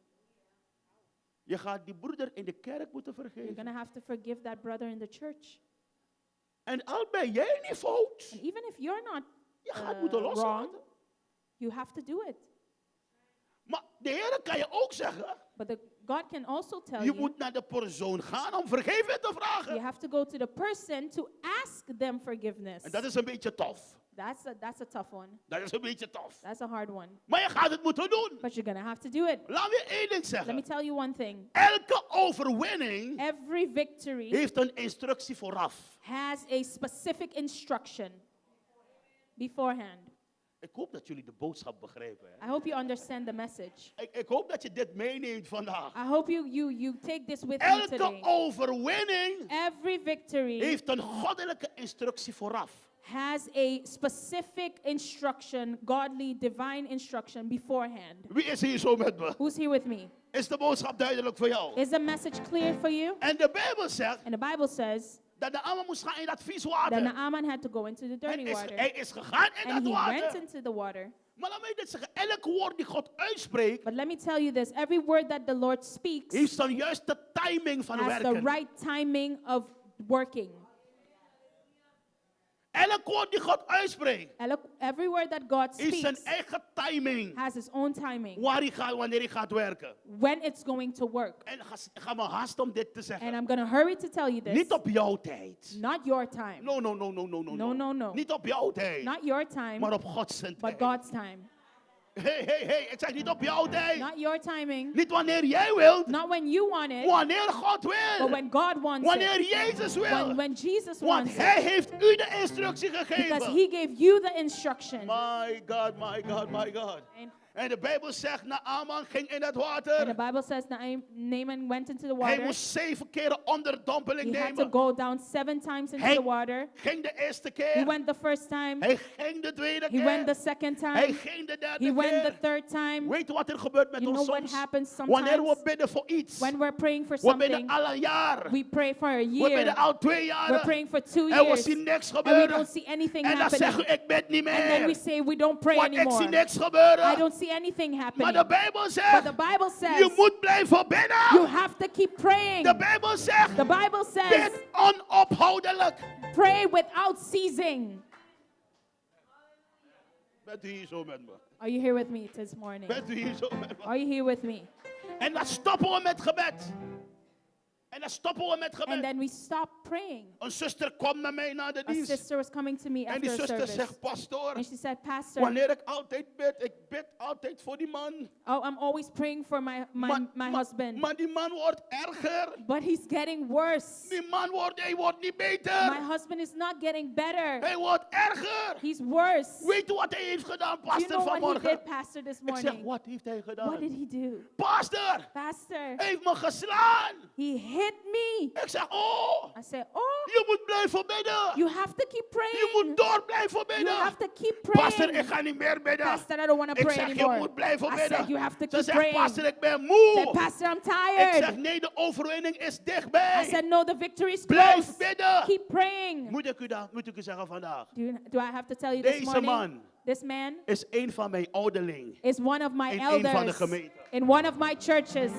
Je gaat die broeder in de kerk moeten You're vergeven. going to have to forgive that brother in the church. En al ben jij niet fout, And even if you're not je gaat moeten wrong, loslaten. you have to do it. Maar de Heer kan je ook zeggen, But God can also tell je you, moet naar de persoon gaan om vergeving te you vragen. have to go to the person to ask them forgiveness. En dat is een beetje tof. That's a tough one. Dat is een beetje tof. That's a hard one. Maar je gaat het moeten doen. But you're going to have to do it. Laat me één ding Let me zeggen. tell you one thing. Elke overwinning Every victory heeft een instructie vooraf. has a specific instruction beforehand. Ik hoop dat jullie de boodschap begrijpen. Hè? I hope you understand the message. Ik hoop dat je dit meeneemt vandaag. I hope you take this with you Elke today. overwinning Every victory heeft een goddelijke instructie vooraf. has a specific instruction, godly, divine instruction beforehand. Wie is hier zo met me? Who's here with me? Is de boodschap duidelijk voor jou? Is the message clear for you? En de Bijbel zegt And the Bible says dat de Naaman moest gaan in dat vies that water. Naaman had to go into the dirty Hij water. is gegaan in And dat he went water. into the water. Maar laat mij dit zeggen. Elk woord die God uitspreekt, But let me tell you this, every word that the Lord speaks heeft zijn juiste timing van has the werken. right timing of working. Elk woord die God uitspreekt, Every word that God heeft zijn speaks eigen timing. has its own timing Wanneer hij gaat werken. when it's going to work. En ga me haasten om dit te And zeggen. I'm going to hurry to tell you this. Niet op jouw tijd. Not your time. No. No. Niet op jouw tijd. Not your time, Maar op Gods tijd. but God's time. Hey. Ik zeg niet op jouw tijd. Not your timing. Niet wanneer jij wilt. Not when you want it, Wanneer God but wil. when God wants Wanneer it. Jezus wil. When Jesus Want wants it. hij heeft u de instructie Because gegeven. he gave you the instruction. My God. And En de Bijbel zegt, Naaman ging in het And the water. Bible says Naaman went into the Hij water. moest 7 keren onderdompeling He had to nemen. go down 7 times into Hij the water. ging de eerste He keer. went the first time. Hij ging de tweede He went the keer. second Hij time. ging de derde He went the keer. third time. Weet je wat er gebeurt met You ons know what soms? happens Wanneer we sometimes bidden voor iets. when we're praying for We bidden something? al een jaar. We pray for a We year. bidden al 2 We're jaar. praying for 2 En we years. zien niks And we gebeuren. don't see anything En dan zeggen happening. we, ik bid niet And then we meer. say we don't pray Want ik zie anymore. niks gebeuren. I don't see anything Maar happening. de Bijbel But zegt, the Bible je says moet blijven you bidden. have to keep praying. De Bijbel zegt, The Bible says bid onophoudelijk. pray without ceasing. Bent u hier zo met me? Are you here with me this morning? Bent u hier zo met me? Are you here with me? En dan stoppen we met gebed. En dan stoppen we met And gebed. then we stop praying. Een zuster kwam naar mij na de A dienst. sister was coming to me En die after a zuster service. zegt, pastoor, And she said, Pastor, wanneer ik bid altijd voor die man. oh, I'm always praying for my husband. Maar die man wordt erger. But he's getting worse. Die man hij wordt niet My beter. husband is not getting better. Hij wordt erger. He's worse. Weet u wat hij heeft gedaan, Do you pastor, know what he vanmorgen? did, Pastor, this Ik zeg, morning? wat heeft hij What gedaan? did he do? Pastor, Pastor, hij heeft me geslaan. he hit me. Ik zeg, oh, I said, oh, je moet blijven bidden. you have to keep Je praying. moet door blijven You bidden. have to keep Pastor, ik praying. ga niet meer bidden. Pastor, I don't want to Ik pray zeg, je anymore. moet blijven I bidden. said, you have to Ze keep zegt, praying. pastor, ik ben I said, moe. Pastor, I'm Ik zeg, tired. nee, de overwinning is I dichtbij. said, no, the victory is Blijf close. bidden. Keep praying. Moet ik u zeggen vandaag. Do I have to tell you this Deze morning? man This man is een van mijn ouderlingen. is one of my In een van de elders gemeenten. in one of my churches.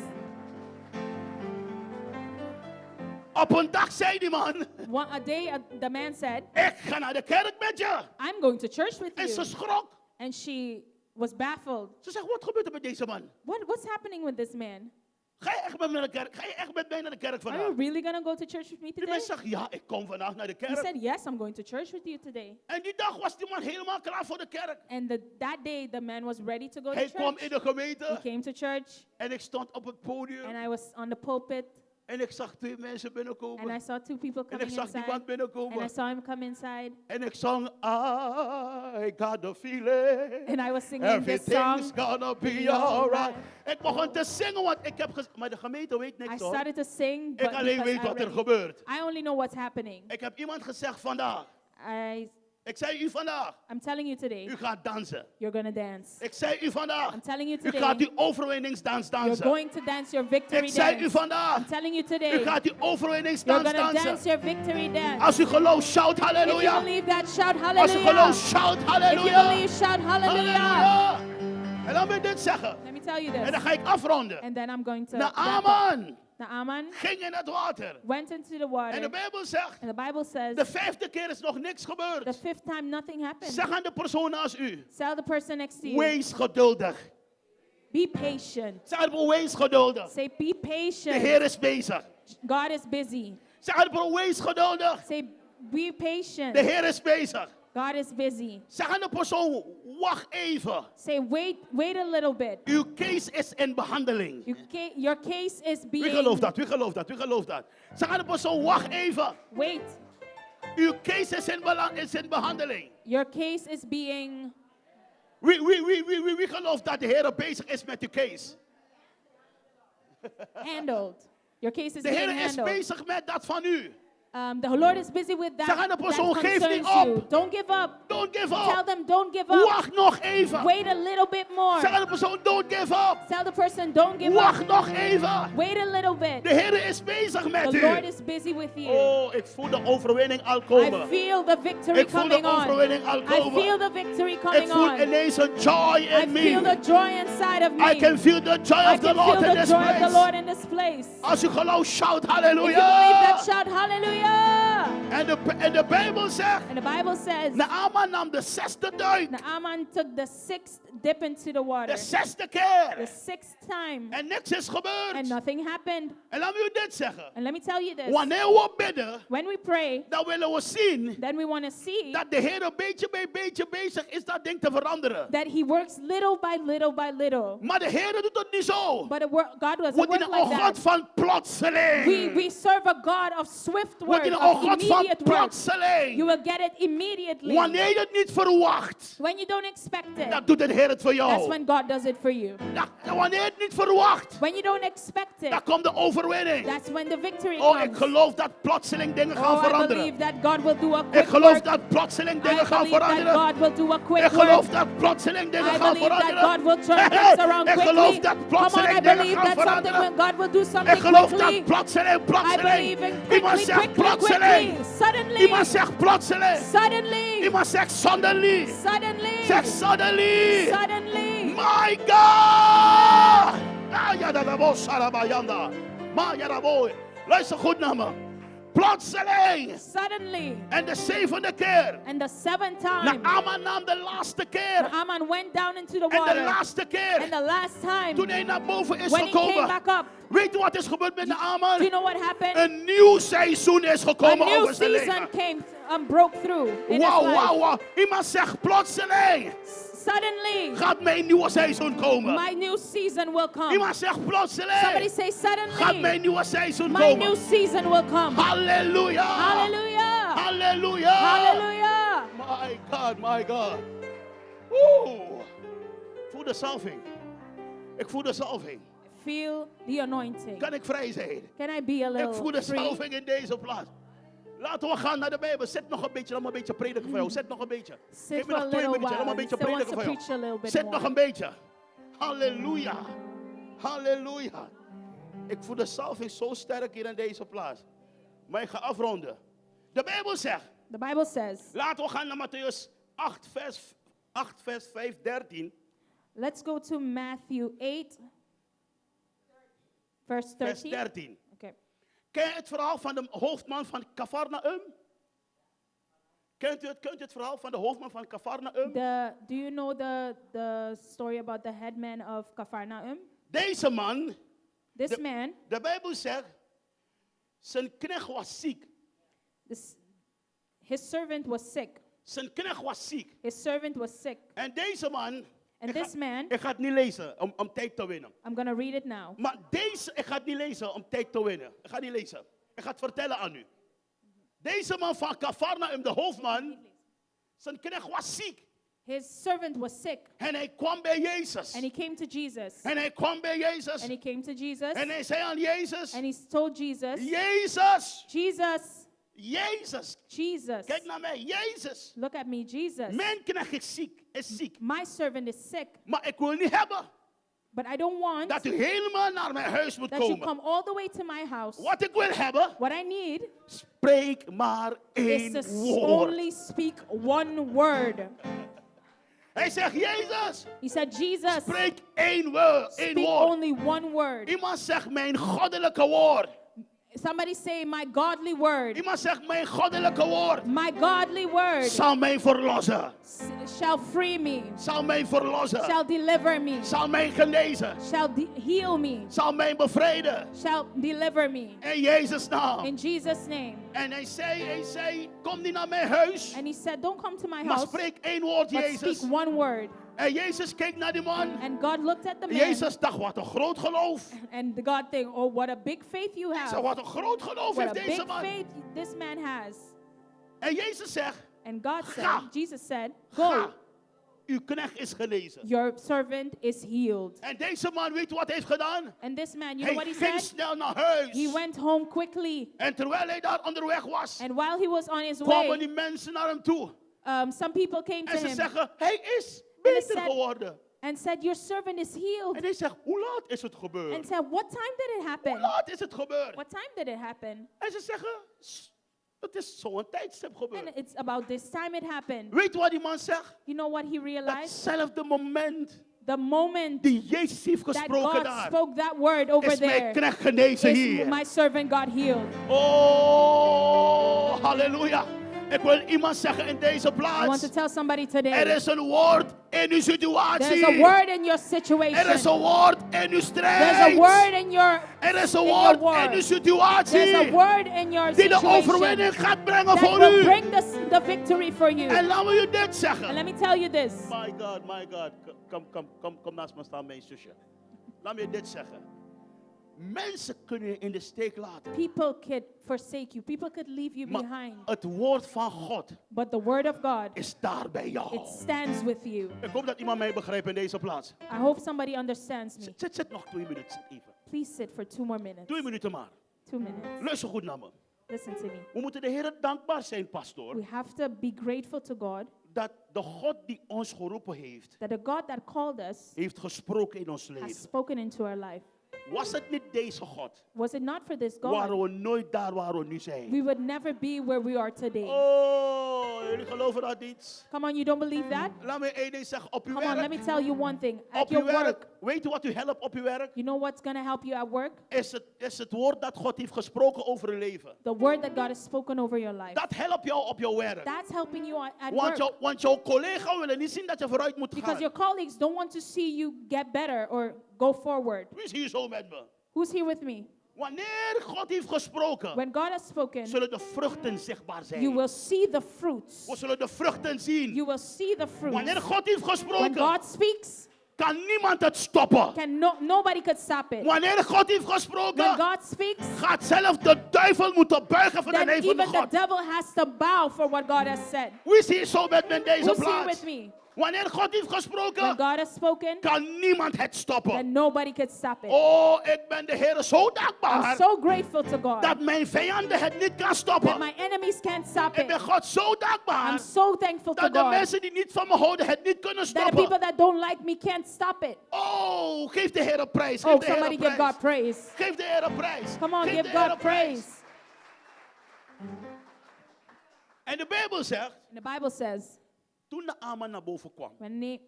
Op een dag zei die man, A day, the man said, ik ga naar de kerk met je. I'm going to church with En ze you. schrok. And she was baffled. Ze zegt, wat gebeurt er met deze man? What's happening with this man? Ga je echt met mij naar de kerk? Ga je echt met mij naar de kerk Are vandaag? you really going to go to church with me Die today? man zegt, ja, ik kom vandaag naar de He kerk. said, yes, I'm going to church with you today. En die dag was die man helemaal klaar voor de kerk. And that day, the man was ready to go to Hij kwam church. in de He gemeente came to church, en ik stond op het podium and I was on the pulpit, en ik zag 2 mensen and I binnenkomen. saw 2 people En ik coming zag die man inside. And I binnenkomen. saw him come inside, En ik zong, I got the feeling. and I was singing this song. Everything's gonna be alright. Ik begon te zingen, want ik heb maar de gemeente weet I niks hoor. started to sing, Ik but alleen because weet wat er I gebeurt. only know what's happening. Ik heb iemand gezegd vandaag. Ik zei u vandaag, I'm telling you today, u gaat dansen. you're going to dance. Ik zei u vandaag, I'm telling you u gaat today, die overwinningsdans you're dansen. going to dance your victory Ik zei u dance. vandaag, I'm telling you u today, gaat die you're overwinningsdans going to dance dansen. your victory dance. Als u gelooft, shout If you halleluja. believe that, shout Als u hallelujah. gelooft, shout If you halleluja. believe, shout hallelujah. Halleluja. En dan wil ik dit zeggen. Let me tell you En dan this. ga ik afronden. And then I'm going to Naaman Naaman ging in het water. went into the En de water. Bijbel zegt, And the Bible says, de 5e keer is nog niks the gebeurd. 5th time nothing happened. Zeg aan de persoon naast u, Tell the person next to you, wees geduldig. be patient. Zeg aan de persoon, wees geduldig. Say, be De patient. Heer is bezig. God is busy. Zeg aan de persoon, wees geduldig. Say, be patient. De Heer is bezig. God is busy. Zeg aan de persoon, wacht even. Say, wait a little bit. Uw case is in behandeling. Your case is Wie being, gelooft dat? Wie gelooft dat? Wie gelooft dat? Zeg aan de persoon, wacht even. wait. Uw case is in behandeling. Your case is being, Wie gelooft dat de Heer bezig is met uw case? handled. Your case is De being Heer is handled. bezig met dat van u. The Lord is busy with that. Zeg aan de That persoon, geef niet concerns you. op. Don't give up. Don't give Tell up. them, don't give up. Wacht nog even. Wait a little bit more. Zeg aan de persoon, don't give up. Tell the person, don't give Wacht up. nog even. Wait a little bit. De Heer is bezig met The Lord u. is busy with you. Oh, ik voel de overwinning al I komen. feel the victory Ik voel de coming on. overwinning al I feel komen. the victory Ik coming voel on. ineens een joy I in feel the me. joy inside of me. I can feel the joy I of the can Lord feel in the this joy of the place. Lord in this place. Als u gelooft, shout If you believe that, halleluja. shout hallelujah. En de Bijbel zegt, And the Bible says, Naaman nam de 6e duik. Naaman took the 6th dip into the water. De 6e The keer. 6th time. En niks is And gebeurd. nothing happened. En laat me u dit zeggen. And let me tell you this. Wanneer we bidden, When we pray, dan willen we zien then we want to see dat de Heer een beetje bij beetje bezig is dat ding te veranderen. that he works little by little by little. Maar de Heer doet het niet zo. But God doesn't We work dienen like een God that. van plotseling. We serve a God of swift We work, dienen of een God van immediate work. plotseling. You will get it immediately. Wanneer je het niet verwacht, When you don't expect it, dan doet de Heer het voor that's jou. when God does it for you. Wanneer je het niet verwacht, When you don't expect it, dan komt de overwinning. that's when the victory Oh, ik comes. geloof dat plotseling dingen gaan Oh, I veranderen. believe that God will do a Ik quick geloof work. dat plotseling I dingen gaan believe that veranderen. God will do a quick Ik geloof work. dat plotseling dingen I gaan believe that veranderen. God will turn things around Ik quickly. geloof dat Come on, plotseling I dingen believe gaan that something veranderen. will, God will do Ik something geloof quickly. dat plotseling, I plotseling. believe in Iemand quickly, zegt quickly, plotseling. quickly. Suddenly. Iemand zegt plotseling. Suddenly. Iemand zegt suddenly. Suddenly. Zeg suddenly. Suddenly. My God. Ah, ja, dat was Sarabayanda. Maar ja, dat mooi. Luister goed naar me. Plotseling. Suddenly. En de zevende keer. And the seventh time. Naaman nam de laatste keer. Naaman went down into the En de water. laatste keer. And the last time. Toen hij naar boven is When he came gekomen. back up. Weet je wat is gebeurd met Do Naaman? you know what happened? Een nieuw seizoen is A gekomen new over zijn season leven. came, broke through in Wauw, his life. wauw, wauw. Iemand zegt plotseling. Suddenly. Gaat mijn nieuwe seizoen komen. My new season will come. Iemand zegt Somebody plotseling. say Gaat suddenly. mijn nieuwe seizoen My new komen. season will come. Halleluja. Hallelujah. Halleluja. Hallelujah. My God, my God. Oeh. Ik voel de salving. Ik voel de salving. Feel the anointing. Kan ik vrij zijn? Can I be a Ik voel de little free? salving in deze plaats. Laten we gaan naar de Bijbel. Zet nog een beetje, laat me een beetje prediken voor jou. Zet nog een beetje. Sit Geef me for a nog 2 little minuten, laat me while. een beetje Still wants prediken to voor preach a little jou. bit Zet nog more. een beetje. Halleluja. Halleluja. Ik voel de salving zo sterk hier in deze plaats. Maar ik ga afronden. De Bijbel zegt. The Bible says, Laten we gaan naar Matthäus 8 vers 5, 13. let's go to Matthew 8, verse Vers 13. 13. Okay. Ken je het verhaal van de hoofdman van Cafarnaum? Kent u het verhaal van de hoofdman van Cafarnaum? Do you know the story about the headman of Capernaum? Deze man, This man, de Bijbel zegt, zijn knecht was ziek. his servant was sick. Zijn knecht was ziek. His servant was sick. En deze man, And this man, ik ga het niet lezen om tijd te winnen. I'm going to read it now. Maar ik ga het niet lezen om tijd te winnen. Ik ga het niet lezen. Ik ga het vertellen aan u. Deze man van Cafarnaum, de hoofdman, zijn knecht was ziek. His servant was sick. En hij kwam bij Jezus. And he came to Jesus. En hij kwam bij Jezus. And he came to Jesus. En hij zei aan Jezus. And he told Jesus, Jezus. Jesus, Jezus. Jesus. Kijk naar mij. Jezus. Look at me, Jesus. Mijn knecht is ziek. Is ziek. My servant is sick. Maar ik wil niet hebben But I don't want dat u helemaal naar mijn huis moet that you komen. come all the way to my house. Wat ik wil hebben. What I need Spreek maar is één to woord. only speak one word. Hij zegt Jezus. He said, Jesus, Spreek één woord. Één speak woord. only one word. Iemand zegt mijn goddelijke woord. Somebody say, my godly word. Iemand zegt mijn goddelijke woord. My godly word Zal mij verlossen. shall free me, Zal mij verlossen. shall deliver me, Zal mij genezen. shall heal me, Zal mij bevrijden. shall deliver me. In Jezus' naam. In Jesus' name. En hij zei, kom niet naar mijn huis. And he said, don't come to my Maar house, spreek één woord, but Jezus. speak one word. En Jezus keek naar die man. And God looked at the man, Jezus dacht, wat een groot geloof. and the God think, oh, what a big faith you Hij zei, have. wat een groot geloof What a heeft deze big man. faith this man has. En Jezus zegt, And God said, Ga. Jesus said, ga. go, Uw knecht is genezen. your servant is healed. En deze man, weet u wat hij heeft gedaan? And this man, you know Hij what he ging said? snel naar huis. He went home quickly. En terwijl hij daar onderweg was, And while he was on his kwamen way, die mensen naar hem toe. some people came to En ze him zeggen, hij is they beter said- geworden. and said, your servant is En healed. hij zegt, hoe laat is het And gebeurd? said, what time did it Hoe happen? laat is het gebeurd? What time did it happen? En ze zeggen, het is zo'n tijdstip And gebeurd. it's about this time it happened. Weet je wat die man zegt? You know what he realized? Datzelfde moment The moment die Jezus heeft that gesproken God daar, spoke that word over is mijn there, knecht genezen is hier. my servant got healed. Oh, halleluja. Ik wil iemand zeggen in deze I want plaats. to tell somebody Er today, is een woord in uw situatie. there's a word in your Er is situation. een woord in uw There's a strijd. word in your Er is een in your woord word. in uw There's a situatie. word in your Die de situation overwinning gaat brengen that voor will u. bring the victory for you. En laten we u dit And zeggen. let me tell you this. My God, my God. Kom naast me staan, mijn zusje. Laat me je dit zeggen. Mensen kunnen je in de steek laten. People could forsake you. People could leave you Maar behind. het woord van God But the word of God, is daar bij jou. it stands with you. Ik hoop dat iemand mij begrijpt in deze plaats. I hope somebody understands me. Zit nog 2 minuten. Zit even. Please sit for 2 more minutes. 2 minuten maar. 2 minutes. Luister goed naar me. Listen to me. We moeten de Heer dankbaar zijn, pastoor. We have to be grateful to God Dat de God die ons geroepen heeft, that the God that called us heeft gesproken in ons has leven. spoken into our life. Was het niet deze God, Was it not for this waren God, we nooit daar waar we nu zijn. we would never be where we are today. Oh, jullie geloven dat niet? Come on, you don't believe that? Laat me één ding zeggen. Op uw Come on, let me werk. tell you one thing. At Op your uw werk. work, Weet u wat u helpt op uw werk? you know what's going to help you at work? Is het woord dat God heeft gesproken over uw leven. The word that God has spoken over your life. Dat helpt jou op jouw werk. That's helping you at Want, work. want jouw collega willen niet zien dat je vooruit moet Because gaan. your colleagues don't want to see you get better or go forward. Wie is hier zo met me? Who's here with me? Wanneer God heeft gesproken, When God has spoken, zullen de vruchten zichtbaar zijn. you will see the fruits. We zullen de vruchten zien. You will see the fruits. Wanneer God heeft When gesproken, God speaks, kan niemand het stoppen. nobody could stop it. Wanneer God heeft When gesproken, God speaks, gaat zelf de duivel moeten buigen voor de then naam van even the God. devil has to bow for what God has said. Wie is hier zo met me in deze Who's here plaats? with me? Wanneer God heeft When gesproken, God has spoken, kan niemand het stoppen. then nobody could stop it. Oh, ik ben de Heer zo I'm dankbaar so grateful to God dat mijn vijanden het niet kan that stoppen. my enemies can't stop Ik ben it. God zo dankbaar I'm so thankful to dat de God mensen die niet van me houden het niet kunnen that the people stoppen. that don't like me can't stop it. Oh, geef de Heer een prijs. Oh, Geef de Heer somebody een give prijs. God praise. Geef de Heer een prijs. Come on, Geef give de Heer God een prijs. praise. En de Bijbel zegt, And the Bible says, toen de Aman naar boven kwam,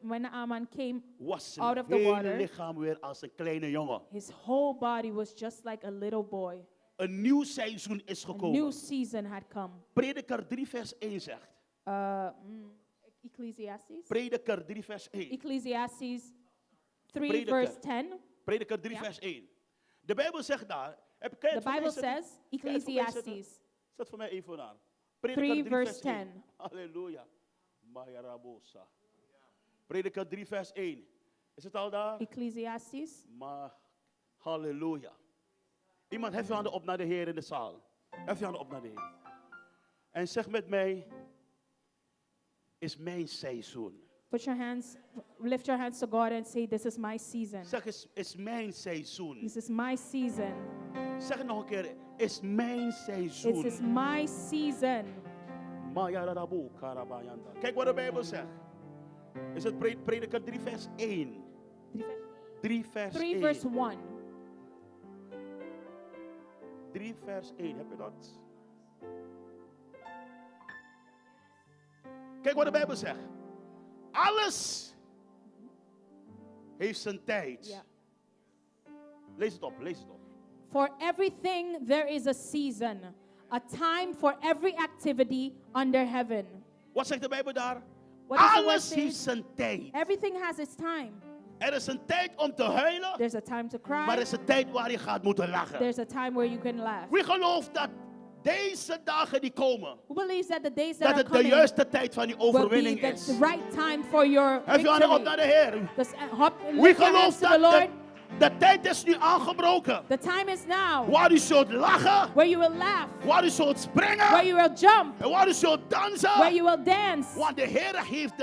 when Naaman came, was out zijn of the hele water, lichaam weer als een kleine jongen. his whole body was just like a little boy. Een nieuw seizoen is A new gekomen. season had come. Prediker 3 vers 1 zegt. Ecclesiastes? Prediker 3 vers 1. Ecclesiastes 3 Prediker. verse 10. Prediker 3 Ja. vers 1. De Bijbel zegt daar. Kan je The het voor mij Bible zetten? says, Kan je het voor mij zetten? Ecclesiastes Zet voor mij even aan. 3 verse 10. 1. Halleluja. Maya Rabosa. Prediker 3 vers 1. Is het al daar? Ecclesiastes. Maar halleluja. Iemand hef je handen op naar de Heer in de zaal. Hef je handen op naar de Heer. En zeg met mij, is mijn seizoen. Lift your hands to God and say, this is my season. Zeg eens, is mijn seizoen. This is my season. Zeg het nog een keer, is mijn seizoen. This is my season. Maya Rabo Karabayanda. Kijk wat de Bijbel zegt. Is het Prediker 3 vers 1. 3 vers 3 1. verse 1. 3 vers 1. Heb je dat? Kijk wat de Bijbel zegt. Alles heeft zijn tijd. Yeah. Lees het op, lees het op. For everything there is a season, a time for every activity under heaven. Wat zegt de Bijbel daar? What does the word Alles say? heeft zijn tijd. Everything has its time. Er is een tijd om te huilen, There's a time to maar er cry. is een tijd waar je gaat moeten lachen. There's a time where you can laugh. Wie gelooft dat deze dagen die komen, Who believes that the days that dat are het de coming juiste tijd van die will be overwinning the is? right time for your Hef je handen op naar victory? de Heer. Just, Wie lift your hands gelooft to the dat Lord. de tijd is nu aangebroken? The time is now Waar u zult lachen, where you will laugh, waar u zult where springen you will jump, en waar u zult where dansen. you will dance. Want de Heer heeft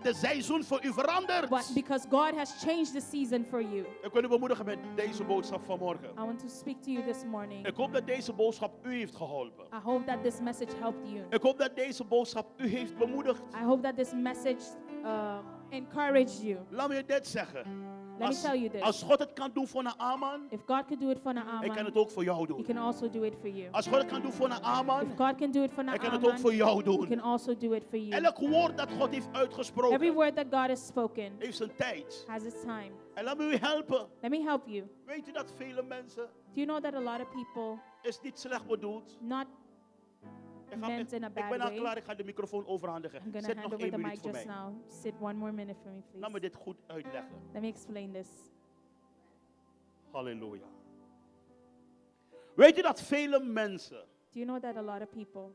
de seizoen voor u veranderd. Because God has changed the season for you. Ik wil u bemoedigen met deze boodschap vanmorgen. I want to speak to you this morning. Ik hoop dat deze boodschap u heeft geholpen. I hope that this message helped you. Ik hoop dat deze boodschap u heeft bemoedigd. I hope that this message encouraged you. Laat me je dit zeggen. Let me tell you this. Als God het kan doen voor Naaman, If God could do it for hij kan Naaman, het ook voor jou He doen. can also do it for you. Als God het kan doen voor If Naaman, God can do it for hij kan het ook voor Naaman, jou He can doen. also do it for you. Elk woord dat God heeft Every uitgesproken, word that God has spoken heeft zijn tijd. has its time. En laat me u helpen. Let me help you. Weet u dat vele mensen, Do you know that a lot of people, is niet slecht bedoeld. not meant in a Ik bad ben al way. klaar, ik ga de microfoon overhandigen. I'm going to Zet hand nog over 1 the minuut mic voor just mij. now. Sit 1 more minute for me, Laat me please. dit goed uitleggen. Let me explain this. Halleluja. Weet je dat vele mensen, Do you know that a lot of people,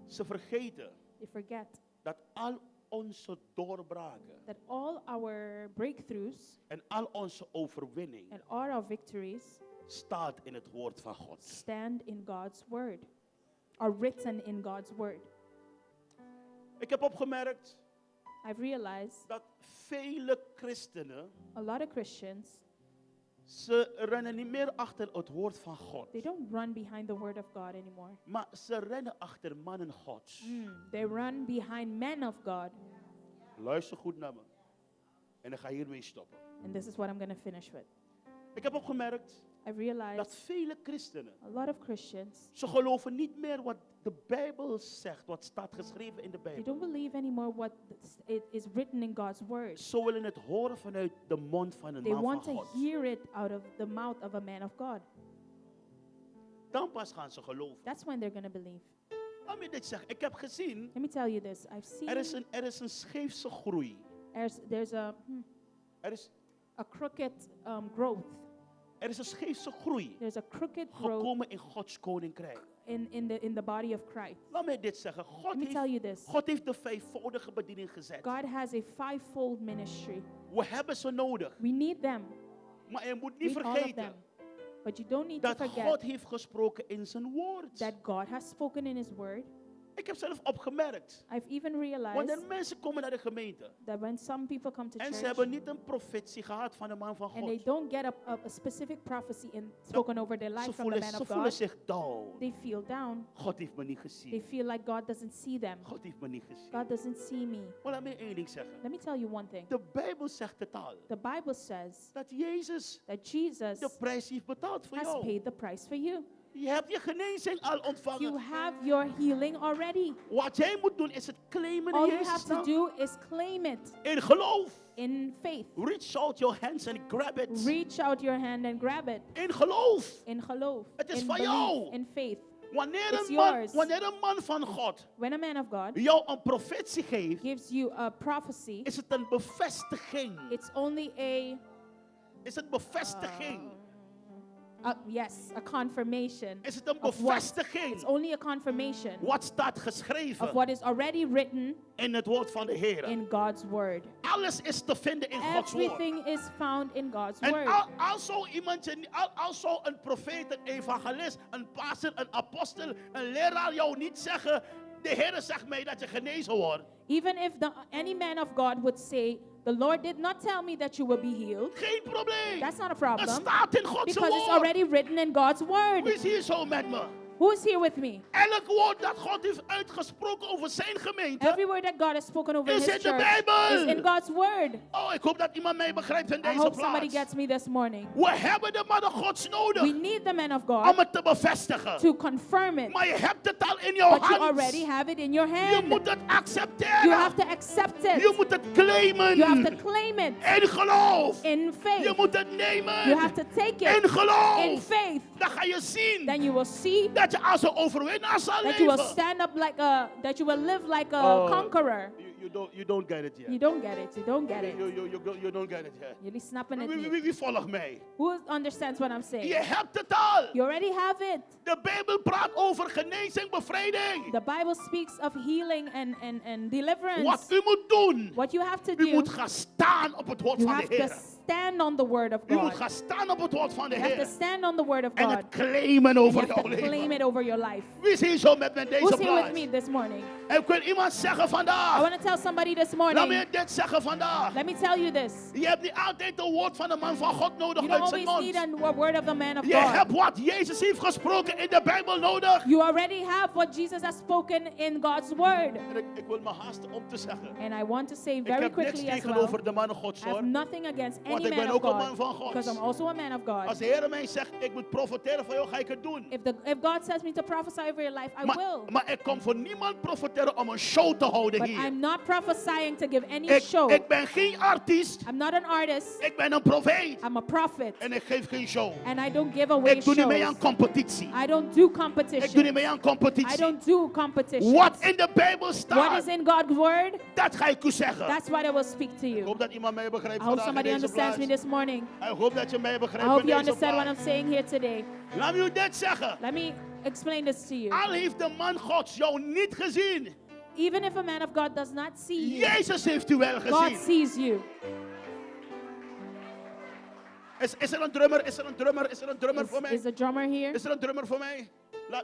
ze vergeten they forget dat al onze doorbraken that all our breakthroughs en al onze overwinning and all our victories staat in het woord van God. stand in God's word, are written in God's word. Ik heb opgemerkt I've realized dat vele christenen, a lot of Christians, ze rennen niet meer achter het woord van God. they don't run behind the word of God anymore. Maar ze rennen achter mannen Gods. They run behind men of God. Luister goed naar me. En ik ga hiermee stoppen. And this is what I'm going to finish with. Ik heb opgemerkt I've realized dat vele christenen, a lot of Christians, ze geloven niet meer wat de Bijbel zegt, wat staat geschreven in de they Bijbel. don't believe anymore what it is written in God's word. Ze willen het horen vanuit de mond van een They man want van to God. hear it out of the mouth of a man of God. Dan pas gaan ze geloven. That's when they're going to believe. Laat me dit zeggen. Ik heb gezien, Let me tell you this. I've seen er is een scheefse groei. there's Er is a crooked growth. een scheefse groei There's a crooked growth gekomen in Gods koninkrijk. in the body of Christ. Laat me dit zeggen. Let me tell you this. God heeft de vijfvoudige bediening gezet. God has a fivefold ministry. We hebben ze nodig. We need them. Maar je moet We niet need all of them. vergeten But you don't need to dat forget God heeft gesproken in zijn woord. that God has spoken in His word. Ik heb zelf opgemerkt. I've even Wanneer realized mensen komen naar de gemeente that when some people come to en ze church hebben niet een profetie gehad van de man van and they God. don't get a specific prophecy spoken over their life Ze from the man voelen, of ze voelen God, zich down. they feel down. God heeft me niet They gezien. feel like God doesn't see them. God heeft me niet gezien. God doesn't see me. Maar laat me één ding zeggen. Let me tell you one thing. De Bijbel zegt het al. The Bible says Dat Jezus that Jesus de prijs heeft betaald voor has jou. paid the price for you. Je hebt je genezing al You ontvangen. have your healing already. Wat jij moet doen is het claimen All in you Jezus have to naam. do is claim it In geloof. in faith. Reach out your hands and grab it. Reach out your hand and grab it In geloof. in geloof, Het is in van belief, jou. in faith. Wanneer It's een yours. man van God When a man of God jou een profetie geeft, gives you a prophecy, is het een bevestiging. it's only Is het bevestiging? a confirmation Is het een of what? bevestiging? It's only a confirmation Wat staat of geschreven what is already written in het woord van de Heer? in God's word. Alles is te vinden in Gods woord. Everything is found in God's En word. als zou een profeet, een evangelist, een pastor, een apostel, een leraar jou niet zeggen, de Heer zegt mij dat je genezen wordt. Even if any man of God would say, the Lord did not tell me that you will be healed, Geen probleem. that's not a Het problem staat in Gods because it's woord. already written in God's Wie word. is hier zo met me? Who is here with me? Elk woord dat God heeft uitgesproken over zijn gemeente. Every word that God has spoken over Is His in de church Bijbel. is in God's word. Oh, ik hoop dat iemand mij begrijpt in I deze hope somebody plaats. gets me this morning. We hebben de mannen Gods We nodig need the man of om God het te bevestigen. to confirm it, Maar je hebt het al in jouw but you hand. already have it in your Je hand. moet het accepteren. You have to accept Je it. moet het claimen. You have to claim it In geloof. in Je faith. moet het nemen. You have to take In it in geloof. faith. Dan ga je zien Then you will see dat je als een overwinnaar zal that you will leven. stand up that you will live like a Oh. conqueror. You don't get it yet. You don't get it. You don't get it. You don't get it yet. Jullie snappen het niet. Wie volgt mij? Who understands what I'm Je saying? hebt het al. You already have it. De Bijbel praat over genezing, bevrijding. The Bible speaks of healing and deliverance. Wat u moet doen. What you have to U do, moet gaan staan op het woord you van de have to Heer. stand on the word of U moet God. gaan staan op het woord van de You have to Heer. stand on the word of En God. het claimen You over have jouw to claim leven. it over your life. Wie is hier zo met me in deze Who's here with plaats? me this morning? En ik wil iemand zeggen I vandaag. want to tell somebody this Laat morning. me dit zeggen vandaag. Let me tell you this. Je hebt niet altijd het woord van de man van God nodig You don't uit zijn always mond. need a word of the man of Je God. hebt wat Jezus heeft gesproken in de Bijbel nodig. You already have what Jesus has spoken in God's word. En ik wil me haasten om te zeggen. And I want to say Ik very heb niks quickly as well, tegenover de mannen Gods I have hoor. nothing against Want any ik man ben of ook een man God, van God. because I'm also a man of Als God. de Heer mij zegt, ik moet profiteren van jou, ga ik het doen. If God says me to prophesy over your life, I will. Maar ik kom voor niemand profiteren om een show te houden But hier. I'm not prophesying to give any show. Ik ben geen artiest. I'm not an artist. Ik ben een profeet. I'm a prophet. En ik geef geen show. And I don't give away Ik doe niet mee shows. aan competitie. I don't do Ik doe niet competition. mee aan I competitie. don't do competition. Wat in de Bijbel What staat, is in God's word, dat ga ik u zeggen. that's what I will speak to Ik you. hoop dat iemand mij begrijpt I hope vandaag in somebody deze understands me plaats. this morning. Ik hoop dat je mij I begrijpt hope in you deze understand what plaats. I'm saying here today. Laat me u dit zeggen. Let me explain this to you. Al heeft de man Gods jou niet gezien. Even if a man of God does not see you, Jezus heeft u wel God gezien. sees you. Is er een drummer? Is er een drummer? Is er een drummer voor mij? Is the drummer here? Is er een drummer voor mij?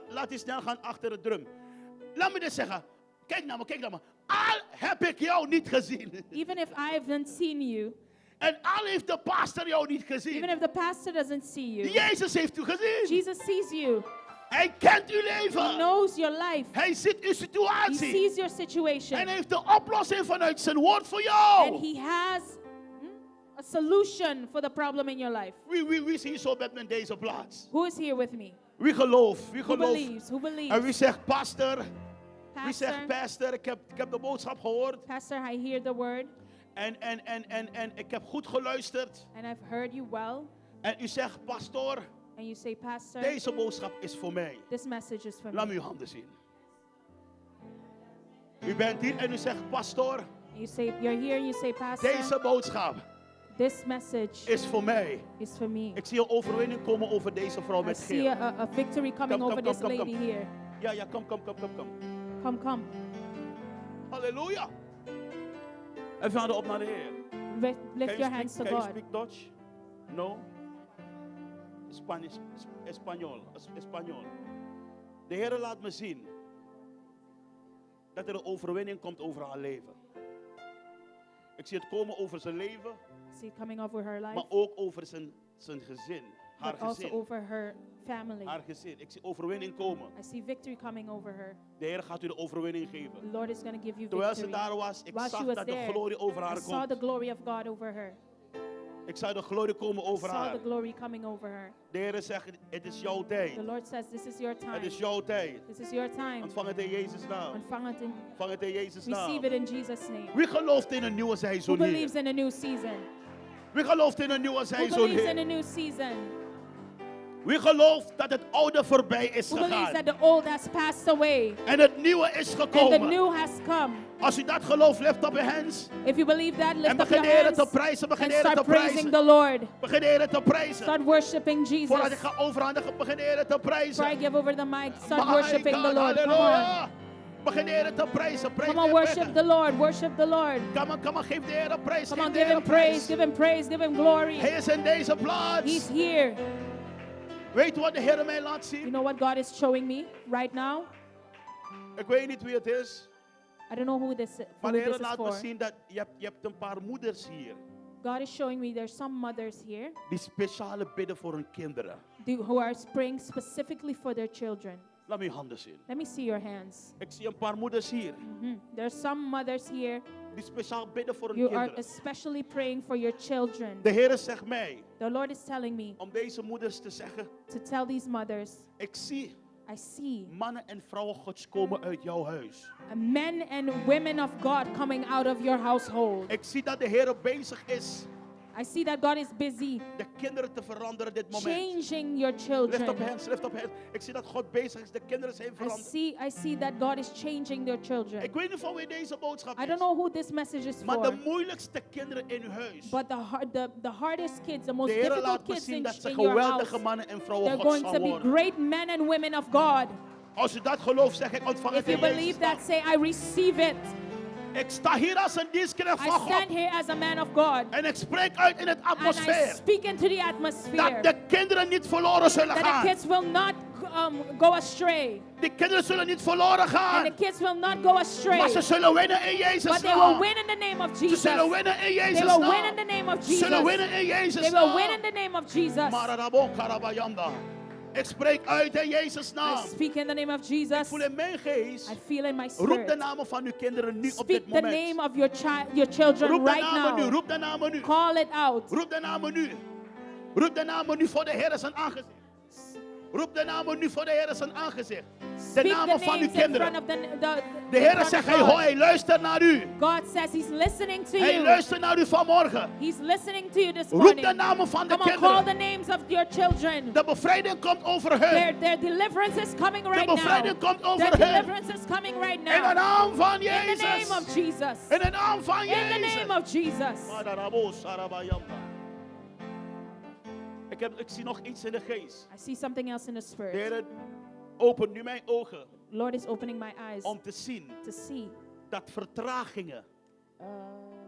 Laat die snel gaan achter de drum. Laat me dit zeggen. Kijk naar me, kijk naar me. Al heb ik jou niet gezien. Even if I haven't seen you, En al heeft de pastor jou niet even gezien. if the pastor doesn't see you, Jezus heeft u gezien. Jesus sees you. Hij kent uw He leven. knows your life. Hij ziet uw He situatie. sees your En situation. hij heeft de oplossing vanuit zijn woord voor And jou. he has a solution for the problem in your life. Wie is hier zo met deze plaats? Who is here with me? Wie gelooft? Wie Who gelooft? believes? Who En believes? wie zegt pastor? Wie Pastor, zegt pastor? Ik heb de boodschap gehoord. Pastor, I hear the word En ik heb goed geluisterd. and I've heard you well. En u zegt, pastor, And you say, Pastor, deze boodschap is voor mij. this message is for Laat me. me uw handen zien. U bent hier en u zegt, pastor, You say, you're here and you say, Pastor, deze boodschap this message is voor mij. is for me. Ik zie een overwinning komen over deze vrouw I met see geel. a victory coming Come, over come, this come, lady come. here. Ja, kom. Come. Halleluja. Even handen op naar de Heer. Lift your hands to Can you God. speak Dutch? No? Spanish, Espanol. De Heer laat me zien dat er een overwinning komt over haar leven. Ik zie het komen over zijn leven, I see it coming over her life, maar ook over zijn gezin. Haar but also gezin. over her family. Haar gezin. Ik zie overwinning komen. I see victory coming over her. De Heer gaat u de overwinning geven. The Lord is going to give you Terwijl ze victory. daar was, ik While zag she was dat de there, glorie over I haar saw the komt. glory of God over her. Ik zag de glorie komen I over saw haar. the glory coming over her. De Heer zegt, het is jouw tijd. The Lord says, this is your Het time. is jouw tijd. This is your time. Ontvang het in Jezus' naam. Ontvang het in- Ontvang het in Jezus' naam. Receive it in Jesus' name. Wie gelooft in een nieuwe Who seizoen believes hier? in a new season? Wie gelooft in een nieuwe Who seizoen believes in a hier? new season? Wie gelooft dat het oude voorbij is Who believes that gegaan? the old has passed away En het nieuwe is and the gekomen. new has come? Als u dat gelooft, lift up your hands. If you believe that, En lift up begin your de Heer hands te prijzen. Begin and de Heer te start praising the prijzen. Lord. Begin de Heer te prijzen. Start worshiping Jesus. Voordat ik ga overhandigen, begin de Heer te Before I prijzen. give over the mic, start My worshiping God, the Lord. Come on. halleluja. Begin de Heer te prijzen. Prijs Come on, de Heer. worship the Lord. Worship the Lord. Come on, geef de Heer een prijs. Come Geef on, de give Heer him een praise. prijs. Give him praise. Give him glory. Hij is in deze plaats. He's here. Weet u wat de Heer mij laat You zien? know what God is showing me right now? Ik weet niet wie het is. I don't know who this, Maar who de this Heer is laat me for. zien dat je hebt een paar moeders hier. God is showing me there's some mothers here Die speciale bidden voor hun kinderen. who are praying specifically for their children. Laat me je handen zien. Let me see your hands. Ik zie een paar moeders hier. There's some mothers here. Die speciaal bidden voor hun You are kinderen. especially praying for your children. De Heer zegt mij The Lord is telling me om deze moeders te zeggen. to tell these mothers, Ik zie I see mannen en vrouwen Gods komen uit jouw huis. men and women of God coming out of your household. Ik zie dat de Heer bezig is I see that God is busy de kinderen te veranderen dit moment. changing your Lift children. up hands, lift up hands. Ik zie dat God bezig is de kinderen zijn veranderd. I see that God is changing their children. Ik weet niet van wie deze boodschap I is. don't know who this message is Maar for. de moeilijkste kinderen in uw huis. But the hardest kids, the most De Heer difficult laat me kids zien in dat ze your geweldige house, mannen en vrouwen they're Gods going to gaan be worden. great men and women of God. Als u dat gelooft, zeg ik ontvang If het you in Jezus' believe naam. that, say, I receive it. Ik sta hier als een dienstknecht I van stand God. here as a man of God. En ik spreek uit in het And I atmosfeer. speak into the Dat atmosphere. de kinderen niet verloren zullen That the gaan. kids will not go astray. De kinderen zullen niet verloren And gaan. the kids will not go astray. Maar ze zullen winnen in But Jezus' they will naam. win in the name of Ze Jesus. zullen winnen in They Jezus' will win in naam. the name of Ze Jesus. zullen winnen in Jezus' They will win naam. in the name of Jesus. Maradabo karabayanda. Ik spreek uit in Jezus' I naam. speak in the name of Ik Jesus. voel in mijn geest. I feel in my Roep de spirit. namen van uw kinderen nu op Speak dit the moment. name of your children Roep de right namen nu. now. Roep de namen nu. Call it out. Roep de namen nu. Roep de namen nu voor de Heer zijn aangezicht. Roep de namen nu voor de Heer zijn aangezicht. De Speak namen the van uw names in kinderen. front of De in Heer front zegt, of God. hij luistert naar u. God says He's listening to Hij you. luistert naar u vanmorgen. He's listening to you this Roep morning. de namen van de Come on, call kinderen. the names of your children. De bevrijding komt over hun. Their deliverance is coming right now. bevrijding komt over Their hen. deliverance is coming right In de now. naam van In the name Jezus. of Jesus. In de naam van In the Jezus. name of Jesus. Madarabo sarabayamba. Ik zie nog iets in de geest. I see something else in the De spirit. Heer opent nu mijn ogen Lord is opening my eyes om te zien to see dat vertragingen, uh,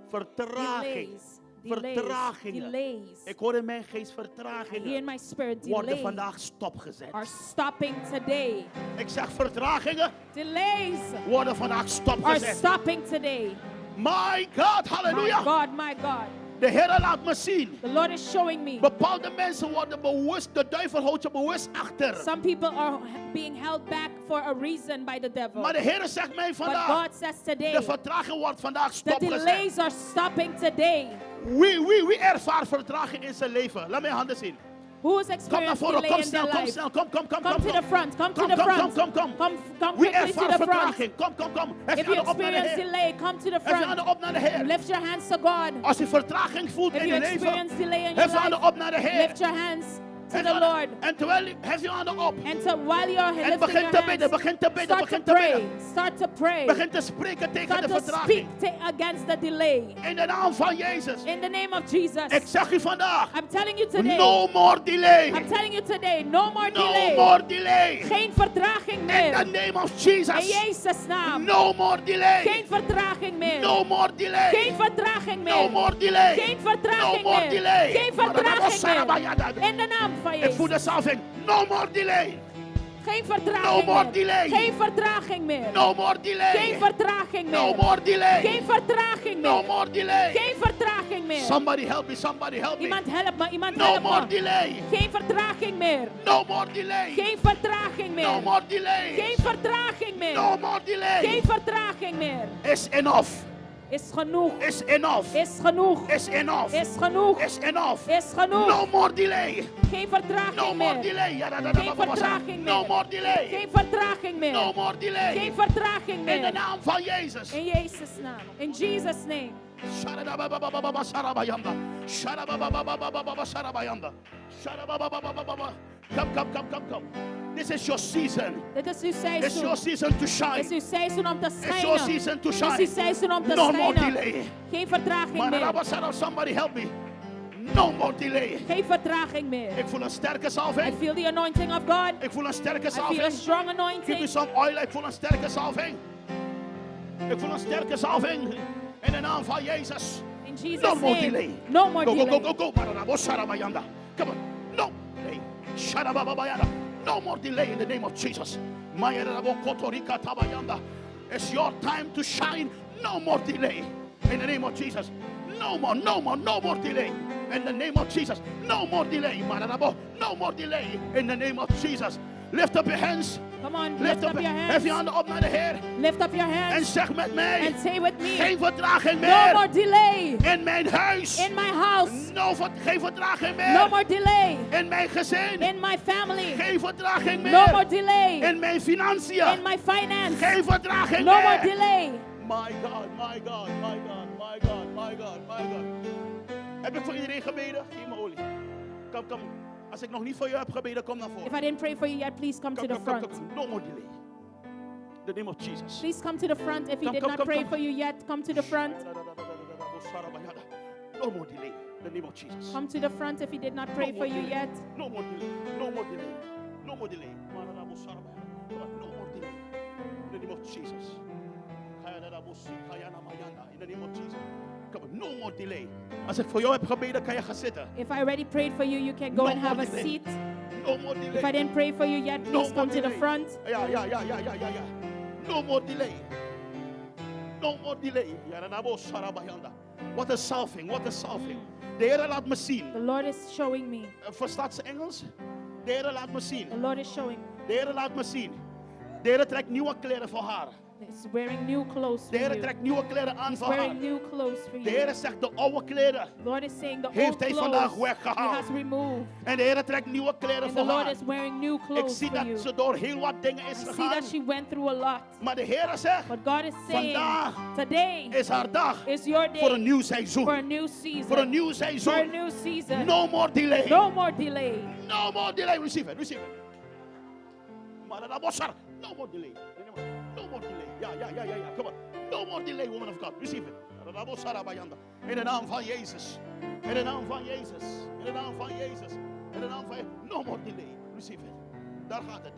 vertraging, delays, Vertragingen. delays. Ik hoor in mijn geest I hear in vertragingen. my spirit Worden delays vandaag stopgezet. are stopping today. Ik zeg vertragingen Delays worden vandaag are stopgezet. stopping today. My God, My halleluja. God, my God. De Heer laat me zien. The Lord is showing me. Bepaalde mensen worden bewust, de duivel houdt je bewust achter. Some people are being held back for a reason by the devil. Maar de Heer zegt mij But vandaag, God says today, de vertraging wordt vandaag the stopgezet. delays are stopping today. Wie ervaart vertraging in zijn leven? Laat mij handen zien. Who has Kom naar experienced voren, delay kom in their snel, kom life? snel, kom Come to the front. Come to Kom, the kom, front. kom, kom. Come Wie quickly to ervaart the front. vertraging? Kom. Hef If je you handen op naar de experience Heer. delay, come to the Hef je handen front. op naar de Heer. Lift your hands to God. Als je vertraging voelt If in you je leven, experience delay in your hef je handen life, op naar de Heer. lift your hands to Hef the je handen- Lord. En terwijl hef je handen op. And so while you're En lifting begin your te bidden, hands, begin te bidden, start to begin te pray. bidden. Start to pray. Begin te spreken tegen Start de to vertraging. speak against the delay. In de naam van Jezus. In the name of Jesus. Ik zeg u vandaag, I'm telling you today. no more delay. I'm telling you today. No more No delay. more delay. Geen vertraging In meer. the name of In Jesus. Jezus' naam. No more delay. Geen vertraging meer. No more delay. Geen vertraging meer. No more delay. Geen vertraging No more meer. delay. Geen vertraging meer. meer. In de naam van Ik voel Jezus. de salving. No more delay. Geen vertraging No more meer. delay. Geen vertraging meer. No more delay. Geen vertraging No meer. more delay. Geen vertraging No meer. more delay. Geen vertraging meer. Somebody help me. Somebody help me. Iemand help me. Iemand No help more me. delay. Geen vertraging meer. No more delay. Geen vertraging meer. No more delay. Geen vertraging meer. No more delay. Geen vertraging meer. Is enough. Is genoeg. Is enough. Is genoeg. Is enough. Is genoeg. Is enough. Is genoeg. No more delay. Geen vertraging No more meer. delay. Ja, Geen vertraging No meer. more delay. Geen vertraging meer. No more delay. Geen vertraging In de meer. naam van Jezus. In Jezus' naam. In Jesus' name. Sharabababababa, sarabayanda. Sharabababababa, sarabayanda. Sharabababababa. Come. This is your season. Dit is uw It's your seizoen. season to Dit shine. is uw seizoen om te It's your schijnen. season to Dit is uw shine. seizoen om te No more schijnen. delay. Geen vertraging meer. Manarabasara, somebody help me. No more delay. Geen vertraging meer. Ik voel een sterke I salving. feel the anointing of God. Ik voel een sterke I feel a salving. strong Give me anointing. some oil. Ik voel een sterke salving. Ik voel een sterke salving. In de naam van Jezus. In Jesus' No more name. delay. No more delay. Go. Mararabosarabayanda. Come on. No delay. Sharababayanda. No more delay in the name of Jesus. Mayarabokotorika tabayanda. It's your time to shine. No more delay. In the name of Jesus. No more delay. In the name of Jesus. No more delay. Mararabo. No more delay. In the name of Jesus. Lift up your hands. Come on, Lift up your Hef je hands. handen op naar de Heer. Lift up your En hands zeg met mij. and say with me. Geen vertraging No more meer. delay In mijn huis. in my house. Geen vertraging No meer. more delay In mijn gezin. in my family. Geen vertraging No more meer. delay In mijn financiën. in my finance. Geen vertraging No more meer. delay. My God. Heb ik voor iedereen gebeden? Geef me olie. Kom. Als ik nog niet voor je heb gebeden, kom naar If voren. I didn't pray for you yet, please come to the front. No more delay. In the name of Jesus. Please come to the front. If he did not Come. pray for you yet, come to the front. No more delay. In the name of Jesus. Come to the front if he did not pray for you yet. No more delay. No more delay. No more delay. No more delay. In the name of Jesus. In the name of Jesus. Come on, no more delay. Als ik voor jou heb gebeden, kan je gaan zitten. If I already prayed for you, you can go No and have more a delay. seat. No more delay. If I didn't pray for you yet, No please more come to the delay. front. Ja. No more delay. No more delay. Wat een salving. De Heer laat me zien. The Lord is showing me. Verstaat ze Engels? De Heer laat me zien. The Lord is showing. De Heer laat me zien. De Heer trekt nieuwe kleren voor haar. He's wearing new clothes for De Heer you. trekt nieuwe kleren aan He's voor haar. wearing new clothes for De you. Heer zegt de oude kleren. The Lord is saying the Heeft old hij vandaag clothes weggehaald. he has removed. En de Heer trekt nieuwe kleren And voor the Lord haar. is wearing new Ik clothes zie for dat you. ze door heel wat dingen is I see gegaan. that she went through a lot. Maar de Heer zegt, But God is saying, vandaag today is haar dag is your voor een day nieuw for a seizoen. new season. Voor een nieuw For a seizoen. new season. No more delay. No more delay. No more delay. Receive it. No more delay. No more delay. Ja. Come on. No more delay, woman of God. Receive it. In de naam van Jezus. In de naam van Jezus. In de naam van Jezus. In de naam van Jezus. No more delay. Receive it. Daar gaat het.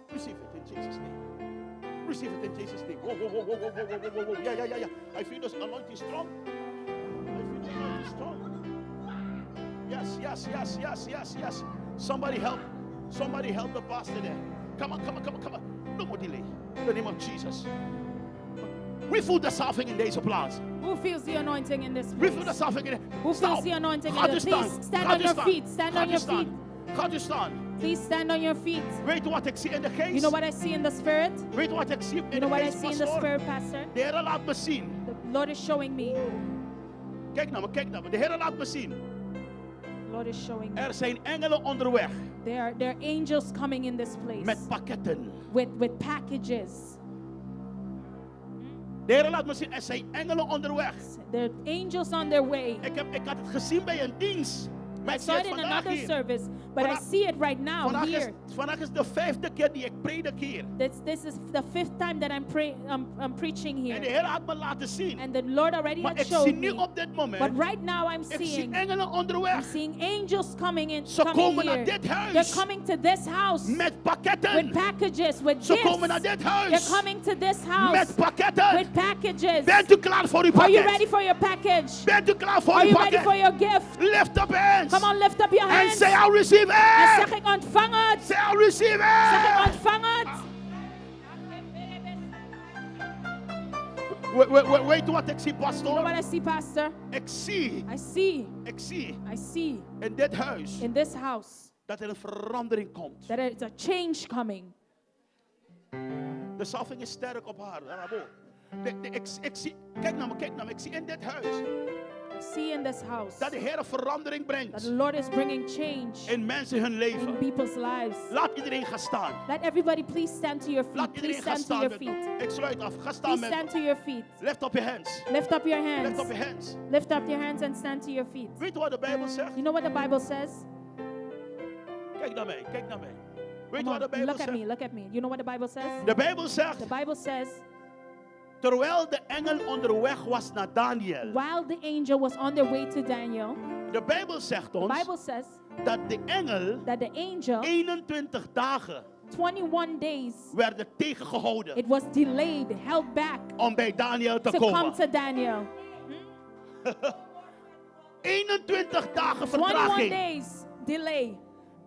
Receive it in Jesus' name. Receive it in Jesus' name. Whoa. Yeah. I feel this anointing strong. I feel Strong. Yes, yes, yes, yes, yes, yes. Somebody help the pastor there. Come on. No more delay. In the name of Jesus. We voel de salving in deze plaats. Who feels the anointing in this We place? voel de salving in Who feels the anointing Gaat in u this place? staan. Please stand Gaat on u your staan. feet. Stand Gaat on u your staan. feet. Gaat u staan. Please stand on your feet. Weet u wat ik zie in de geest? You know what I see in the spirit? Weet u wat ik zie in You de know what I geest, see in the pastor? spirit, Pastor? De Heer laat me zien. The Lord is showing me. Kijk naar me. De Heer laat me zien. The Lord is showing me. Er zijn engelen onderweg There are angels coming in this place met pakketten. with packages. De Heer laat me zien, er zijn engelen onderweg. There are angels on their way. Ik had het gezien bij een dienst. Maar I ik zie saw het it in vandaag another hier. service, but I Vandaag- see it right now here. Vandaag is de 5e keer die ik predik hier. This is the 5th time that I'm preaching En de here. Heer had me laten zien. And the Lord already Maar had ik zie showed nu me. op dit But moment, right now I'm ik zie seeing engelen onderweg. angels coming Ze komen naar here. dit huis. They're coming to this house Met pakketten. with packages, with Ze gifts. komen naar dit They're huis. coming to this house Met pakketten. with packages. Bent u klaar voor uw Are you pakket? ready for your package? Bent u klaar voor Are uw you ready pakket? for your gift? Lift up hands. Come on, lift up your And hands. say, I'll receive En it. zeg ik ontvang het. Say, I'll receive Zeg ik it. ontvang het. Weet u wat ik zie, You know pastor? what I see, Pastor? Ik zie I see in dit huis in this house dat er een verandering komt. that there's a change coming. De salving is sterk op haar. Ik zie, kijk naar me. Ik zie in dit huis I see in this house dat de Heer een verandering that brengt the Lord is bringing change in mensen hun in leven. people's lives. Laat iedereen gaan staan. Let everybody please stand to your Laat feet. Please iedereen gaan stand to staan. your feet. Ik sluit af. Ga staan Please met stand me. to your feet. Lift up your hands. Lift up your Lift hands. up your hands. Lift up your hands and stand to your feet. Weet u wat de Bijbel zegt? You know what the Bible says? Kijk naar mij. Weet u Come wat de on, Bijbel look at zegt? me, look at me. You know what the Bible says? De Bijbel zegt, The Bible says, terwijl de engel onderweg was naar Daniel. while the angel was on their way to Daniel, De Bijbel zegt the ons Bible says dat de engel that the angel, 21 dagen 21 days, werden tegengehouden it was delayed, held back om bij Daniel te to come komen. to Daniel. 21 dagen 21 vertraging. days delay.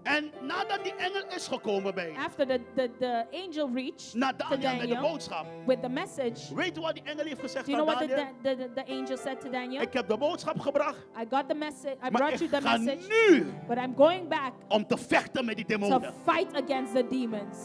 En nadat die engel is gekomen bij After the angel reached naar to Daniel met de Daniel boodschap. with the message, Weet u wat die engel heeft gezegd do you know aan what Daniel? the angel said to Daniel? Ik heb de boodschap gebracht, I got the message, I maar brought you ik the ga message, nu but I'm going back om te vechten met die to demonen. fight against the demons.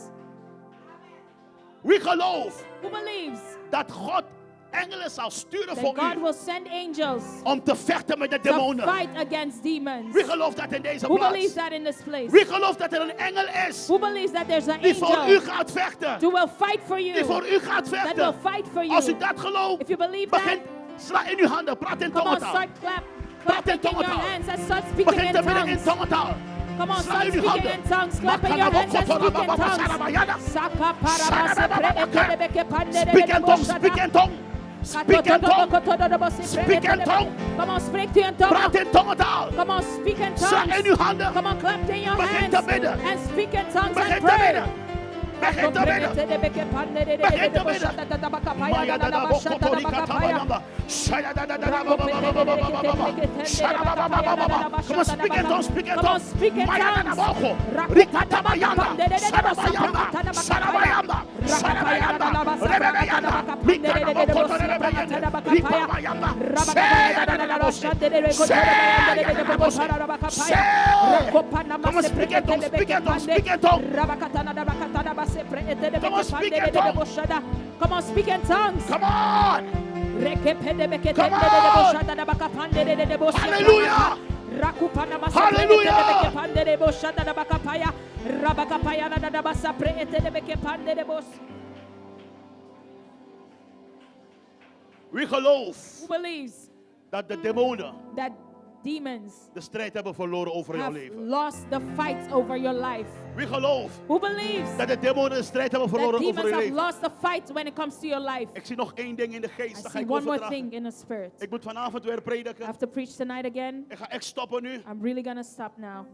Wie gelooft Who believes dat God engelen zal sturen that voor God u will send angels om te vechten met de to demonen? fight against demons? Wie gelooft dat in deze Who believes plaats? that in this place? Wie gelooft dat er een engel is Who believes that there's an die voor u angel gaat vechten? who will fight for Die you? voor u gaat That will vechten. fight for you. Als u dat gelooft, If you believe that, begin, sla in uw handen, praat in come on, tongentaal. start clapping in your tongentaal. hands and start speaking Begin in te bidden in tongues. tongentaal. Come on, Sla start in uw speaking handen. in tongues. Clap in your hands and speak in tongues. Saka parabase preetelebeke pandere Speak in tongues, deboshada. speak in tongue. Speak in tongue. Speak in tongue. Come on, speak to your tongue. Praat in tongentaal. Come on, speak in Sla in tongues. uw handen. Come on, clap in your Begin te hands bidden. and speak in tongues Begin and te pray. bidden. Begin te bidden. Begin te bidden. Maya da da bo kotori katabayamba. Shaya da da da da ba ba ba ba ba ba ba ba ba. Shara ba ba ba ba ba ba. Come on, speak in tongues, speak in Come on, tongues. speak in Maya da da bo ko. tongues. Rikatabayamba. Sarabayamba. Sarabayamba. Sarabayamba. Rebebayamba. Mikana bo kotori rebebayanda. Ripabayamba. Shaya da da da bo se. Shaya da da da bo se. Shaya. Come on, speak in tongues, speak in tongues, speak in tongues. Come on, speak in tongues. Come on, speak in tongues. Come on. Hallelujah. Wie gelooft Who believes dat de demonen that demons de strijd hebben verloren over jouw have leven? lost the fight over your life? Wie gelooft Who believes dat de demonen de strijd hebben that verloren over demons je have leven? lost the fight when it comes to your life? Ik zie nog één ding in de I geest. Dan ga see ik one more overdragen. thing in the spirit. Ik moet vanavond weer I prediken. have to preach tonight again. Ik ga echt stoppen nu. I'm really gonna stop now.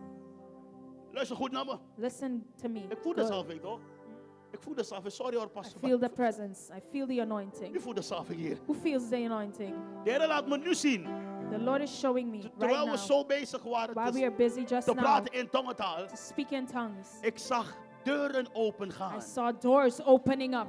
Luister goed naar me. Listen to me. Ik voel de Good. salving toch? Ik voel de salving. Sorry hoor, I pastor. feel the presence. I feel the anointing. Wie voelt de salving hier? Who feels the anointing? De Heer laat me nu zien. The Lord is showing me right Terwijl we now, zo bezig waren while we te, are busy just te now, praten in tongentaal. to speak in tongues. Ik zag deuren open I gaan. saw doors opening up.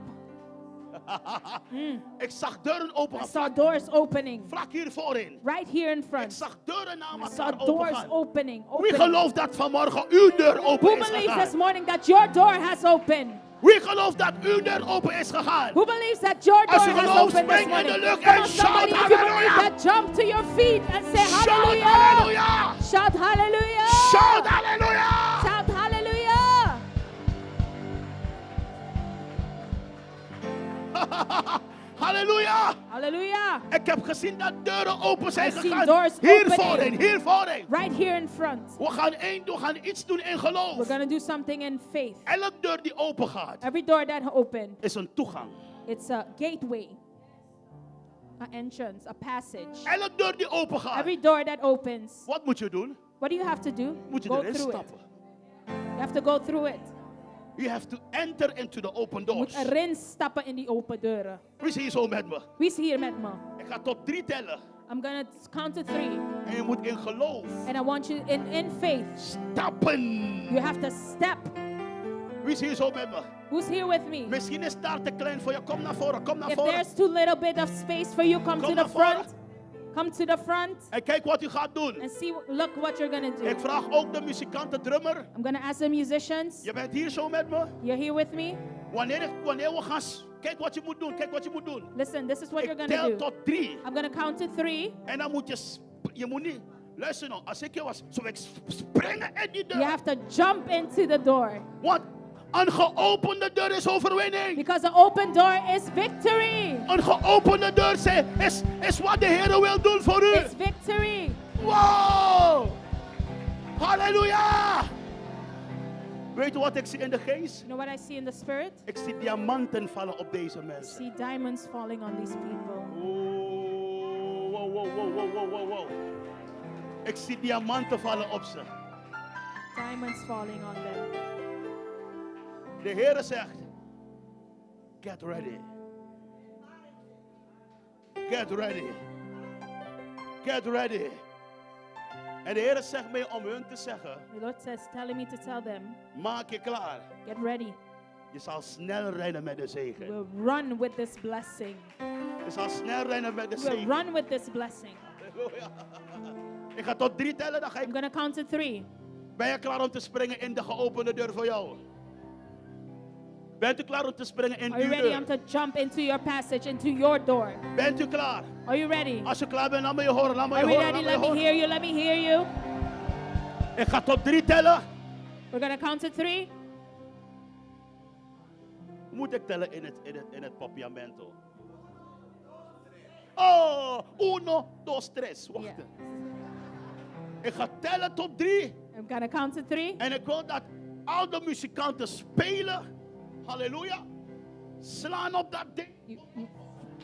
Ik zag deuren open I gaan. saw doors opening Vlak hier voorin. right here in Ik front. zag deuren na I saw elkaar open doors gaan. opening. Wie opening. gelooft dat vanmorgen uw deur open Who is believes gegaan? this morning that your door has opened? Wie gelooft dat uw deur open is gegaan? Who believes that your door Als je has gelooft, opened this spring in de morning? lucht Come en on, shout somebody, if you believe hallelujah. that, jump to your feet and say Shout hallelujah. hallelujah! Shout hallelujah. Shout hallelujah! Shout hallelujah. Halleluja! Hallelujah. Ik heb gezien dat deuren open zijn I've seen gegaan. doors Hier opening. voorin, hier voorin. Right here in front. We gaan iets doen in geloof. We're going to do something in faith. Elke deur die open gaat, Every door that opened, is een toegang. it's a gateway, an entrance, a passage. Elke deur die open gaat, Every door that opens, wat moet je doen? what do you have to do? Moet je Go erin through it. stappen. You have to go through it. You have to enter into the open Je moet doors. erin stappen in die open deuren. Wie is hier zo met me? Wie is hier met me? Ik ga tot 3 tellen. I'm going to count to 3. En je moet in geloof And I want you in faith. stappen. You have to step. Wie is hier zo met me? Who's here with me? Misschien is daar te klein voor je. Kom naar voren, kom naar If voren. there's too little bit of space for you, come Kom to naar the voren. front. Come to the front En kijk wat u gaat doen. and see. Look what you're going to do. Ik vraag ook de muzikanten, drummer. I'm going to ask the musicians. Je bent hier zo met me. You're here with me? Wanneer we gaan... Kijk wat je moet doen. Kijk wat je moet doen. Listen, this is what you're Ik going to tel do. tot 3. I'm going to count to 3. En dan moet je... Je moet niet... Luister nou. Als ik je was... Zou ik springen in die You deur. have to jump into the door. Want een geopende deur is overwinning. Because the open door is victory. Een geopende deur is wat de Heer wil doen voor u. It's victory. Wow! Halleluja! Weet je wat ik zie in de geest? You know what I see in the spirit? Ik zie diamanten vallen op deze I mensen. see diamonds falling on these people. Oh, wow, wow, wow, wow, wow, wow, wow. Ik zie diamanten vallen op ze. Diamonds falling on them. De Heer zegt, get ready. Get ready. Get ready. En de Heer zegt mij om hun te zeggen, The Lord says, telling me to tell them, maak je klaar. get ready. Je zal snel rennen met de zegen. We'll run with this blessing. Je zal snel rennen met de We'll zegen. run with this blessing. Halleluja. Ik ga tot 3 tellen, dan ga I'm ik... going to count to 3. Ben je klaar om te springen in de geopende deur voor jou? Bent u klaar om te springen in Are you uw ready? deur? I'm to jump into your passage, into your door. Bent u klaar? Are you ready? Als je klaar bent, laat me je horen, laat me je Are we horen, ready? laat me je Let me horen. hear you. Let me hear you. Ik ga tot 3 tellen. We're going to count to 3. Moet ik tellen in het papiamento? Oh, 1, 2, 3. Wacht. Yeah. Ik ga tellen tot 3. I'm going to count to 3. En ik wil dat al de muzikanten spelen. Halleluja. Slaan op dat ding. You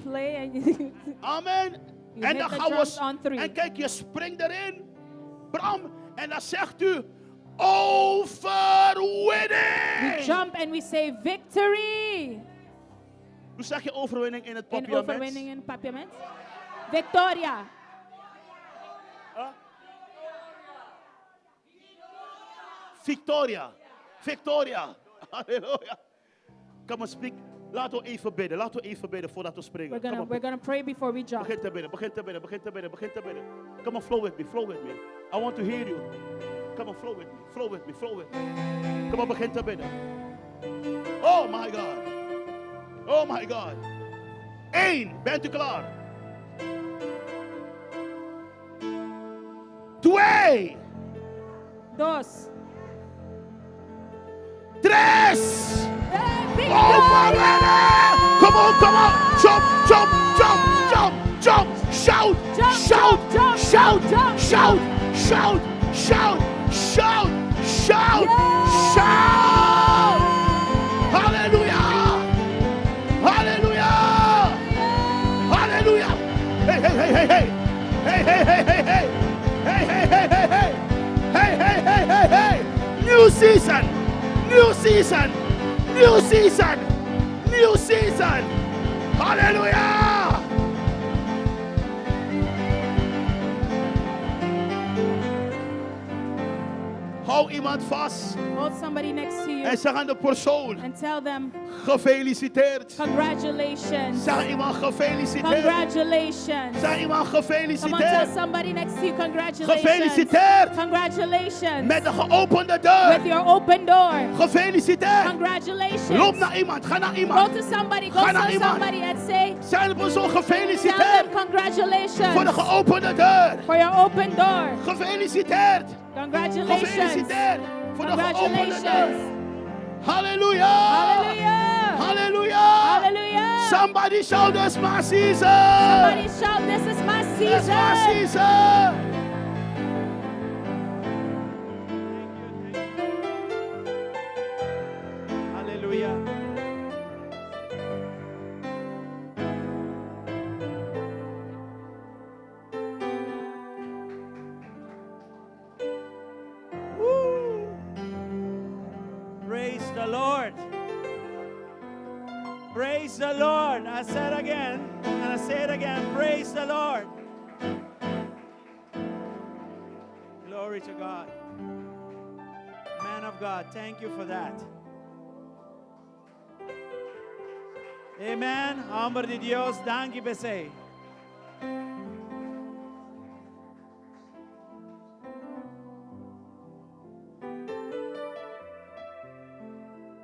play and you Amen. You En hit dan the gaan drums we... on 3. En kijk, je springt erin. Bram. En dan zegt u... Overwinning. we jump and we say victory. Hoe zeg je overwinning in het In papiament? overwinning in papiament. Victoria. Victoria. Victoria. Halleluja. Come on, speak. Laten we even bidden. Laten we even bidden voordat we springen. We're gonna pray before we jump. Begin te bidden, begin te bidden, begin te bidden, begin te bidden. Come on, flow with me, flow with me. I want to hear you. Come on, flow with me, flow with me, flow with me. Come on, begin te bidden. Oh my God. Oh my God. 1, bent u klaar? 2, 2. 3. Victoria! Overwinning! Come on, come on. Jump, jump, jump, jump, jump. Shout, Jump, shout, jump, shout, jump, shout, shout, shout, shout, shout, Yeah! shout. Hallelujah. Hallelujah. Hallelujah. Hey, hey, hey, hey, hey. Hey, hey, hey, hey, hey. Hey, hey, hey, hey, hey. Hey, hey, hey, hey, hey. New season. New season. New season. New season. Hallelujah. Hou iemand vast Hold somebody next to you en zeg aan de persoon: and tell them, gefeliciteerd. congratulations. Zeg iemand gefeliciteerd. Congratulations. Zeg iemand Come on, tell gefeliciteerd. somebody next to you, congratulations. Gefeliciteerd Congratulations. met de geopende With deur. your open door. Gefeliciteerd. Congratulations. Loop naar iemand. Ga naar Go iemand. to somebody, go Ga naar to iemand. somebody and say, Zeg de persoon tell gefeliciteerd them congratulations voor de geopende deur. for your open door. Gefeliciteerd. Congratulations. Gefeliciteerd voor de geopende deur. Congratulations. Halleluja. Hallelujah. Hallelujah. Hallelujah. Somebody shout, this my season. Somebody shout, this is my This my season. season. Hallelujah. Woo. Praise the Lord. Praise the Lord. I said again, and I say it again. Praise the Lord. Glory to God. Man of God, thank you for that. Amen. Hombre de Dios, danke bese.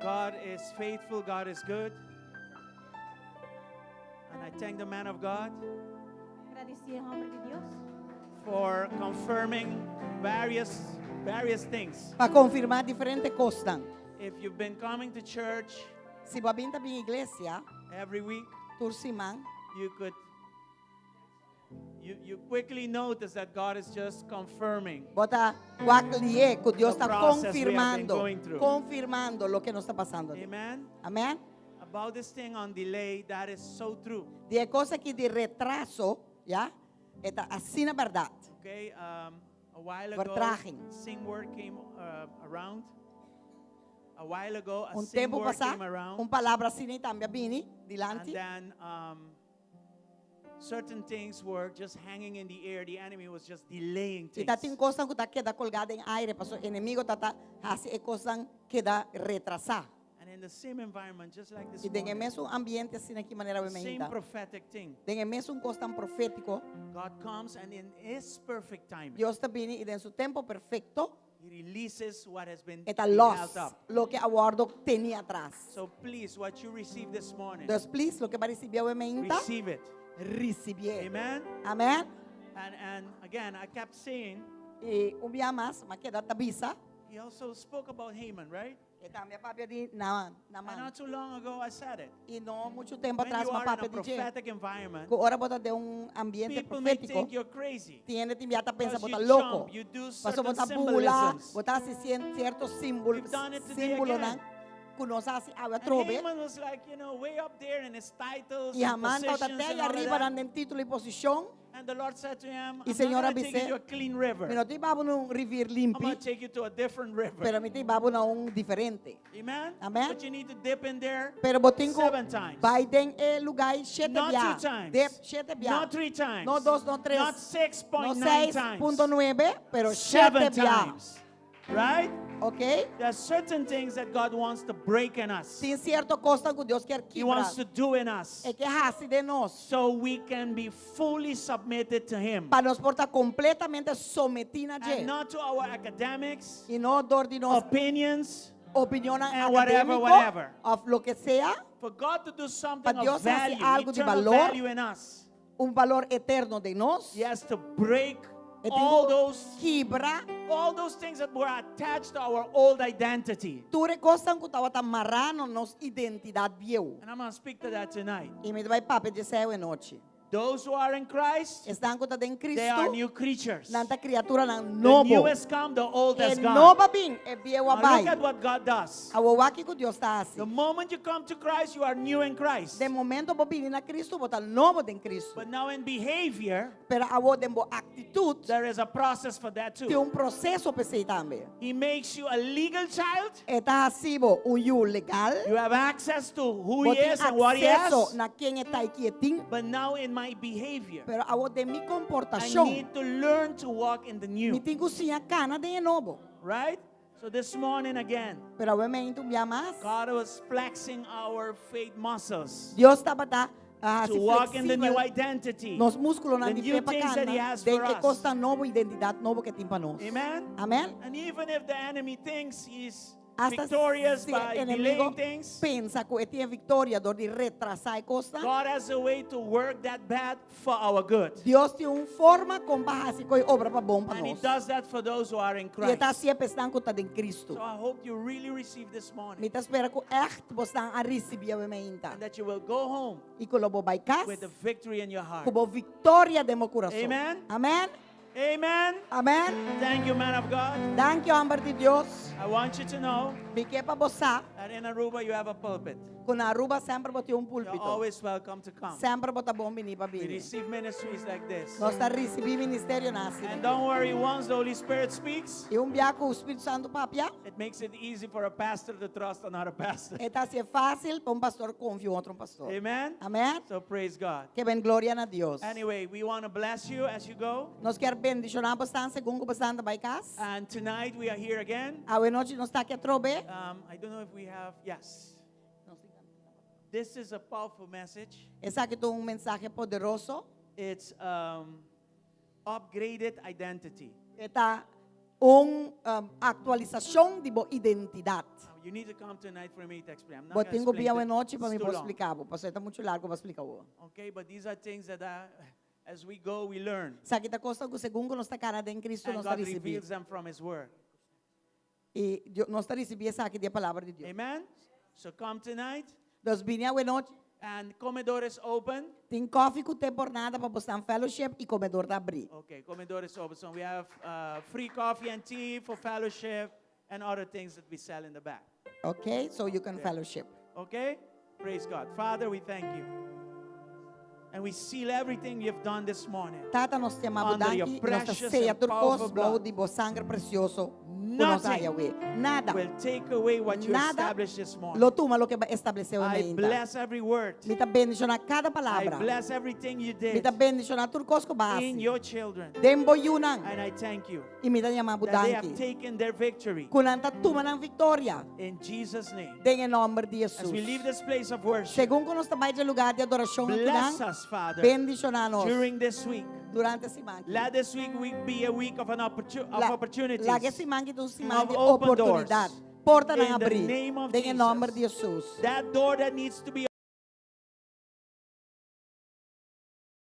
God is faithful, God is good. And I thank the man of God for confirming various things. Para confirmar diferentes cosas. If you've been coming to church Si va binta bin iglesia, every week, tursiman, you could you quickly notice that God is just confirming. bota guaclie, que Dios The está process we have been confirmando, going through. confirmando lo que nos está pasando. Amen. Amén. About this thing on delay, that is so true. De cosas que de retraso, ¿ya? Está así na verdad. Okay, a while ago, Vertraging. sing word came around. A while ago, a sing Tempo word passar, came around, palavra assim também bini, and dilante. then certain things were just hanging in the air. The enemy was just delaying E tá tem things. coisa que tá queda colgada em aire, para o inimigo tá assim é coisa que dá retrasar. And in the same environment, just like this E tem morning, mesmo ambiente assim aqui maneira the same bem. prophetic thing, Tem mesmo coisa tão profético. God comes and in His perfect timing, Deus está vindo e em seu tempo perfeito He releases what has been está held los up. lo que aguardo tenía atrás. So please, what you received this morning, Deus, please, lo que vai receber o emenda, receive it. receber. Amen. Amém? And again, I kept saying, E dia mais, mas que dá tabisa. He also spoke about Haman, right? E também papel de na And mão. not too long ago, I said it. E não muito tempo When atrás, you mas are in a papel de prophetic environment, que ora bota de ambiente people may profético. think you're crazy. Tiene que enviar pensa Because you bota louco. jump, you do Passou certain bota bula, symbolisms. bota assim certos símbolos, We've done it today símbolo again. não. Conosce assim a And trove. Haman was like, way up there in his titles E and Haman está positions até and all of arriba that. dando título e posição. And the Lord said to him, E I'm Senhor not going to take you avise, to a clean river. Mas não te babo num rivier I'm limpo, going to take you to a different river. pero me te babo num diferente. Amen? Amen. But you need to dip in there Pero botinho 7 times. vai tem lugar sete Not bia. 2 times. De sete bia. Not 3 times. No dos, no tres. Not No 6.9 times. 6.9, pero 7 sete bia. times. Right? Ok? There are certain things that God wants to break in us. Tem certo coisa que Deus quer He quebrar. wants to do in us. É que raça de nós. So we can be fully submitted to Him. Para nos portar completamente sometidos a And Ele. not to our academics, E não dor de nós opinions, opinião and whatever, acadêmica, whatever. of lo que sea, for God to do something Para Dios of hacer value, algo de eternal valor. value in us. valor eterno de nós. He has to break E all tenho those quebrar things that were attached to our old identity. tudo coisa que estava amarrando nos identidade viu. And I'm going to speak to that tonight. E me vai papo de céu e noite. Those who are in Christ, están kota din they are Kristo, new creatures. nanta kriatura ng The novo. new has come, the old has E gone. nova bing, e biewa Now look bay. at what God does. Awawaki ko Dios ta The asi. moment you come to Christ, you are new in Christ. De momento bo bini na Kristo, bo tal novo din Kristo. But now in behavior, Pero awo din bo actitud, there is a process for that ti too. un proceso pe sei tambe. He makes you a legal child. Eta hasibo un yu legal, You have access to who bo he ti is and what he acceso has. na quien está quieting, But now in my behavior, pero awo de mi I comportación, need to learn to walk in the mi new. tingu siya kana de novo. Right? So this morning again, Pero awe me intum ya más. God was flexing our faith muscles Dios está bata to walk in the new identity. nos músculos The na di new fe things that He pacana, has de for que us. costa novo identidad novo que timpanos. Amen? Amen. And even if the enemy thinks he's Hasta victorious si by el enemigo delaying things, pensa que tiene victoria do di retrasar costa, God has a way to work that bad for our good. Dios tiene una forma con baja si coi obra pa bom pa And He nos. does that for those who are in E está Christ. siempre están con en Cristo. So I hope you really receive this morning Mita espera que echt vos están a recibir a meinta. and that you will go home E que lo bo vai cas, with the victory in your heart. que bo victoria de meu coração. Amen. Amen. Amen. Amen. Thank you, man of God. Thank you, Amber de Dios. I want you to know Bique pa bosa, that in Aruba you have a pulpit. con Aruba sempre bote un You're púlpito. always welcome to come. Sempre bota bom bini pa We bini. receive ministries like this. Nós está receber ministério nasce. And don't worry, once the Holy Spirit speaks, E biaco o Espírito Santo papia, it makes it easy for a pastor to trust another pastor. eta se fácil para pastor confiar outro pastor. Amen? Amen. So praise God. Que ben glória a Deus. Anyway, we want to bless you as you go. Nós quer bendicionar bastante segundo bastante vai cas. And tonight we are here again. A noite nós está aqui a trobe. I don't know if we have, yes. This is a powerful message. Essa aqui tem mensagem poderoso. It's upgraded identity. Eta atualização de boa identidade. You need to come tonight for me to explain. I'm not Bo gonna tenho bia explain a it. noite para It's me too poder long. explicar. Porque está muito largo para explicar. Okay, but these are things that as we go, we learn. Essa aqui está coisa que segundo nós está cara em Cristo And nós está God receber. reveals them from His Word. E nós está receber essa aqui da palavra de Deus. Amen? So come tonight, Nós vinha a noite. and Comedor is open. Tem coffee com temporada para postar fellowship e comedor da abrir. Okay, Comedor is open. So we have free coffee and tea for fellowship and other things that we sell in the back. Okay? So you can fellowship. Okay? Praise God. Father, we thank you. And we seal everything you've done this morning. Tata nós temos Under your danki, nós precious ceia and turcos, powerful blow blood. de bo sangue precioso. Nothing Nada. will take away what you Nada. established this morning. Lo tuma lo que estabeleceu I em bless every word. Mita bendicionar cada I palavra. bless everything you did Mita bendicionar turcos ko in base. your children. Dembo yunang. And I thank you E mita niya that they have mabudanki. taken their victory Kunanta tuma ng victoria. in Jesus' name. Em nome de As Jesus. we leave this place of worship, Según que nós também de lugar de adoração aqui, bless us, Father, bendicionar-nos during this week. durante a semana. Let this week be a week of opportunities. Lá que semana que tu semana Of de open oportunidade. doors. Porta In na the abrir. name of Em nome Jesus. de Jesus. That door that needs to be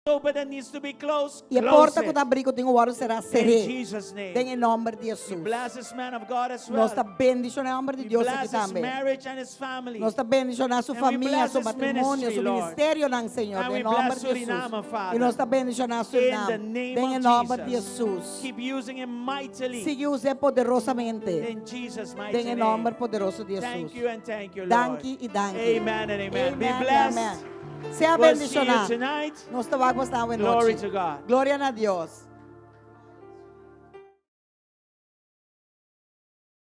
open that needs to be closed, E a close porta que it. está abrindo tem o hora será In serena. Jesus' name. Em nome de We Jesus. bless this man of God as well. Nós está bendicionando em nome de We Deus aqui bless his também. marriage and his family. Nós está bendicionando sua And we família, bless seu his matrimônio, ministry, seu Lord. ministério, não, Senhor. And Em we nome bless de Jesus. Suriname, Father. E nós está bendicionando In the Suriname. name Em of nome de Jesus. Jesus. Keep using him mightily. Siga usando poderosamente. In Jesus' mighty Em nome name. poderoso de Thank Jesus. you and thank you, Lord. Danke e danke. Amen and amen. Be Amen e blessed. amém. Seja We'll see you bendicionado. tonight. Nós te vamos gostar de Glory noite. to God. Glória a Deus.